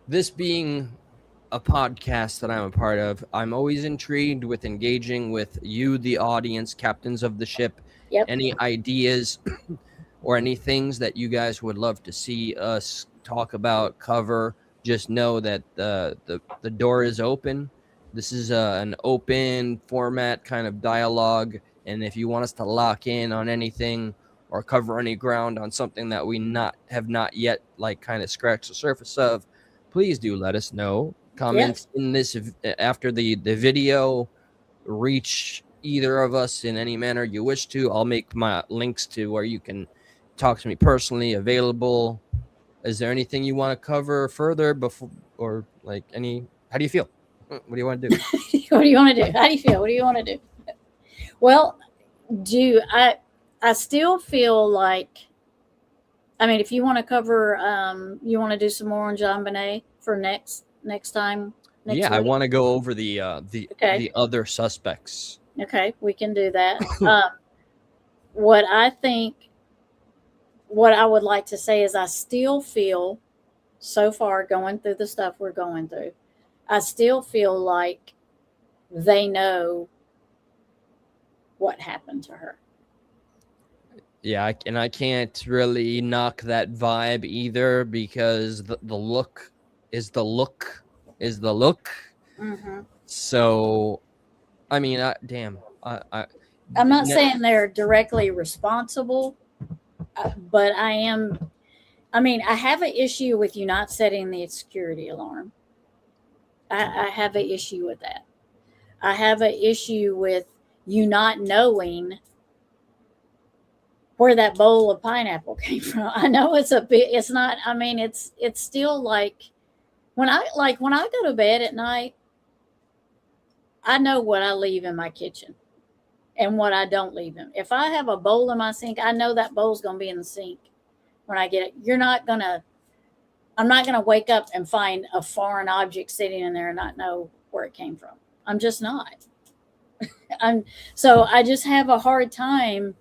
This being a podcast that I'm a part of, I'm always intrigued with engaging with you, the audience, captains of the ship. Yep. Any ideas or any things that you guys would love to see us talk about, cover, just know that the door is open. This is an open format kind of dialogue, and if you want us to lock in on anything or cover any ground on something that we have not yet like kind of scratched the surface of, please do let us know. Comments in this after the video reach either of us in any manner you wish to. I'll make my links to where you can talk to me personally available. Is there anything you want to cover further before, or like how do you feel? What do you want to do? What do you want to do? How do you feel? What do you want to do? Well, I still feel like, I mean, if you want to cover, you want to do some more on JonBenet for next time. Next I week? want to go over the other suspects. Okay, we can do that. What I would like to say is I still feel, so far going through the stuff we're going through, I still feel like they know what happened to her. Yeah, and I can't really knock that vibe either, because the look is the look. Mm-hmm. So, I mean, I'm not saying they're directly responsible, but I have an issue with you not setting the security alarm. I have an issue with that. I have an issue with you not knowing where that bowl of pineapple came from. I know it's not, I mean, it's still like when I go to bed at night, I know what I leave in my kitchen and what I don't leave in. If I have a bowl in my sink, I know that bowl's going to be in the sink when I get it. I'm not going to wake up and find a foreign object sitting in there and not know where it came from. I'm just not. So I just have a hard time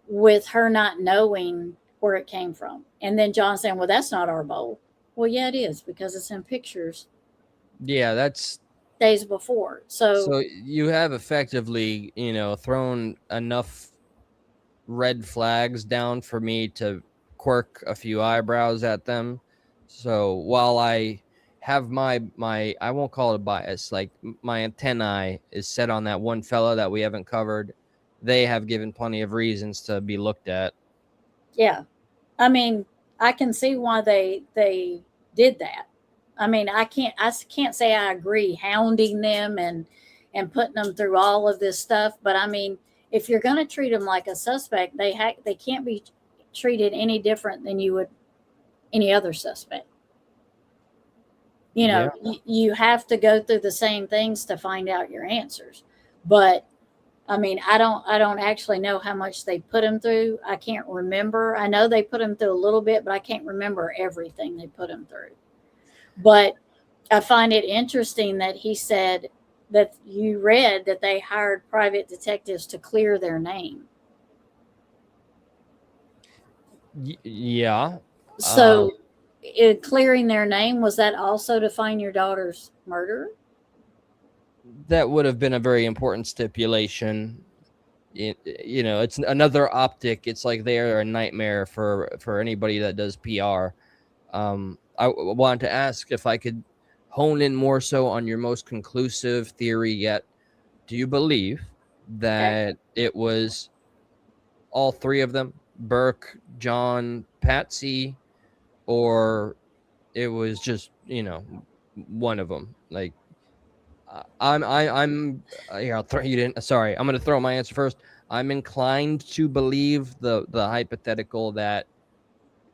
with her not knowing where it came from. And then John saying, well, that's not our bowl. Well, yeah, it is, because it's in pictures. Yeah, that's days before. So you have effectively, thrown enough red flags down for me to quirk a few eyebrows at them. So while I have my I won't call it a bias, like my antennae is set on that one fella that we haven't covered, they have given plenty of reasons to be looked at. Yeah. I mean, I can see why they did that. I mean, I can't say I agree hounding them and putting them through all of this stuff. But I mean, if you're going to treat them like a suspect, they can't be treated any different than you would any other suspect. You know, you have to go through the same things to find out your answers. But I mean, I don't actually know how much they put him through. I can't remember. I know they put him through a little bit, but I can't remember everything they put him through. But I find it interesting that he said that you read that they hired private detectives to clear their name. Yeah. So in clearing their name, was that also to find your daughter's murderer? That would have been a very important stipulation. You know, it's another optic. It's like they're a nightmare for anybody that does PR. I wanted to ask if I could hone in more so on your most conclusive theory yet. Do you believe that it was all three of them, Burke, John, Patsy, or it was just, you know, one of them? Like, I'm here, I'll throw you didn't. Sorry, I'm going to throw my answer first. I'm inclined to believe the hypothetical that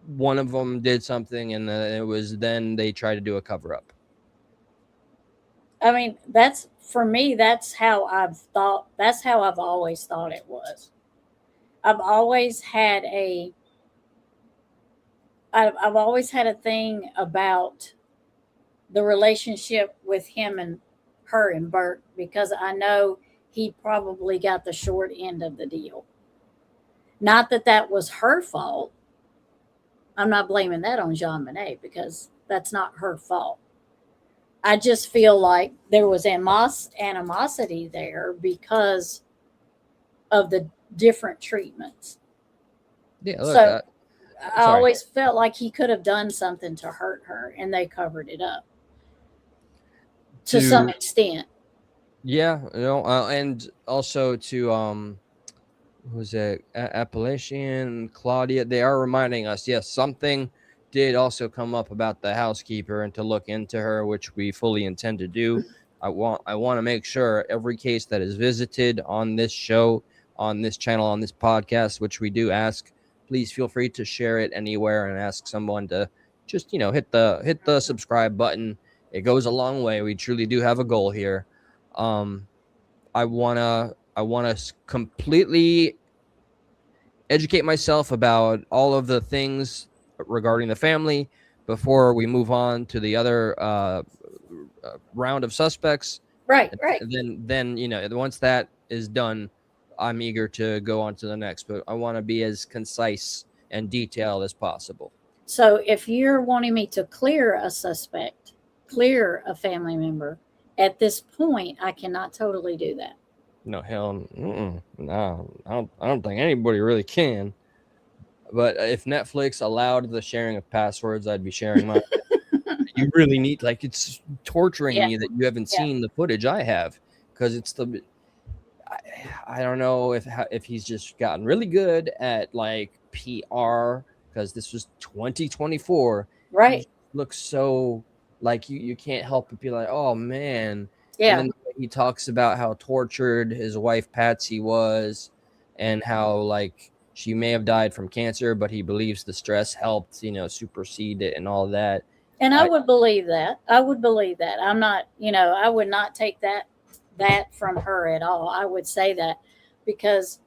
one of them did something and it was then they tried to do a cover up. I mean, that's for me. That's how I've thought. That's how I've always thought it was. I've always had a thing about the relationship with him and her and Bert, because I know he probably got the short end of the deal. Not that that was her fault. I'm not blaming that on JonBenet because that's not her fault. I just feel like there was animosity there because of the different treatments. Yeah, look, so I always felt like he could have done something to hurt her, and they covered it up to some extent. Yeah, you know, and also to who's it? Appalachian, Claudia. They are reminding us, yes, something did also come up about the housekeeper and to look into her, which we fully intend to do. I want to make sure every case that is visited on this show, on this channel, on this podcast, which we do ask, please feel free to share it anywhere and ask someone to just, you know, hit the subscribe button. It goes a long way. We truly do have a goal here. I wanna completely educate myself about all of the things regarding the family before we move on to the other round of suspects. Right. Then you know, once that is done, I'm eager to go on to the next. But I want to be as concise and detailed as possible. So if you're wanting me to clear a suspect, clear a family member, at this point, I cannot totally do that. No, hell, no, I don't think anybody really can. But if Netflix allowed the sharing of passwords, I'd be sharing mine. You really need, like, it's torturing me that you haven't seen the footage I have, because it's I don't know if he's just gotten really good at like PR, because this was 2024. Right. He looks so like you can't help but be like, oh man. Yeah. And then he talks about how tortured his wife Patsy was, and how like she may have died from cancer, but he believes the stress helped, you know, supersede it and all that. And I would believe that. I would believe that. I'm not, you know, I would not take that from her at all. I would say that because,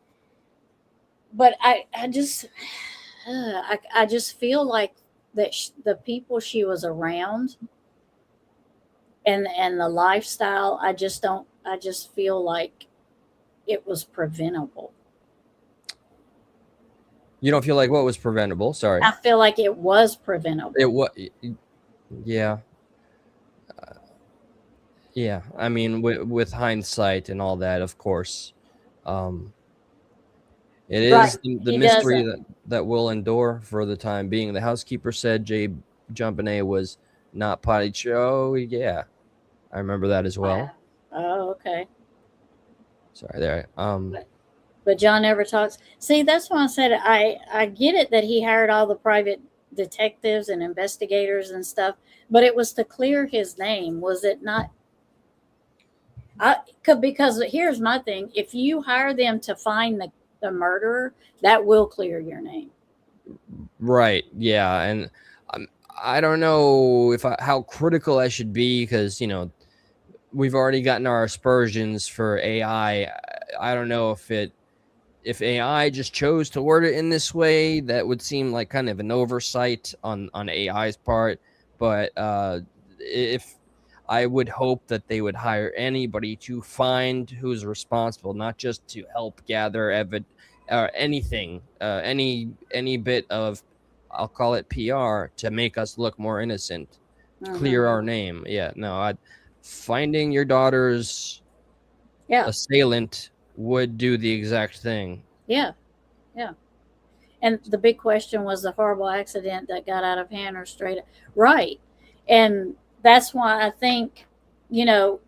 but I just feel like that the people she was around and the lifestyle, I just feel like it was preventable. You don't feel like what was preventable? Sorry. I feel like it was preventable. It was, yeah. Yeah, I mean, with hindsight and all that, of course, it is the mystery that will endure for the time being. The housekeeper said JonBenet was not potty trained. Oh, yeah, I remember that as well. Oh, okay. Sorry, there. But John never talks. See, that's why I said I get it that he hired all the private detectives and investigators and stuff, but it was to clear his name, was it not? Because here's my thing: if you hire them to find the murderer, that will clear your name. Right. Yeah, and I don't know how critical I should be, because we've already gotten our aspersions for AI. I don't know if AI just chose to word it in this way, that would seem like kind of an oversight on AI's part. But if I would hope that they would hire anybody to find who's responsible, not just to help gather evidence or anything, any bit of, I'll call it PR, to make us look more innocent, clear our name. Yeah, no, finding your daughter's assailant would do the exact thing. Yeah. And the big question was the horrible accident that got out of hand or straight. Right. And that's why I think, I don't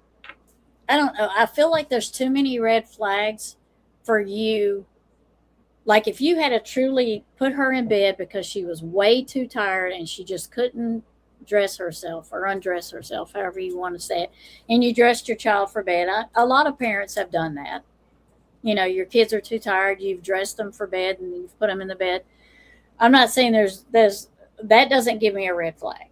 know. I feel like there's too many red flags for you. Like if you had to truly put her in bed because she was way too tired and she just couldn't dress herself or undress herself, however you want to say it, and you dressed your child for bed. A lot of parents have done that. Your kids are too tired, you've dressed them for bed and you've put them in the bed. I'm not saying there's that doesn't give me a red flag.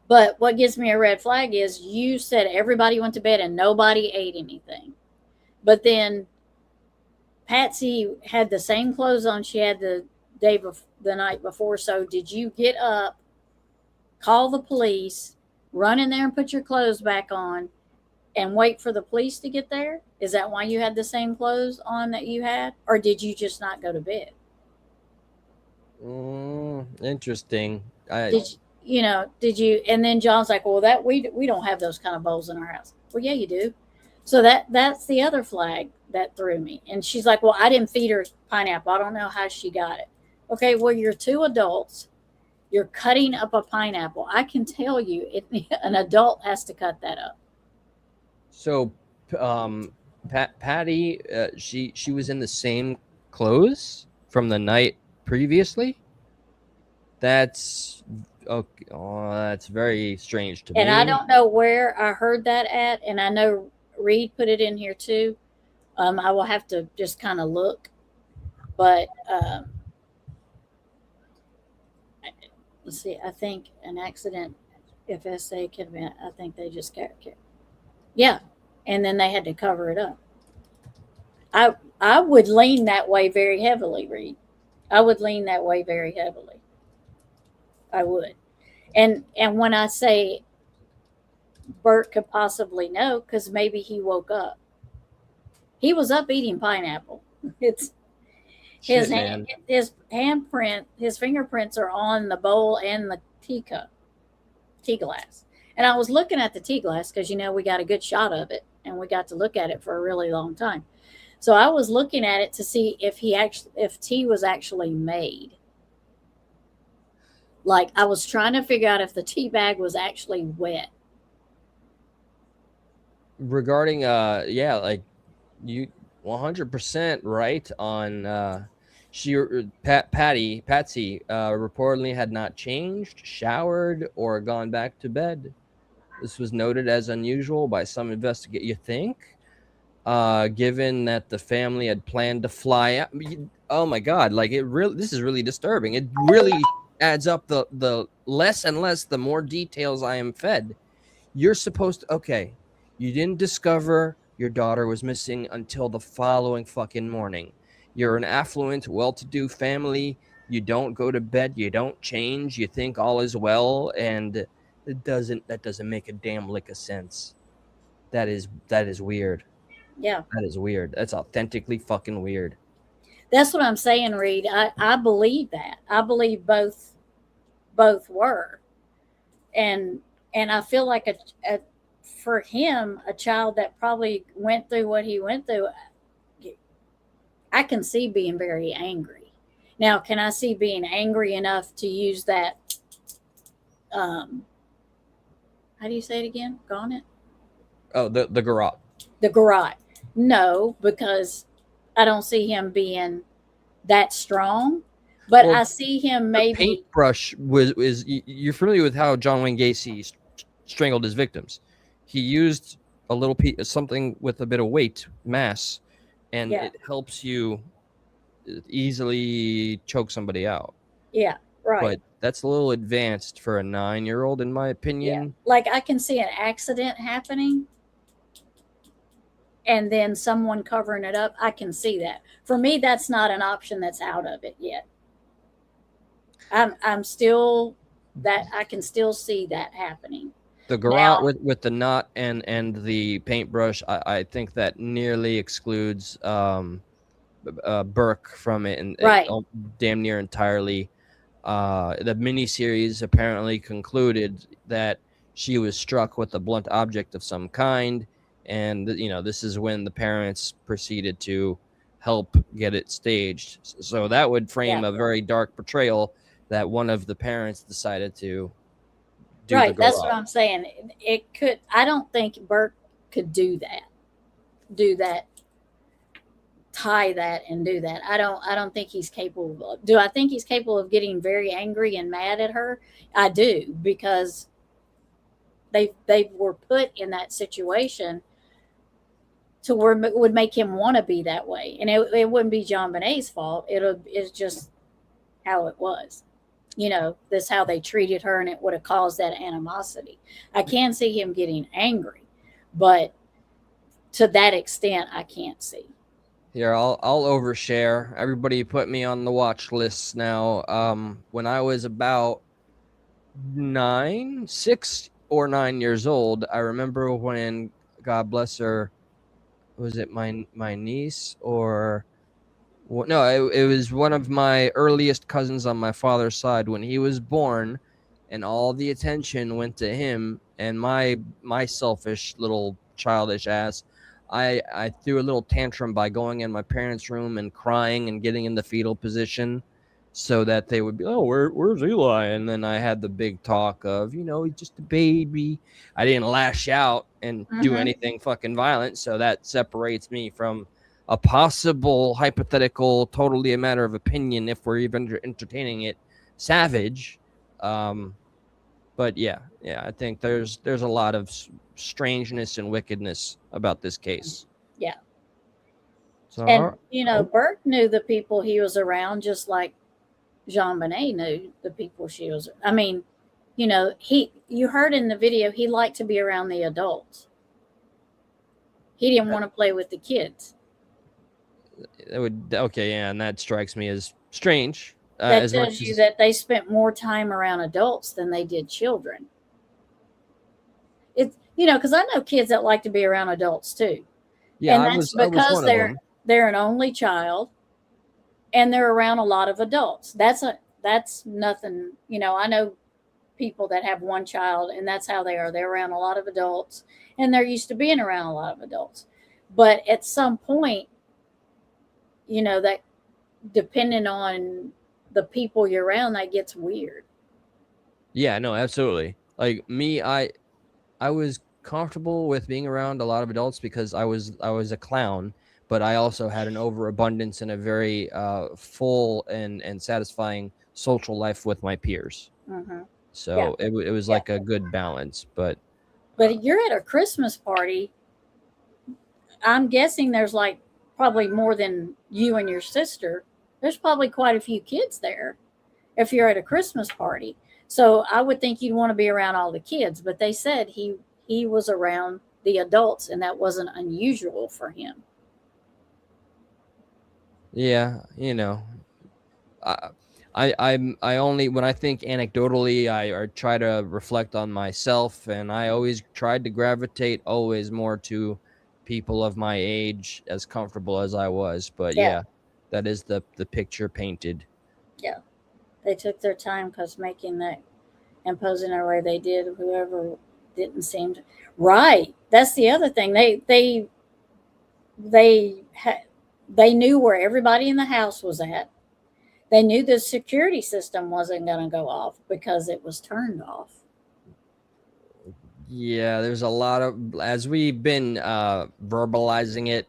But what gives me a red flag is you said everybody went to bed and nobody ate anything. But then Patsy had the same clothes on she had the night before. So did you get up, call the police, run in there and put your clothes back on, and wait for the police to get there? Is that why you had the same clothes on that you had? Or did you just not go to bed? Interesting. Did you? And then John's like, well, that we don't have those kind of bowls in our house. Well, yeah, you do. So that's the other flag that threw me. And she's like, well, I didn't feed her pineapple. I don't know how she got it. Okay, well, you're two adults. You're cutting up a pineapple. I can tell you, an adult has to cut that up. So, Patty, she was in the same clothes from the night previously. That's okay. Oh, that's very strange to me. And I don't know where I heard that at, and I know Reed put it in here too. I will have to just kind of look, but let's see. I think an accident, if SA could have been, I think they just yeah, and then they had to cover it up. I would lean that way very heavily, Reed. I would lean that way very heavily. I would. And when I say Bert could possibly know, because maybe he woke up. He was up eating pineapple. It's his handprint, his fingerprints are on the bowl and the tea glass. And I was looking at the tea glass because, we got a good shot of it and we got to look at it for a really long time. So I was looking at it to see if tea was actually made. Like I was trying to figure out if the tea bag was actually wet. Regarding, like you 100% right on, Patsy reportedly had not changed, showered, or gone back to bed. This was noted as unusual by some investigators. You think? Given that the family had planned to fly out. Oh my God! Like this is really disturbing. It really adds up. The less and less, the more details I am fed. You're supposed to. Okay, you didn't discover your daughter was missing until the following fucking morning. You're an affluent, well-to-do family. You don't go to bed. You don't change. You think all is well, and that doesn't make a damn lick of sense. That is weird. Yeah. That is weird. That's authentically fucking weird. That's what I'm saying, Reed. I believe that. I believe both were. And I feel like for him, a child that probably went through what he went through, I can see being very angry. Now, can I see being angry enough to use that, how do you say it again? Garnet? Oh, the garrote. The garrote. No, because I don't see him being that strong. But I see him maybe. The paintbrush was you're familiar with how John Wayne Gacy strangled his victims. He used a little piece, something with a bit of weight, mass, and it helps you easily choke somebody out. Yeah, right. But that's a little advanced for a 9-year-old, in my opinion. Like I can see an accident happening and then someone covering it up. I can see that. For me, that's not an option that's out of it yet. I'm still that I can still see that happening. The garage with the knot and the paintbrush, I think that nearly excludes Burke from it, and Right. Damn near entirely. The miniseries apparently concluded that she was struck with a blunt object of some kind, and this is when the parents proceeded to help get it staged. So that would frame a very dark portrayal that one of the parents decided to do. Right, that's what I'm saying. It could. I don't think Burke could do that. Tie that and do that. I don't think he's capable of. Do I think he's capable of getting very angry and mad at her? I do, because they were put in that situation to where it would make him want to be that way. And it wouldn't be JonBenét's fault. It's just how it was. This how they treated her, and it would have caused that animosity. I can see him getting angry, but to that extent, I can't see. Here, I'll overshare. Everybody put me on the watch list now. When I was about 6 or 9 years old, I remember when, God bless her, was it my niece or... No, it was one of my earliest cousins on my father's side. When he was born and all the attention went to him, and my selfish little childish ass, I threw a little tantrum by going in my parents' room and crying and getting in the fetal position so that they would be, oh, where's Eli? And then I had the big talk of, he's just a baby. I didn't lash out and do anything fucking violent, so that separates me from a possible hypothetical, totally a matter of opinion, if we're even entertaining it, savage. But yeah, I think there's a lot of strangeness and wickedness about this case. Yeah. So, and Burke knew the people he was around, just like JonBenét knew the people she was. I mean, you heard in the video, he liked to be around the adults. He didn't want to play with the kids. And that strikes me as strange. That tells you that they spent more time around adults than they did children. It's because I know kids that like to be around adults too. Yeah, and that's because they're an only child, and they're around a lot of adults. That's nothing. I know people that have one child, and that's how they are. They're around a lot of adults, and they're used to being around a lot of adults. But at some point, that depending on the people you're around, that gets weird. Yeah, no, absolutely. Like me, I was comfortable with being around a lot of adults because I was a clown, but I also had an overabundance and a very full and satisfying social life with my peers. So it was like a good balance. But you're at a Christmas party. I'm guessing there's like probably more than you and your sister. There's probably quite a few kids there if you're at a Christmas party. So I would think you'd want to be around all the kids, but they said he was around the adults, and that wasn't unusual for him. Yeah, I only, when I think anecdotally, I try to reflect on myself, and I always tried to gravitate always more to people of my age, as comfortable as I was. But yeah, that is the picture painted. Yeah, they took their time because making that and posing their way they did. Whoever didn't seem to, right. That's the other thing. They knew where everybody in the house was at. They knew the security system wasn't going to go off because it was turned off. Yeah, there's a lot of, as we've been verbalizing it,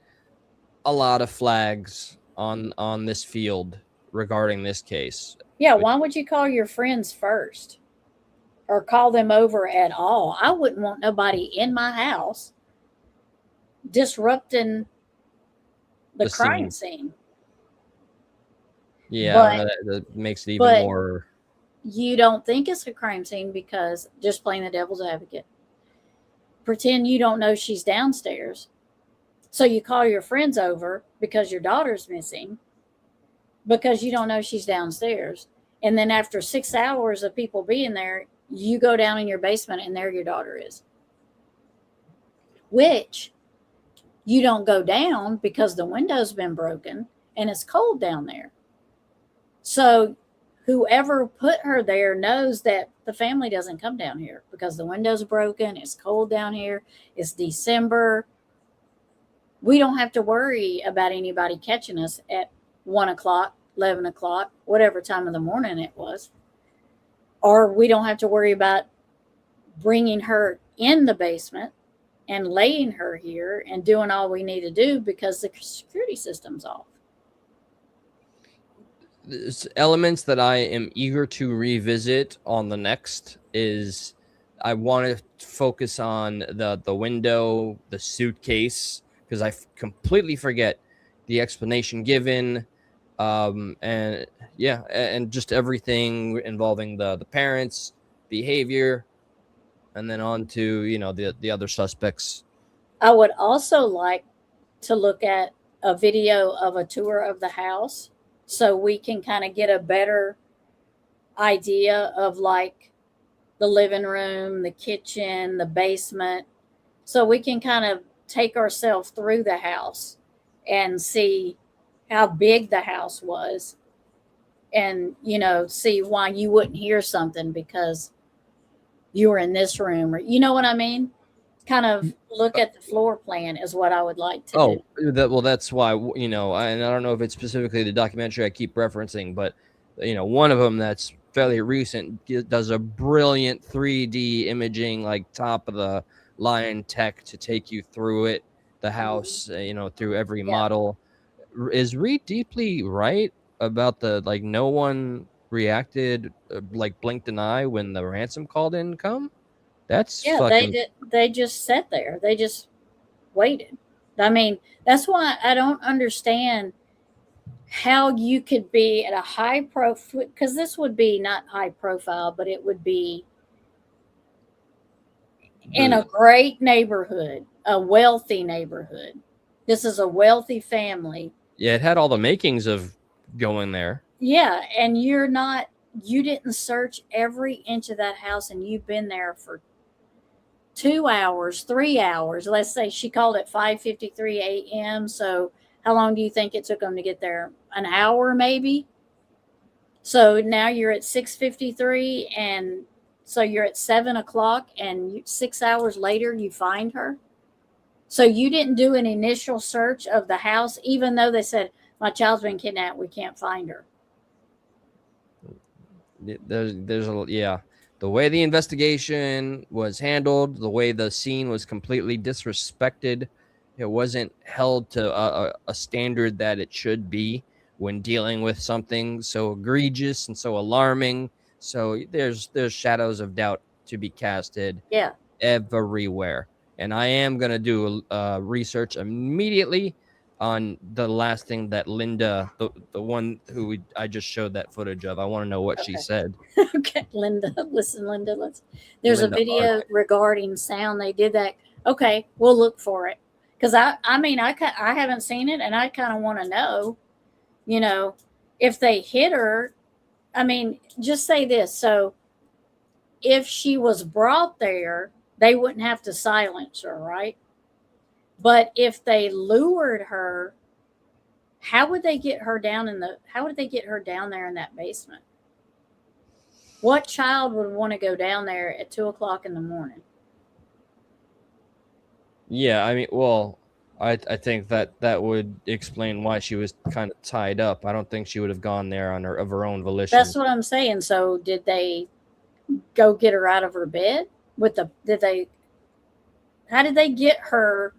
a lot of flags on this field regarding this case. Yeah, why would you call your friends first or call them over at all? I wouldn't want nobody in my house disrupting the crime scene. Yeah, that makes it even more. you don't think it's a crime scene because just playing the devil's advocate. Pretend you don't know she's downstairs. So you call your friends over because your daughter's missing because you don't know she's downstairs. And then after 6 hours of people being there, you go down in your basement and there your daughter is. Which you don't go down because the window's been broken and it's cold down there. So whoever put her there knows that the family doesn't come down here because the window's broken. It's cold down here. It's December. We don't have to worry about anybody catching us at 1 o'clock, 11 o'clock, whatever time of the morning it was. Or we don't have to worry about bringing her in the basement and laying her here and doing all we need to do because the security system's off. There's elements that I am eager to revisit on the next is I want to focus on the window, the suitcase, because I completely forget the explanation given, and just everything involving the parents' behavior, and then on to the other suspects. I would also like to look at a video of a tour of the house so we can kind of get a better idea of like the living room, the kitchen, the basement, so we can kind of take ourselves through the house and see how big the house was and see why you wouldn't hear something because you were in this room, or you know what I mean? Kind of look at the floor plan is what I would like to do. That's why, and I don't know if it's specifically the documentary I keep referencing, but one of them that's fairly recent does a brilliant 3D imaging, like top of the line tech to take you through it, the house, through every model. Is Reed deeply right about the no one reacted, blinked an eye when the ransom call didn't come? That's fucking... They just sat there. They just waited. I mean, that's why I don't understand how you could be at a high profile, because this would be not high profile, but it would be in a great neighborhood, a wealthy neighborhood. This is a wealthy family. Yeah, it had all the makings of going there. Yeah, and you didn't search every inch of that house, and you've been there for 2 hours, 3 hours. Let's say she called at 5:53 a.m. So how long do you think it took them to get there? An hour, maybe? So now you're at 6:53, and so you're at 7 o'clock, and 6 hours later you find her. So you didn't do an initial search of the house, even though they said, my child's been kidnapped, we can't find her. The way the investigation was handled, the way the scene was completely disrespected, it wasn't held to a standard that it should be when dealing with something so egregious and so alarming. So there's shadows of doubt to be casted everywhere. And I am going to do research immediately on the last thing that Linda, the one who I just showed that footage of. I want to know what she said. Okay, Linda. Listen, Linda. There's a video regarding sound. They did that. Okay, we'll look for it. Because I haven't seen it, and I kind of want to know, if they hit her. I mean, just say this. So if she was brought there, they wouldn't have to silence her, right? But if they lured her, how would they get her down there in that basement? What child would want to go down there at 2 o'clock in the morning? Yeah, I mean, well, I think that would explain why she was kind of tied up. I don't think she would have gone there of her own volition. That's what I'm saying. So did they go get her out of her bed? How did they get her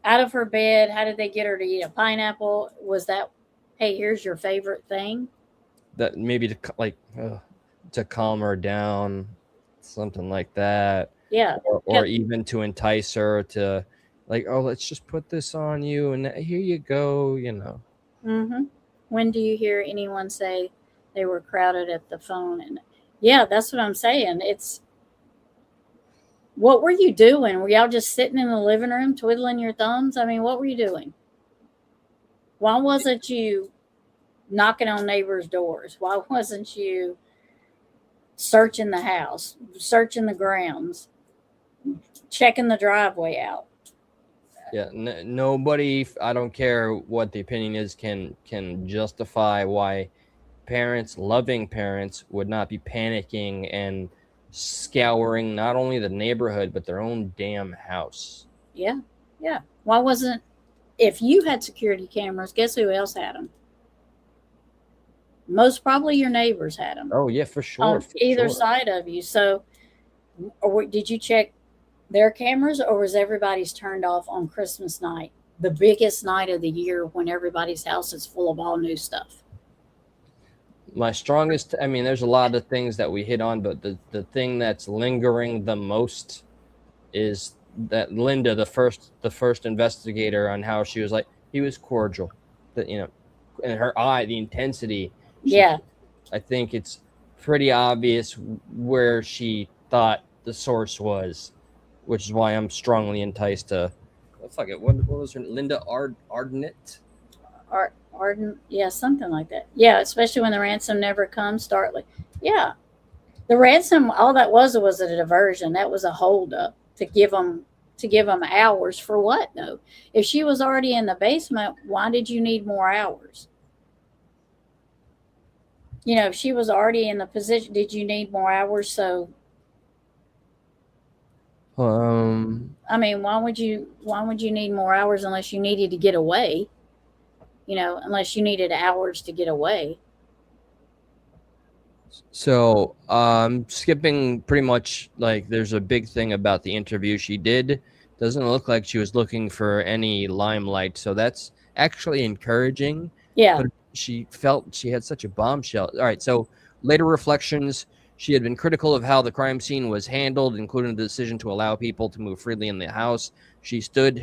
out of her bed? How did they get her to eat a pineapple? Was that, hey, here's your favorite thing? That maybe to calm her down, something like that. Yeah. Or even to entice her to, let's just put this on you and here you go, Mm-hmm. When do you hear anyone say they were crowded at the phone? And Yeah, that's what I'm saying. It's, what were you doing? Were y'all just sitting in the living room twiddling your thumbs? I mean, what were you doing? Why wasn't you knocking on neighbors' doors? Why wasn't you searching the house, searching the grounds, checking the driveway out? Yeah, nobody, I don't care what the opinion is, can justify why parents, loving parents, would not be panicking and scouring not only the neighborhood but their own damn house. Yeah, yeah. Why wasn't, if you had security cameras, guess who else had them? Most probably your neighbors had them. Oh yeah, for sure. On for either sure. side of you. So, or did you check their cameras, or was everybody's turned off on Christmas night, the biggest night of the year when everybody's house is full of all new stuff? My strongest, I mean, there's a lot of things that we hit on, but the thing that's lingering the most is that Linda, the first investigator, on how she was like, he was cordial, that, you know, and her eye, the intensity. Yeah. I think it's pretty obvious where she thought the source was, which is why I'm strongly enticed to, fuck it, what was her, Linda Ardnett? Arden, yeah, something like that. Yeah, especially when the ransom never comes. Yeah, the ransom, all that was a diversion. That was a holdup to give them hours for what? No, if she was already in the basement, why did you need more hours? You know, if she was already in the position, did you need more hours? So, I mean, why would you need more hours unless you needed to get away? You know, unless you needed hours to get away. So, skipping pretty much, like, there's a big thing about the interview she did. Doesn't look like she was looking for any limelight, so that's actually encouraging. Yeah. But she felt she had such a bombshell. All right, so later reflections, she had been critical of how the crime scene was handled, including the decision to allow people to move freely in the house. She stood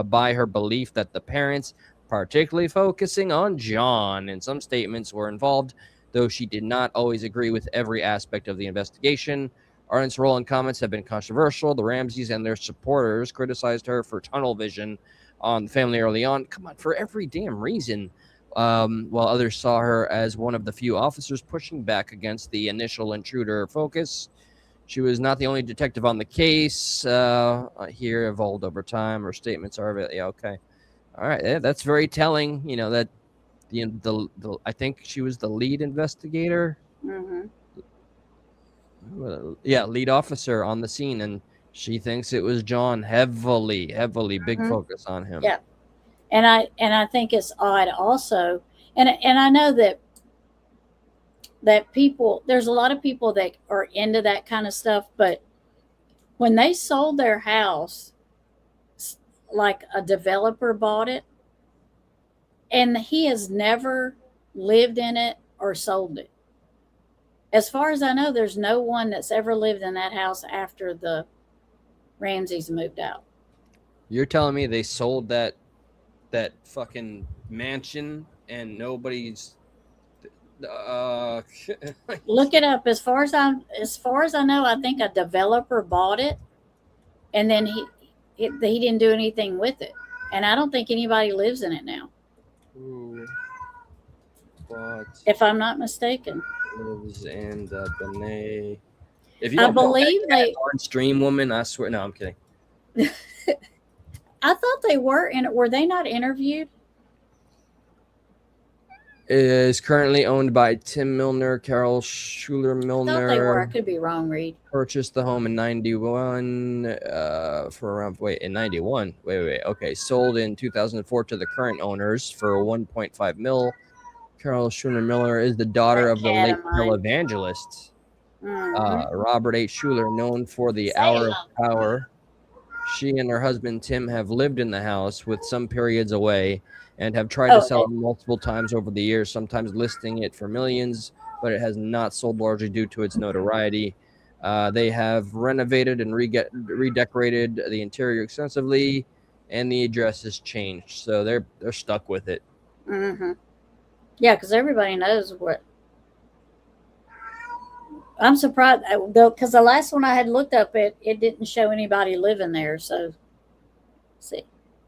by her belief that the parents, particularly focusing on John, in some statements were involved, though she did not always agree with every aspect of the investigation. Arnett's role and comments have been controversial. The Ramseys and their supporters criticized her for tunnel vision on the family early on. Come on, for every damn reason. While others saw her as one of the few officers pushing back against the initial intruder focus. She was not the only detective on the case. Here evolved over time. Her statements are, yeah, okay. All right, yeah, that's very telling. You know that the I think she was the lead investigator. Mm-hmm. Yeah, lead officer on the scene, and she thinks it was John. Heavily big focus on him. Yeah, and I think it's odd also, and I know that people, there's a lot of people that are into that kind of stuff, but when they sold their house, like a developer bought it, and he has never lived in it or sold it. As far as I know, there's no one that's ever lived in that house after the Ramseys moved out. You're telling me they sold that fucking mansion and nobody's look it up. As far as I know, I think a developer bought it, and then he didn't do anything with it, and I don't think anybody lives in it now. Ooh, but if I'm not mistaken. Lives in the Benet. If I believe they Orange Dream Woman, I swear. No, I'm kidding. I thought they were were they not interviewed? It is currently owned by Tim Milner, Carol Schuler Milner. I thought they were. I could be wrong, Reed. Purchased the home in 91 for around, in 91. Wait. Okay. Sold in 2004 to the current owners for 1.5 mil. Carol Schuler Miller is the daughter of the late televangelist, Robert H. Schuler, known for the Hour of Power. She and her husband, Tim, have lived in the house with some periods away and have tried to sell it multiple times over the years, sometimes listing it for millions, but it has not sold largely due to its notoriety. They have renovated and redecorated the interior extensively, and the address has changed, so they're stuck with it. Mm-hmm. Yeah, because everybody knows what I'm surprised though, because the last one I had looked up, it didn't show anybody living there. So, let's see,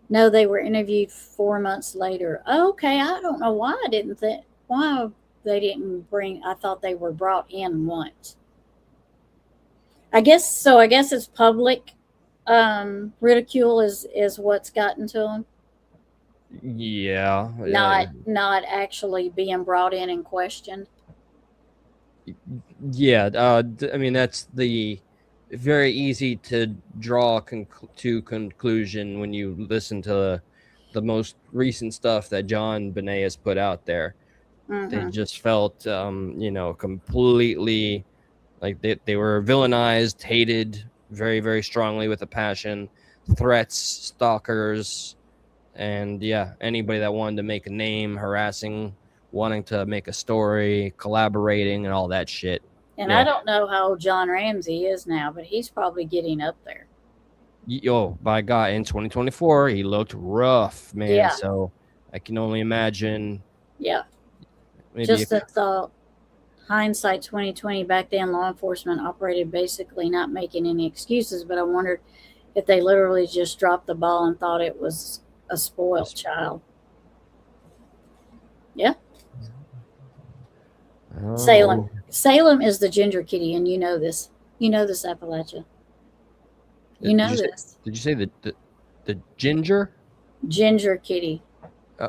no, they were interviewed 4 months later. Okay, I don't know why I didn't think why they didn't bring. I thought they were brought in once. I guess so. I guess it's public ridicule is what's gotten to them. Yeah. Not actually being brought in and questioned. Yeah. I mean, that's the very easy to draw to conclusion when you listen to the most recent stuff that John Bonet has put out there. They just felt, completely like they were villainized, hated very, very strongly with a passion, threats, stalkers, and anybody that wanted to make a name, harassing, wanting to make a story, collaborating, and all that shit. And I don't know how old John Ramsey is now, but he's probably getting up there. Yo, by God, in 2024, he looked rough, man. Yeah. So I can only imagine. Yeah. Maybe Just a thought. Hindsight 2020, back then law enforcement operated basically not making any excuses, but I wondered if they literally just dropped the ball and thought it was a spoiled child. Yeah. Oh. Salem is the ginger kitty, and you know this. You know this, Appalachia. You know this. Did you say the ginger? Ginger kitty.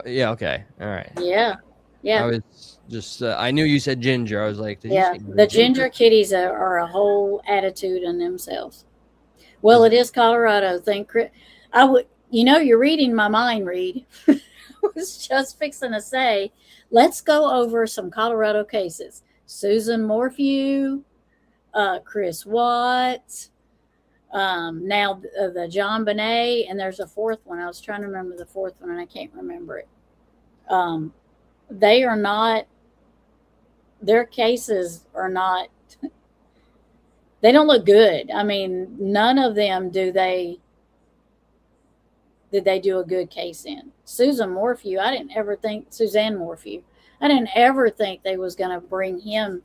Yeah. Okay. All right. Yeah. Yeah. I was just. I knew you said ginger. I was like, did you say the ginger kitties are a whole attitude in themselves. Well, it is Colorado. I would. You're reading my mind, Reed. I was just fixing to say, let's go over some Colorado cases. Susan Morphew, Chris Watts, now the John Bonet, and there's a fourth one. I was trying to remember the fourth one, and I can't remember it. They are not, their cases are not, they don't look good. I mean, none of them did they do a good case in. Suzanne Morphew, I didn't ever think they was going to bring him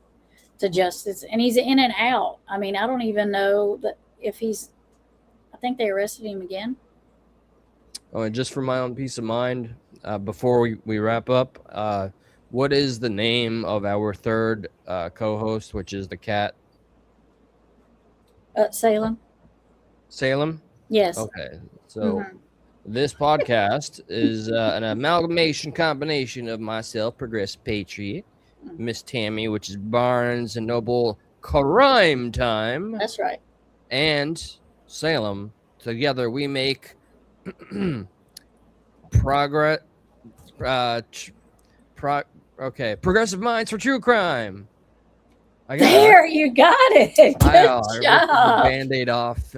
to justice. And he's in and out. I mean, I don't even know that if I think they arrested him again. Oh, and just for my own peace of mind, before we wrap up, what is the name of our third co-host, which is the cat? Salem. Salem? Yes. Okay. So this podcast is an amalgamation combination of myself, Progressive Patriot, Miss Tammy, which is Barnes and Noble Crime Time. That's right. And Salem. Together we make Progressive Minds for True Crime. You got it. Good job. I ripped the Band-Aid off.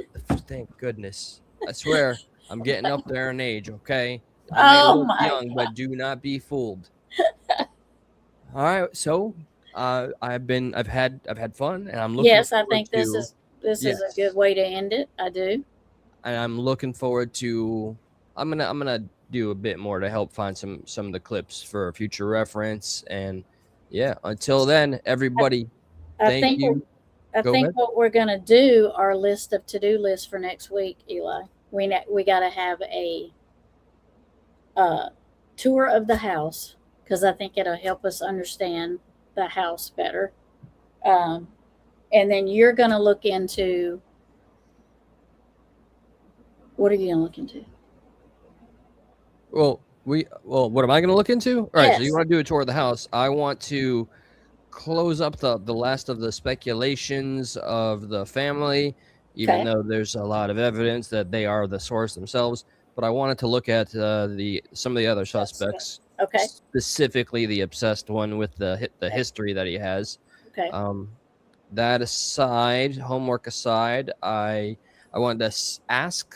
Thank goodness. I swear, I'm getting up there in age, okay? I may look young, but do not be fooled. All right, so I've had fun, and I'm looking. Yes, I think this is a good way to end it. I do. And I'm looking forward to. I'm gonna do a bit more to help find some of the clips for future reference, and until then, everybody. I think what we're gonna do, our list of to-do lists for next week, Eli. We got to have a tour of the house, because I think it'll help us understand the house better. And then you're going to look into, what are you going to look into? Well, what am I going to look into? All right, Yes. so you want to do a tour of the house. I want to close up the last of the speculations of the family, even though there's a lot of evidence that they are the source themselves. But I wanted to look at some of the other suspects, specifically the obsessed one with the history that he has. Okay. That aside, homework aside, I wanted to ask.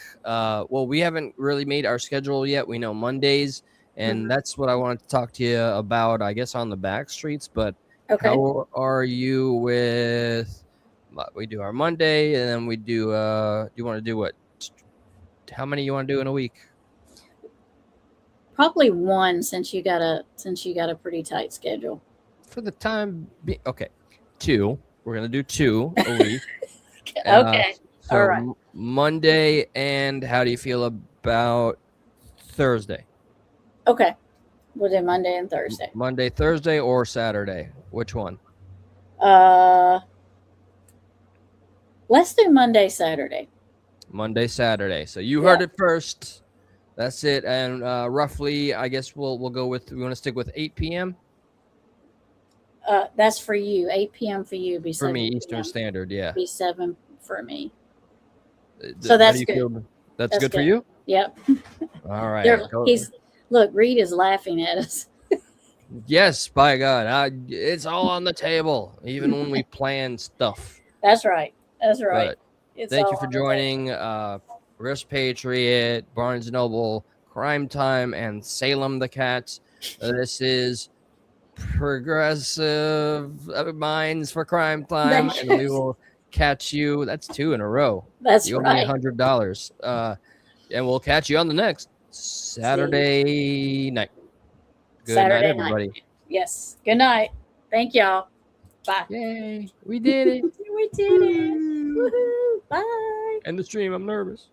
We haven't really made our schedule yet. We know Mondays, and that's what I wanted to talk to you about. I guess on the back streets, but how are you with? We do our Monday, and then we do. Do you want to do what? How many you want to do in a week? Probably one, since you got a pretty tight schedule. For the time being, okay. 2. We're gonna do 2 a week. Okay. So All right. Monday, and how do you feel about Thursday? Okay. We'll do Monday and Thursday. Monday, Thursday, or Saturday? Which one? Let's do Monday, Saturday. Monday, Saturday. So you heard it first. That's it. And roughly, I guess we'll go with. We want to stick with 8 p.m. That's for you. 8 p.m. for you. Be For 7 me, p.m. Eastern Standard. Yeah. Be 7 for me. So So that's good. That's good for you. Yep. All right. Look. Reed is laughing at us. Yes, by God, it's all on the table, even when we plan stuff. That's right. That's right. Thank you for joining Progressive Patriot, Barnes & Noble, Crime Time, and Salem the Cats. This is Progressive Minds for Crime Time, and we will catch you. That's 2 in a row. That's you right. owe me $100. And we'll catch you on the next Saturday night. Good Saturday night, everybody. night. Yes. Good night. Thank y'all. Bye. Yay. We did it. We did it. Woohoo. Bye. End the stream. I'm nervous.